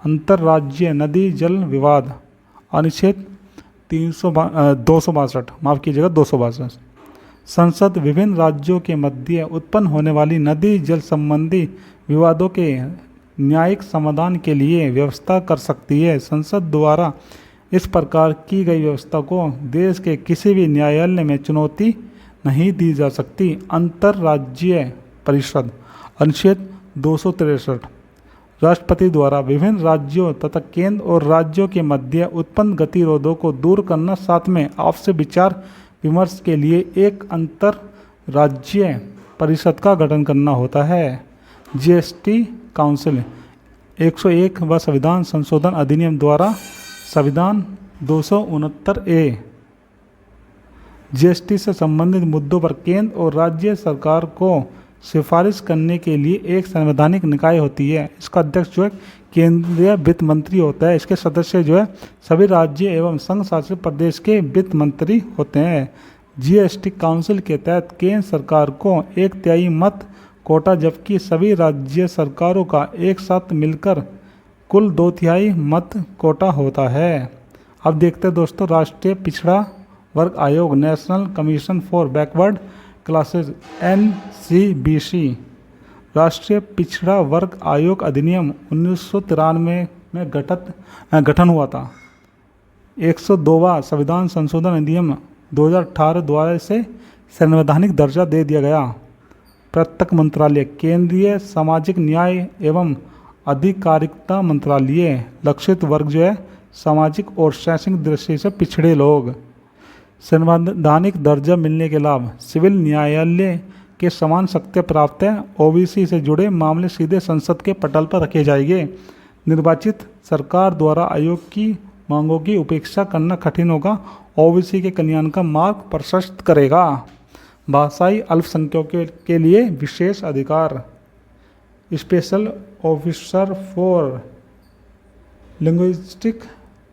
[SPEAKER 1] अंतर्राज्यीय नदी जल विवाद अनुच्छेद 262 माफ कीजिएगा 262 संसद विभिन्न राज्यों के मध्य उत्पन्न होने वाली नदी जल संबंधी विवादों के न्यायिक समाधान के लिए व्यवस्था कर सकती है। संसद द्वारा इस प्रकार की गई व्यवस्था को देश के किसी भी न्यायालय में चुनौती नहीं दी जा सकती। अंतर्राज्यीय परिषद अनुच्छेद 263 राष्ट्रपति द्वारा विभिन्न राज्यों तथा केंद्र और राज्यों के मध्य उत्पन्न गतिरोधों को दूर करना, साथ में आपसे विचार विमर्श के लिए एक अंतर्राज्यीय परिषद का गठन करना होता है। जीएसटी काउंसिल 101 व संविधान संशोधन अधिनियम द्वारा संविधान 269A जीएसटी से संबंधित मुद्दों पर केंद्र और राज्य सरकार को सिफारिश करने के लिए एक संवैधानिक निकाय होती है। इसका अध्यक्ष जो है केंद्रीय वित्त मंत्री होता है। इसके सदस्य जो है सभी राज्य एवं संघ शासित प्रदेश के वित्त मंत्री होते हैं। जीएसटी काउंसिल के तहत केंद्र सरकार को 1/3 मत कोटा जबकि सभी राज्य सरकारों का एक साथ मिलकर कुल 2/3 मत कोटा होता है। अब देखते हैं दोस्तों, राष्ट्रीय पिछड़ा वर्ग आयोग, national commission for backward classes, NCBC, राष्ट्रीय पिछड़ा वर्ग आयोग अधिनियम 1993 में गठन हुआ था। 102वां संविधान संशोधन अधिनियम 2018 द्वारा इसे संवैधानिक दर्जा दे दिया गया। प्रत्येक मंत्रालय, केंद्रीय सामाजिक न्याय एवं अधिकारिता मंत्रालय, लक्षित वर्ग जो है सामाजिक और शैक्षणिक दृष्टि से पिछड़े लोग। संवैधानिक दर्जा मिलने के लाभ, सिविल न्यायालय के समान शक्तियाँ प्राप्त है। OBC से जुड़े मामले सीधे संसद के पटल पर रखे जाएंगे। निर्वाचित सरकार द्वारा आयोग की मांगों की उपेक्षा करना कठिन होगा। OBC के कल्याण का मार्ग प्रशस्त करेगा। भाषाई अल्पसंख्यकों के लिए विशेष अधिकार, special officer for linguistic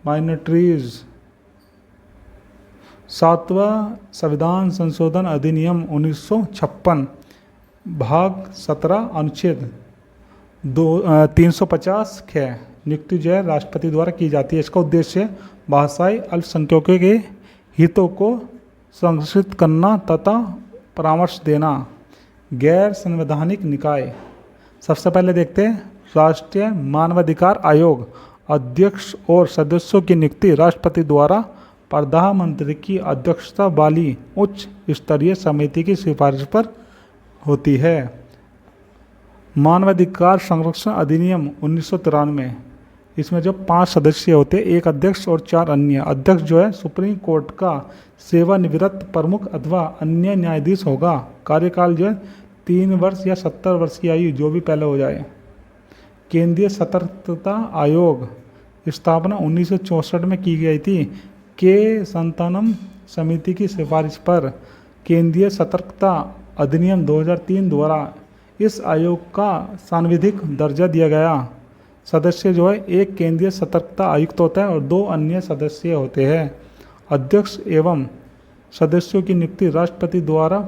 [SPEAKER 1] minorities. 7वां संविधान संशोधन अधिनियम 1956 भाग 17 अनुच्छेद 350 ख नियुक्ति जो है राष्ट्रपति द्वारा की जाती है। इसका उद्देश्य भाषाई अल्पसंख्यकों के हितों को संरक्षित करना तथा परामर्श देना। गैर संवैधानिक निकाय, सबसे पहले देखते हैं राष्ट्रीय मानवाधिकार आयोग, अध्यक्ष और सदस्यों की नियुक्ति राष्ट्रपति द्वारा प्रधानमंत्री की अध्यक्षता वाली उच्च स्तरीय समिति की सिफारिश पर होती है। मानवाधिकार संरक्षण अधिनियम 1993, इसमें जो 5 सदस्य होते हैं, 1 अध्यक्ष और 4 अन्य। अध्यक्ष जो है सुप्रीम कोर्ट का सेवानिवृत्त प्रमुख अथवा अन्य न्यायाधीश होगा। कार्यकाल जो है 3 वर्ष या 70 वर्ष की आयु, जो भी पहले हो जाए। केंद्रीय सतर्कता आयोग, स्थापना 1964 में की गई थी। के संतानम समिति की सिफारिश पर केंद्रीय सतर्कता अधिनियम 2003 द्वारा इस आयोग का सांविधिक दर्जा दिया गया। सदस्य जो है 1 केंद्रीय सतर्कता आयुक्त होता है और 2 अन्य सदस्य होते हैं। अध्यक्ष एवं सदस्यों की नियुक्ति राष्ट्रपति द्वारा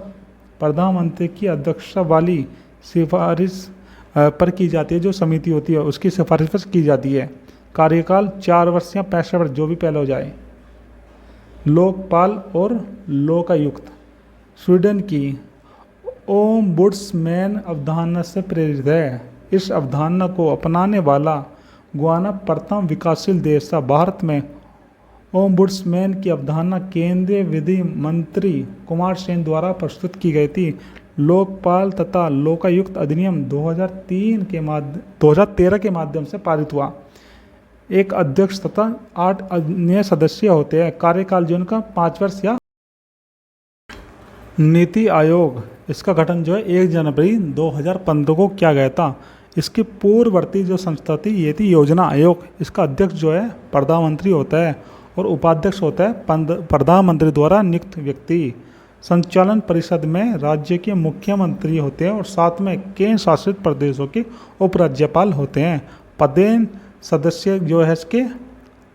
[SPEAKER 1] प्रधानमंत्री की अध्यक्षता वाली सिफारिश पर की जाती है। जो समिति होती है उसकी सिफारिश पर की जाती है। कार्यकाल 4 वर्ष या 65 वर्ष, जो भी पहले हो जाए। लोकपाल और लोकायुक्त, स्वीडन की ओम्बुड्समैन अवधारणा से प्रेरित है। इस अवधारणा को अपनाने वाला गुयाना प्रथम विकासशील देश था। भारत में ओम्बुड्समैन की अवधारणा केंद्रीय विधि मंत्री कुमार सेन द्वारा प्रस्तुत की गई थी। लोकपाल तथा लोकायुक्त अधिनियम 2013 के माध्यम से पारित हुआ। 1 अध्यक्ष तथा 8 अन्य सदस्य होते हैं। कार्यकाल जो उनका 5 वर्ष या। नीति आयोग, इसका गठन जो है 1 जनवरी 2015 को किया गया था। इसकी पूर्ववर्ती जो संस्था थी ये थी योजना आयोग। इसका अध्यक्ष जो है प्रधानमंत्री होता है और उपाध्यक्ष होता है प्रधानमंत्री द्वारा नियुक्त व्यक्ति। संचालन परिषद में राज्य के मुख्यमंत्री होते हैं और साथ में केंद्र शासित प्रदेशों के उपराज्यपाल होते हैं। पदेन सदस्य जो है इसके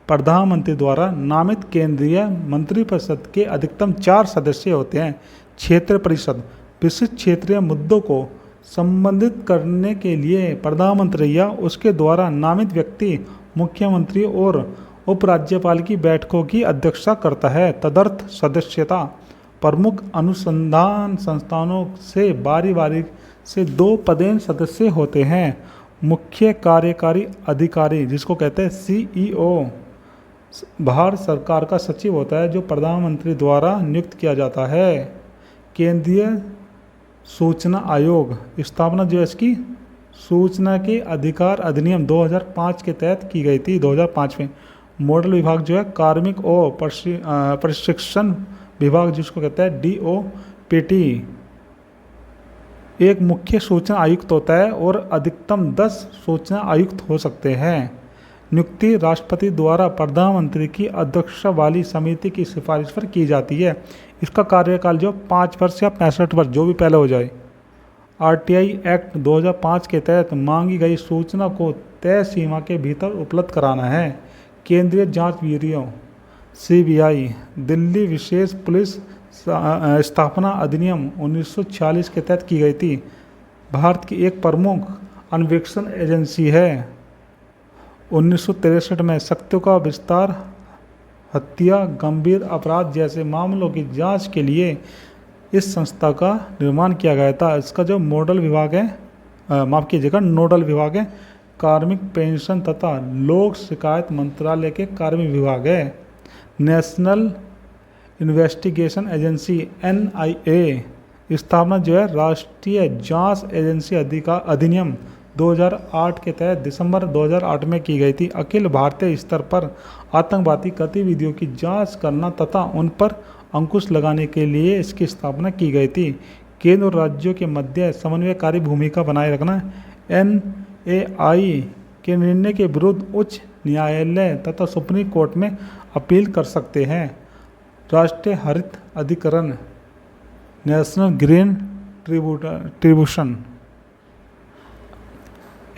[SPEAKER 1] प्रधानमंत्री द्वारा नामित केंद्रीय मंत्रिपरिषद के अधिकतम 4 सदस्य होते हैं। क्षेत्र परिषद, विशिष्ट क्षेत्रीय मुद्दों को संबंधित करने के लिए प्रधानमंत्री या उसके द्वारा नामित व्यक्ति मुख्यमंत्री और उपराज्यपाल की बैठकों की अध्यक्षता करता है। तदर्थ सदस्यता प्रमुख अनुसंधान संस्थानों से बारी बारी से 2 पदेन सदस्य होते हैं। मुख्य कार्यकारी अधिकारी, जिसको कहते हैं CEO, भारत सरकार का सचिव होता है जो प्रधानमंत्री द्वारा नियुक्त किया जाता है। केंद्रीय सूचना आयोग, स्थापना जो है इसकी सूचना के अधिकार अधिनियम 2005 के तहत की गई थी। 2005 में। मॉडल विभाग जो है कार्मिक और प्रशिक्षण विभाग, जिसको कहते हैं DOPT। एक मुख्य सूचना आयुक्त होता है और अधिकतम 10 सूचना आयुक्त हो सकते हैं। नियुक्ति राष्ट्रपति द्वारा प्रधानमंत्री की अध्यक्षता वाली समिति की सिफारिश पर की जाती है। इसका कार्यकाल जो 5 वर्ष या 65 वर्ष, जो भी पहले हो जाए। RTI एक्ट 2005 के तहत मांगी गई सूचना को तय सीमा के भीतर उपलब्ध कराना है। केंद्रीय जांच ब्यूरो CBI, दिल्ली विशेष पुलिस स्थापना अधिनियम 1946 के तहत की गई थी। भारत की एक प्रमुख अन्वेषण एजेंसी है। 1963 में शक्तियों का विस्तार, हत्या, गंभीर अपराध जैसे मामलों की जांच के लिए इस संस्था का निर्माण किया गया था। इसका जो मॉडल विभाग है, माफ़ कीजिएगा, नोडल विभाग है कार्मिक पेंशन तथा लोक शिकायत मंत्रालय के कार्मिक विभाग है। नेशनल इन्वेस्टिगेशन एजेंसी NIA स्थापना जो है राष्ट्रीय जांच एजेंसी अधिनियम 2008 के तहत दिसंबर 2008 में की गई थी। अखिल भारतीय स्तर पर आतंकवादी गतिविधियों की जांच करना तथा उन पर अंकुश लगाने के लिए इसकी स्थापना की गई थी। केंद्र और राज्यों के मध्य समन्वयकारी भूमिका बनाए रखना। NAI के निर्णय के विरुद्ध उच्च न्यायालय तथा सुप्रीम कोर्ट में अपील कर सकते हैं। राष्ट्रीय हरित अधिकरण, नेशनल ग्रीन ट्रिब्यूशन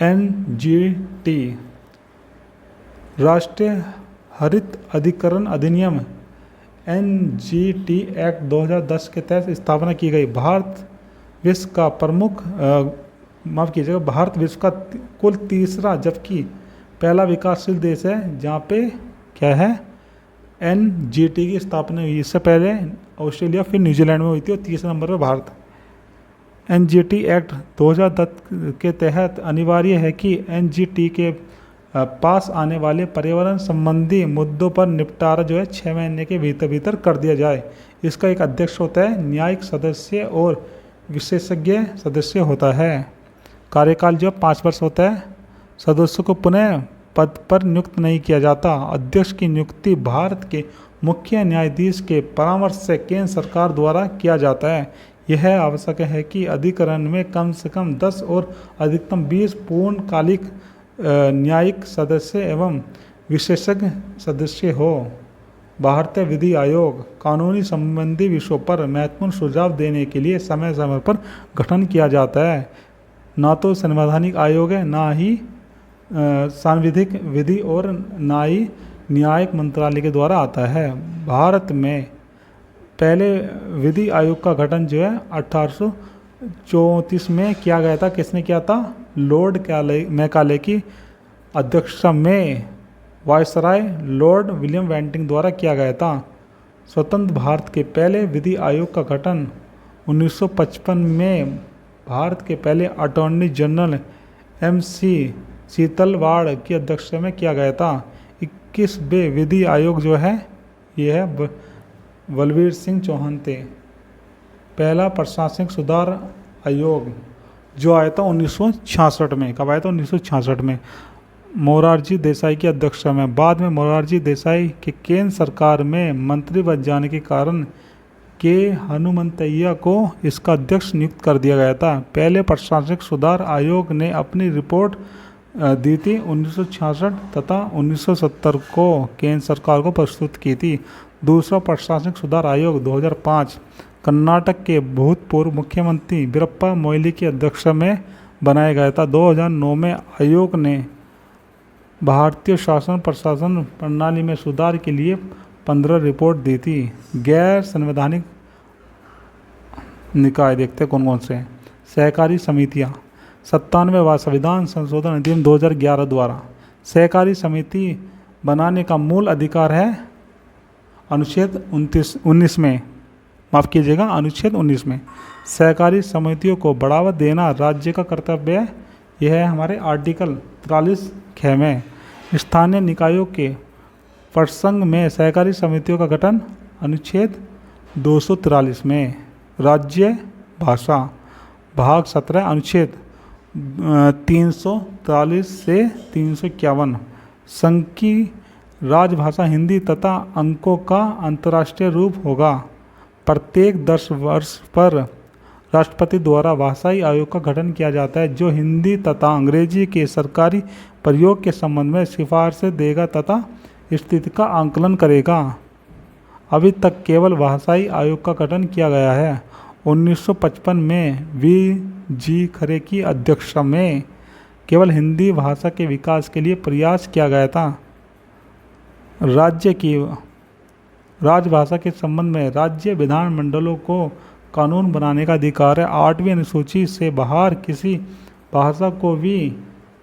[SPEAKER 1] NGT, राष्ट्रीय हरित अधिकरण अधिनियम NGT एक्ट 2010 के तहत स्थापना की गई। भारत विश्व का प्रमुख माफ़ कीजिएगा भारत विश्व का कुल तीसरा जबकि पहला विकासशील देश है जहाँ पे क्या है NGT की स्थापना हुई। इससे पहले ऑस्ट्रेलिया फिर न्यूजीलैंड में हुई थी और तीसरे नंबर पर भारत। NGT एक्ट 2010 के तहत अनिवार्य है कि NGT के पास आने वाले पर्यावरण संबंधी मुद्दों पर निपटारा जो है 6 महीने के भीतर भीतर कर दिया जाए। इसका एक अध्यक्ष होता है, न्यायिक सदस्य और विशेषज्ञ सदस्य होता है। कार्यकाल जो 5 वर्ष होता है। सदस्यों को पुनः पद पर नियुक्त नहीं किया जाता। अध्यक्ष की नियुक्ति भारत के मुख्य न्यायाधीश के परामर्श से केंद्र सरकार द्वारा किया जाता है। यह आवश्यक है कि अधिकरण में कम से कम 10 और अधिकतम 20 पूर्णकालिक न्यायिक सदस्य एवं विशेषज्ञ सदस्य हो। भारतीय विधि आयोग कानूनी संबंधी विषयों पर महत्वपूर्ण सुझाव देने के लिए समय समय पर गठन किया जाता है। ना तो संवैधानिक आयोग है, ना ही सांविधिक विधि और ना ही न्यायिक मंत्रालय के द्वारा आता है। भारत में पहले विधि आयोग का गठन जो है 1834 में किया गया था। किसने किया था? लॉर्ड मैकाले की अध्यक्षता में वायसराय लॉर्ड विलियम बेंटिंक द्वारा किया गया था। स्वतंत्र भारत के पहले विधि आयोग का गठन 1955 में भारत के पहले अटॉर्नी जनरल MC शीतलवाड़ की अध्यक्षता में किया गया था। 21वें विधि आयोग जो है ये है बलबीर सिंह चौहान थे। पहला प्रशासनिक सुधार आयोग जो आया था 1966 में। कब आया था? 1966 में मोरारजी देसाई की अध्यक्षता में। बाद में मोरारजी देसाई के केंद्र सरकार में मंत्री बन जाने के कारण के हनुमंतैया को इसका अध्यक्ष नियुक्त कर दिया गया था। पहले प्रशासनिक सुधार आयोग ने अपनी रिपोर्ट दी थी 1966 तथा 1970 को केंद्र सरकार को प्रस्तुत की थी। दूसरा प्रशासनिक सुधार आयोग 2005 कर्नाटक के भूतपूर्व मुख्यमंत्री वीरप्पा मोइली की अध्यक्षता में बनाया गया था। 2009 में आयोग ने भारतीय शासन प्रशासन प्रणाली में सुधार के लिए 15 रिपोर्ट दी थी। गैर संवैधानिक निकाय देखते कौन कौन से? सहकारी समितियाँ। 97वां संविधान संशोधन अधिनियम 2011 द्वारा सहकारी समिति बनाने का मूल अधिकार है अनुच्छेद 19 में, माफ़ कीजिएगा, अनुच्छेद 19 में। सहकारी समितियों को बढ़ावा देना राज्य का कर्तव्य है। यह है हमारे आर्टिकल 43 ख में। स्थानीय निकायों के प्रसंग में सहकारी समितियों का गठन अनुच्छेद 243 में। राज्य भाषा भाग 17 अनुच्छेद 343 से 351 संघ की राजभाषा हिंदी तथा अंकों का अंतर्राष्ट्रीय रूप होगा। प्रत्येक 10 वर्ष पर राष्ट्रपति द्वारा भाषाई आयोग का गठन किया जाता है जो हिंदी तथा अंग्रेजी के सरकारी प्रयोग के संबंध में सिफारिशें देगा तथा स्थिति का आंकलन करेगा। अभी तक केवल भाषाई आयोग का गठन किया गया है। 1955 में V.G. खरे की अध्यक्षता में केवल हिंदी भाषा के विकास के लिए प्रयास किया गया था। राज्य की राजभाषा के संबंध में राज्य विधानमंडलों को कानून बनाने का अधिकार है। 8वीं अनुसूची से बाहर किसी भाषा को भी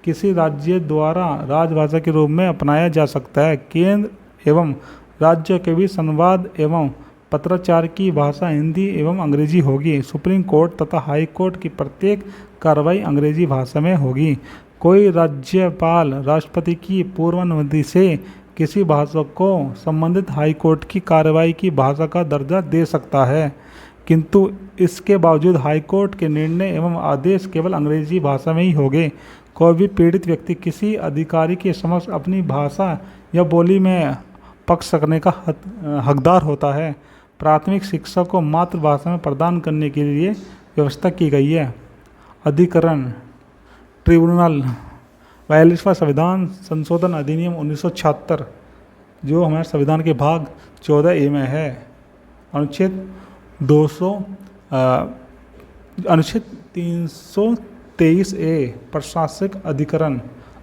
[SPEAKER 1] किसी राज्य द्वारा राजभाषा के रूप में अपनाया जा सकता है। केंद्र एवं राज्यों के बीच संवाद एवं पत्राचार की भाषा हिंदी एवं अंग्रेजी होगी। सुप्रीम कोर्ट तथा हाई कोर्ट की प्रत्येक कार्रवाई अंग्रेजी भाषा में होगी। कोई राज्यपाल राष्ट्रपति की पूर्व अनुमति से किसी भाषा को संबंधित हाई कोर्ट की कार्रवाई की भाषा का दर्जा दे सकता है, किंतु इसके बावजूद हाई कोर्ट के निर्णय एवं आदेश केवल अंग्रेजी भाषा में ही होंगे। कोई भी पीड़ित व्यक्ति किसी अधिकारी के समक्ष अपनी भाषा या बोली में पक्ष सकने का हकदार होता है। प्राथमिक शिक्षा को मातृभाषा में प्रदान करने के लिए व्यवस्था की गई है। अधिकरण ट्रिब्यूनल 42वां संविधान संशोधन अधिनियम 1976 जो हमारे संविधान के भाग 14A में है। अनुच्छेद 323A प्रशासनिक अधिकरण,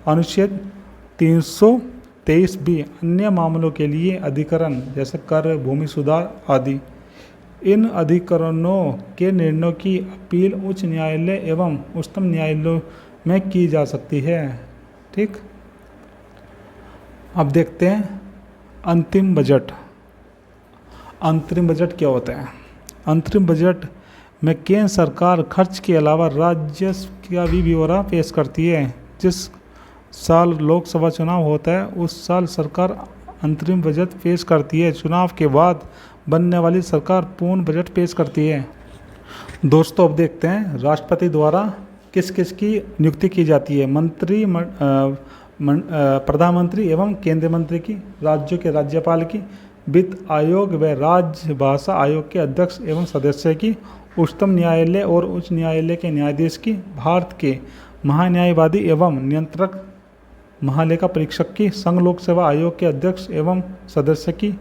[SPEAKER 1] अनुच्छेद 323B अन्य मामलों के लिए अधिकरण जैसे कर, भूमि सुधार आदि। इन अधिकरणों के निर्णयों की अपील उच्च न्यायालय एवं उच्चतम न्यायालय में की जा सकती है। ठीक, अब देखते हैं अंतिम बजट। अंतरिम बजट क्या होता है? अंतरिम बजट में केंद्र सरकार खर्च के अलावा राजस्व का भी ब्यौरा पेश करती है। जिस साल लोकसभा चुनाव होता है उस साल सरकार अंतरिम बजट पेश करती है। चुनाव के बाद बनने वाली सरकार पूर्ण बजट पेश करती है। दोस्तों, अब देखते हैं राष्ट्रपति द्वारा किस किस की नियुक्ति की जाती है। मंत्री, प्रधानमंत्री एवं केंद्रीय मंत्री की, राज्यों के राज्यपाल की, वित्त आयोग व राजभाषा आयोग के अध्यक्ष एवं सदस्य की, उच्चतम न्यायालय और उच्च न्यायालय के न्यायाधीश की, भारत के महान्यायवादी एवं नियंत्रक महालेखा परीक्षक की, संघ लोक सेवा आयोग के अध्यक्ष एवं सदस्य की,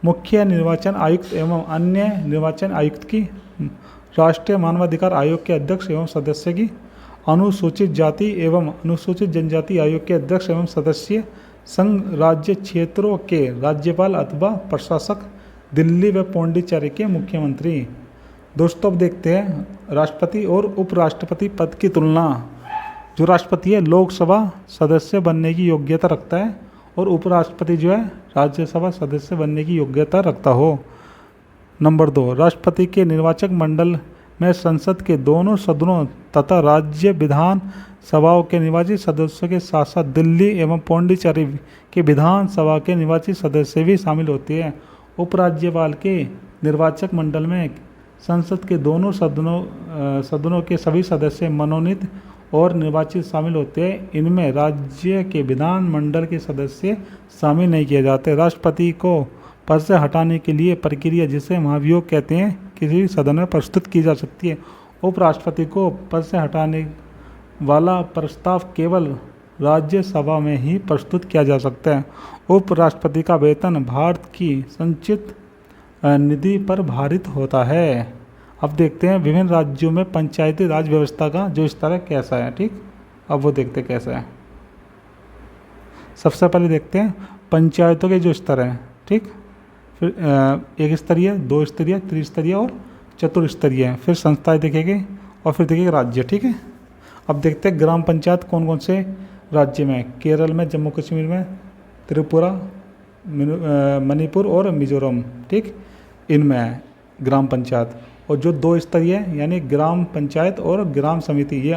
[SPEAKER 1] मुख्य निर्वाचन आयुक्त एवं अन्य निर्वाचन आयुक्त की, राष्ट्रीय मानवाधिकार आयोग के अध्यक्ष एवं सदस्य की, अनुसूचित जाति एवं अनुसूचित जनजाति आयोग के अध्यक्ष एवं सदस्य, संघ राज्य क्षेत्रों के राज्यपाल अथवा प्रशासक, दिल्ली व पौंडीचेरी के मुख्यमंत्री। दोस्तों, अब देखते हैं राष्ट्रपति और उपराष्ट्रपति पद की तुलना। जो राष्ट्रपति है लोकसभा सदस्य बनने की योग्यता रखता है और उपराष्ट्रपति जो है राज्यसभा सदस्य बनने की योग्यता रखता हो। नंबर 2, राष्ट्रपति के निर्वाचक मंडल में संसद के दोनों सदनों तथा राज्य विधान सभाओं के निर्वाचित सदस्यों के साथ साथ दिल्ली एवं पौंडीचेरी के विधान सभा के निर्वाचित सदस्य भी शामिल होते हैं। उपराज्यपाल के निर्वाचक मंडल में संसद के दोनों सदनों के सभी सदस्य मनोनीत और निर्वाचित शामिल होते हैं। इनमें राज्य के विधान मंडल के सदस्य शामिल नहीं किए जाते। राष्ट्रपति को पद से हटाने के लिए प्रक्रिया, जिसे महाभियोग कहते हैं, किसी भी सदन में प्रस्तुत की जा सकती है। उपराष्ट्रपति को पद से हटाने वाला प्रस्ताव केवल राज्यसभा में ही प्रस्तुत किया जा सकता है। उपराष्ट्रपति का वेतन भारत की संचित निधि पर भारित होता है। अब देखते हैं विभिन्न राज्यों में पंचायती राज व्यवस्था का जो स्तर है कैसा है। ठीक, अब वो देखते हैं कैसा है। सबसे पहले देखते हैं पंचायतों के जो स्तर हैं। ठीक, फिर एक स्तरीय, दो स्तरीय, त्रिस्तरीय और चतुर्स्तरीय, फिर संस्थाएं देखेंगे और फिर देखेंगे राज्य। ठीक है, अब देखते हैं ग्राम पंचायत कौन कौन से राज्य में। केरल में, जम्मू कश्मीर में, त्रिपुरा, मणिपुर और मिजोरम। ठीक, इनमें है ग्राम पंचायत। और जो दो स्तरीय यानी ग्राम पंचायत और ग्राम समिति, ये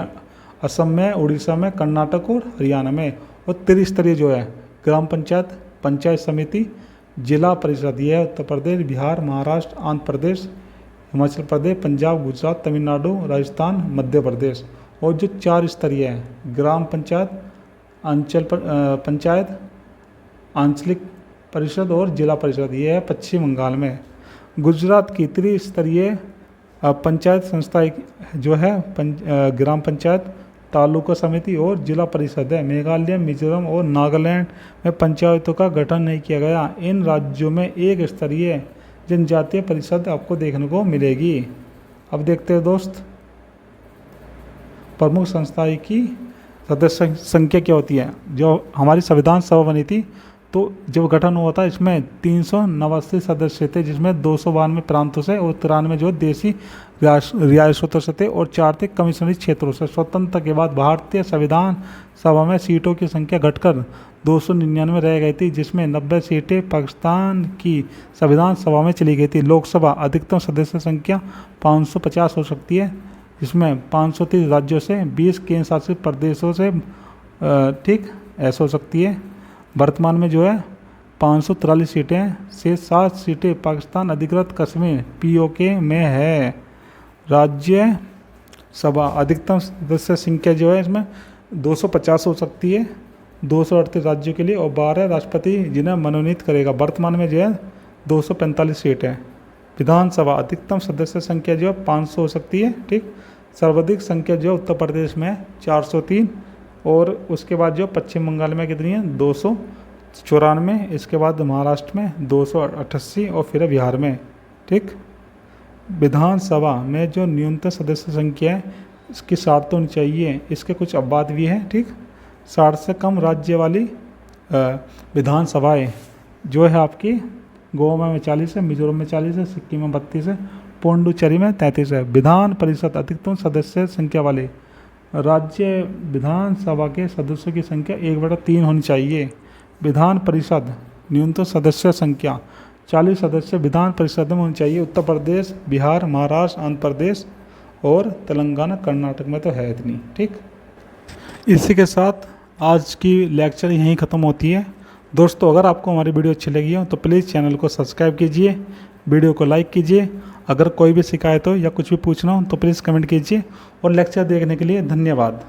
[SPEAKER 1] असम में, उड़ीसा में, कर्नाटक और हरियाणा में। और त्रिस्तरीय जो है ग्राम पंचायत, पंचायत समिति, जिला परिषद, ये है उत्तर प्रदेश, बिहार, महाराष्ट्र, आंध्र प्रदेश, हिमाचल प्रदेश, पंजाब, गुजरात, तमिलनाडु, राजस्थान, मध्य प्रदेश। और जो चार स्तरीय है ग्राम पंचायत, पंचायत, आंचलिक परिषद और जिला परिषद, ये है पश्चिम बंगाल में। गुजरात की त्रिस्तरीय पंचायत संस्था जो है ग्राम पंचायत, तालुका समिति और जिला परिषद है। मेघालय, मिजोरम और नागालैंड में पंचायतों का गठन नहीं किया गया। इन राज्यों में एक स्तरीय जनजातीय परिषद आपको देखने को मिलेगी। अब देखते हैं दोस्त प्रमुख संस्थाएं की सदस्य संख्या क्या होती है। जो हमारी संविधान सभा बनी थी तो जब गठन हुआ था इसमें 389 सदस्य थे, जिसमें 292 प्रांतों से और 93 जो देसी रियासतों से थे और 4 थे कमिश्नरी क्षेत्रों से। स्वतंत्रता के बाद भारतीय संविधान सभा में सीटों की संख्या घटकर 299 रह गई थी, जिसमें 90 सीटें पाकिस्तान की संविधान सभा में चली गई थी। लोकसभा अधिकतम सदस्य संख्या 550 हो सकती है, जिसमें 530 राज्यों से 20 केंद्र शासित प्रदेशों से ठीक ऐसा हो सकती है। वर्तमान में जो है 543 सीटें से 7 सीटें पाकिस्तान अधिकृत कस्में POK में है। राज्य सभा अधिकतम सदस्य संख्या जो है इसमें 250 हो सकती है 238 राज्यों के लिए और 12 राष्ट्रपति जिन्हें मनोनीत करेगा। वर्तमान में जो है 245 सीट है। विधानसभा अधिकतम सदस्य संख्या जो है 500 हो सकती है, ठीक। सर्वाधिक संख्या जो है उत्तर प्रदेश में 403 और उसके बाद जो पश्चिम बंगाल में कितनी है 294, इसके बाद महाराष्ट्र में 288 और फिर बिहार में, ठीक। विधानसभा में जो न्यूनतम सदस्य संख्या है इसकी 7 तो होनी चाहिए, इसके कुछ अपवाद भी हैं, ठीक। 60 से कम राज्य वाली विधानसभाएं जो है आपकी गोवा में 40 है, मिजोरम में 40 है, सिक्किम में 32 है, पुडुचेरी में 33 है। विधान परिषद अधिकतम सदस्य संख्या वाले राज्य विधानसभा के सदस्यों की संख्या 1/3 होनी चाहिए। विधान परिषद न्यूनतम सदस्य संख्या 40 सदस्य विधान परिषद में होनी चाहिए। उत्तर प्रदेश, बिहार, महाराष्ट्र, आंध्र प्रदेश और तेलंगाना, कर्नाटक में तो है इतनी, ठीक। इसी के साथ आज की लेक्चर यहीं ख़त्म होती है। दोस्तों अगर आपको हमारी वीडियो अच्छी लगी हो तो प्लीज़ चैनल को सब्सक्राइब कीजिए, वीडियो को लाइक कीजिए। अगर कोई भी शिकायत हो या कुछ भी पूछना हो तो प्लीज़ कमेंट कीजिए और लेक्चर देखने के लिए धन्यवाद।